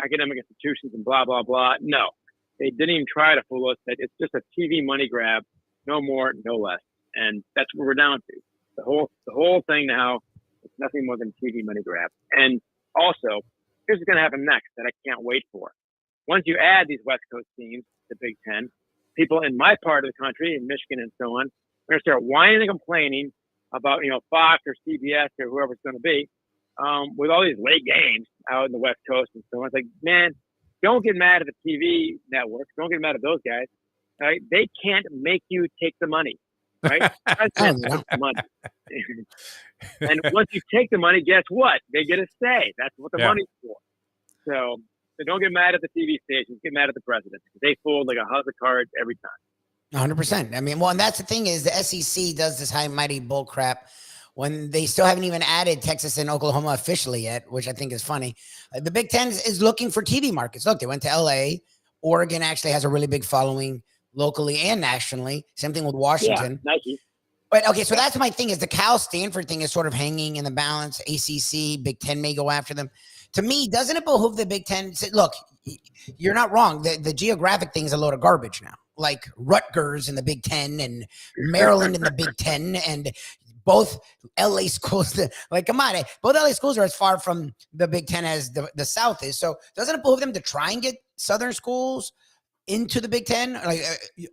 academic institutions and blah, blah, blah. No. They didn't even try to fool us that it's just a TV money grab, no more, no less. And that's what we're down to. The whole thing now, it's nothing more than TV money grab. And also, here's what's going to happen next that I can't wait for. Once you add these West Coast teams to Big Ten, people in my part of the country, in Michigan and so on, are going to start whining and complaining about, Fox or CBS or whoever's going to be, with all these late games out in the West Coast and so on. It's like, man, don't get mad at the TV networks. Don't get mad at those guys. Right? They can't make you take the money. Right? Take the money. And once you take the money, guess what? They get a say. That's what the money's for. So don't get mad at the TV stations. Get mad at the president. They fold like a house of cards every time. 100%. I mean, and that's the thing is the SEC does this high mighty bull crap when they still haven't even added Texas and Oklahoma officially yet, which I think is funny. The Big Ten is looking for TV markets. Look, they went to LA. Oregon actually has a really big following locally and nationally. Same thing with Washington. Yeah, Nike. But okay, so that's my thing is the Cal-Stanford thing is sort of hanging in the balance. ACC, Big Ten may go after them. To me, doesn't it behoove the Big Ten? Look, you're not wrong. The geographic thing is a load of garbage now. Like Rutgers in the Big Ten and Maryland in the Big Ten and both LA schools, come on, both LA schools are as far from the Big Ten as the South is. So doesn't it behoove them to try and get Southern schools into the Big Ten? Like,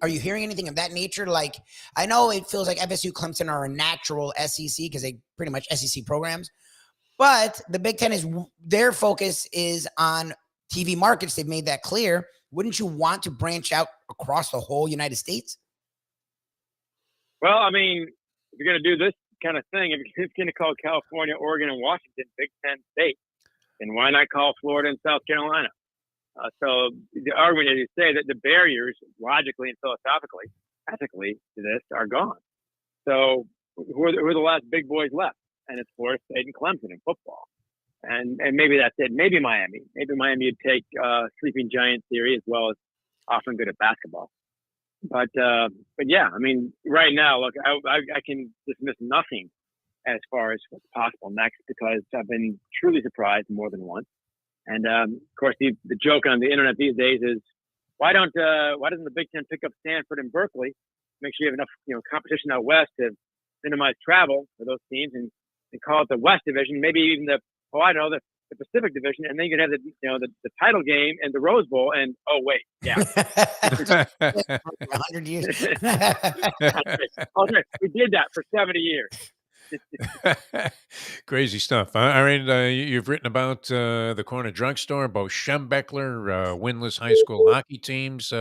are you hearing anything of that nature? Like, I know it feels like FSU, Clemson are a natural SEC because they pretty much SEC programs, but the Big Ten their focus is on TV markets. They've made that clear. Wouldn't you want to branch out across the whole United States? Well, I mean, if you're going to do this kind of thing, if you're going to call California, Oregon, and Washington Big Ten states, then why not call Florida and South Carolina? So the argument, as you say, that the barriers logically and philosophically, ethically to this are gone. So who are the last big boys left? And it's Florida State and Clemson in football. And maybe that's it. Maybe Miami. Maybe Miami would take sleeping giant theory as well as often good at basketball. But yeah, I mean, right now, look, I can dismiss nothing as far as what's possible next because I've been truly surprised more than once. And of course, the joke on the internet these days is why doesn't the Big Ten pick up Stanford and Berkeley? Make sure you have enough competition out west to minimize travel for those teams, and call it the West Division, maybe even the Pacific Division, and then you could have the title game and the Rose Bowl. And 100 years. We did that for 70 years. Crazy stuff. All right, you've written about the corner drugstore, Bo Schembechler, winless high school hockey teams.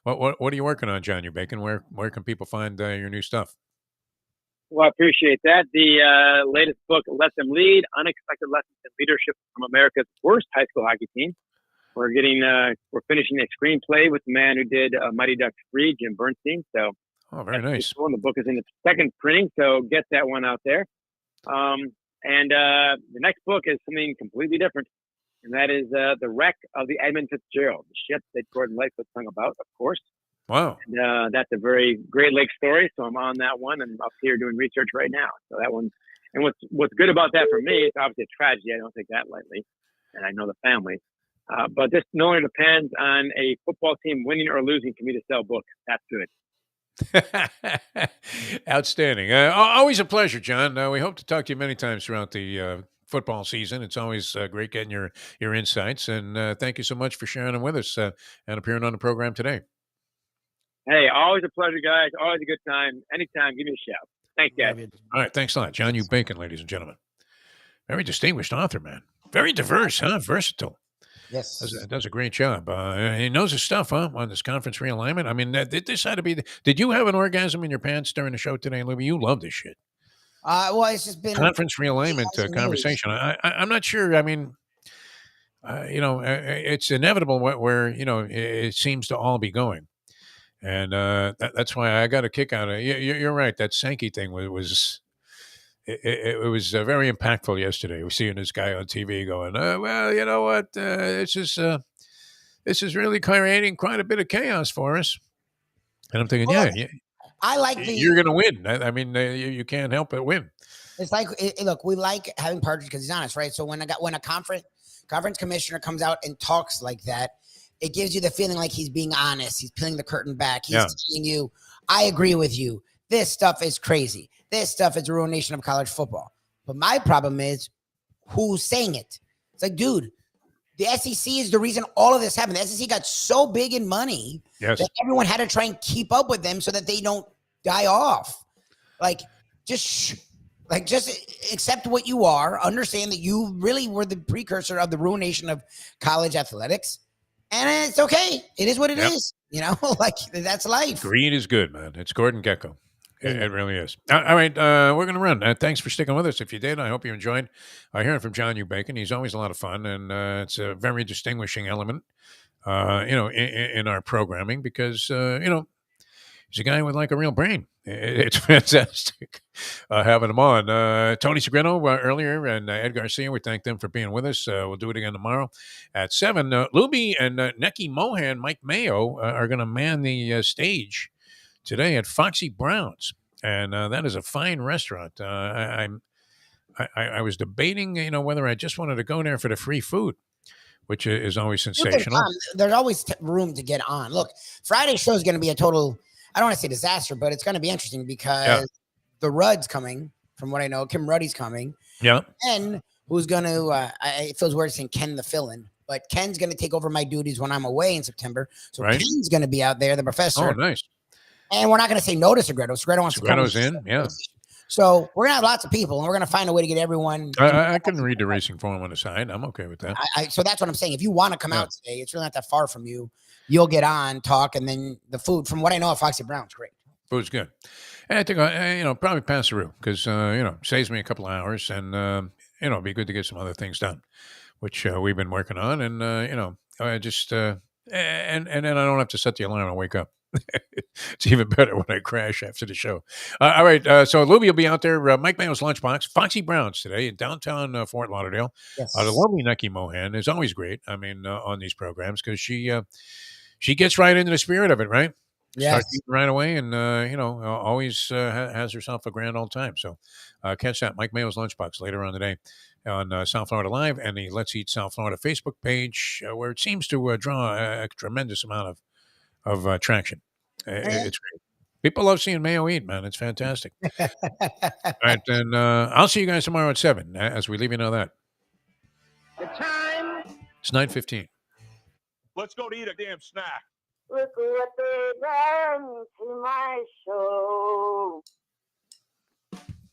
What are you working on, John Bacon? Where can people find your new stuff? Well, I appreciate that. The latest book, Let Them Lead: Unexpected Lessons in Leadership from America's Worst High School Hockey Team. We're finishing a screenplay with the man who did Mighty Ducks 3, Jim Bernstein. So, very nice. Cool. And the book is in its second printing, so get that one out there. And the next book is something completely different, and that is The Wreck of the Edmund Fitzgerald, the ship that Gordon Lightfoot sung about, of course. Wow. And that's a very Great Lakes story, so I'm on that one, and I'm up here doing research right now. So that one, and what's good about that for me, it's obviously a tragedy. I don't take that lightly, and I know the family. But this no longer depends on a football team winning or losing for me to sell books. That's good. Outstanding. Always a pleasure, John. We hope to talk to you many times throughout the football season. It's always great getting your insights, and thank you so much for sharing them with us and appearing on the program today. Hey, always a pleasure, guys. Always a good time. Anytime, give me a shout. Thanks, guys. All right, thanks a lot. John Bacon, ladies and gentlemen. Very distinguished author, man. Very diverse, huh? Versatile. Yes. Does a great job. He knows his stuff, huh? On this conference realignment. I mean, this had to be. Did you have an orgasm in your pants during the show today, Lubie? You love this shit. Well, it's just been conference realignment conversation. I'm not sure. I mean, it's inevitable where it seems to all be going, and that's why I got a kick out of it. You're right. That Sankey thing was. It was very impactful yesterday. We're seeing this guy on TV going, well, you know what? This is really creating quite a bit of chaos for us. And I'm thinking, I like you're going to win. I mean, you can't help but win. It's like, look, we like having Partridge because he's honest, right? So when a conference commissioner comes out and talks like that, it gives you the feeling like he's being honest. He's peeling the curtain back. He's telling you, I agree with you. This stuff is crazy. This stuff is a ruination of college football. But my problem is who's saying it. It's like, dude, the SEC is the reason all of this happened. The SEC got so big in money that everyone had to try and keep up with them so that they don't die off. Just accept what you are. Understand that you really were the precursor of the ruination of college athletics. And it's okay. It is what it is. That's life. Greed is good, man. It's Gordon Gekko. It really is. All right, we're going to run. Thanks for sticking with us. If you did, I hope you enjoyed hearing from John Bacon. He's always a lot of fun, and it's a very distinguishing element, in our programming because, he's a guy with like a real brain. It's fantastic having him on. Tony Segredo earlier and Ed Garcia, we thank them for being with us. We'll do it again tomorrow at 7. Lubie and Neki Mohan, Mike Mayo are going to man the stage today at Foxy Brown's, and that is a fine restaurant. I was debating, whether I just wanted to go there for the free food, which is always sensational. There's always room to get on. Look, Friday's show is going to be a total, I don't want to say disaster, but it's going to be interesting because the Rudd's coming, from what I know. Kim Ruddy's coming. Yeah. And who's going to, it feels weird saying Ken the fill-in, but Ken's going to take over my duties when I'm away in September. So Ken's going to be out there, the professor. Oh, nice. And we're not going to say no to Segredo. Segredo wants to come. Segredo's in, yeah. So we're going to have lots of people, and we're going to find a way to get everyone. I can read the racing form on the side. I'm okay with that. So that's what I'm saying. If you want to come out today, it's really not that far from you. You'll get on, talk, and then the food, from what I know of Foxy Brown's, great. Food's good. And I think, probably pass through because, saves me a couple of hours, and, it'd be good to get some other things done, which we've been working on. And, I just, and then I don't have to set the alarm and wake up. It's even better when I crash after the show. All right. So Lubie will be out there. Mike Mayo's Lunchbox, Foxy Brown's today in downtown Fort Lauderdale. Yes. The lovely Neki Mohan is always great. I mean, on these programs because she gets right into the spirit of it, right? Yes. Starts eating right away and, always has herself a grand old time. So catch that. Mike Mayo's Lunchbox later on today on South Florida Live and the Let's Eat South Florida Facebook page where it seems to draw a tremendous amount of of traction. It's great. People love seeing Mayo eat, man. It's fantastic. All right, then I'll see you guys tomorrow at 7 as we leave you know that. The time. It's 9:15. Let's go to eat a damn snack. Look what they done to my soul.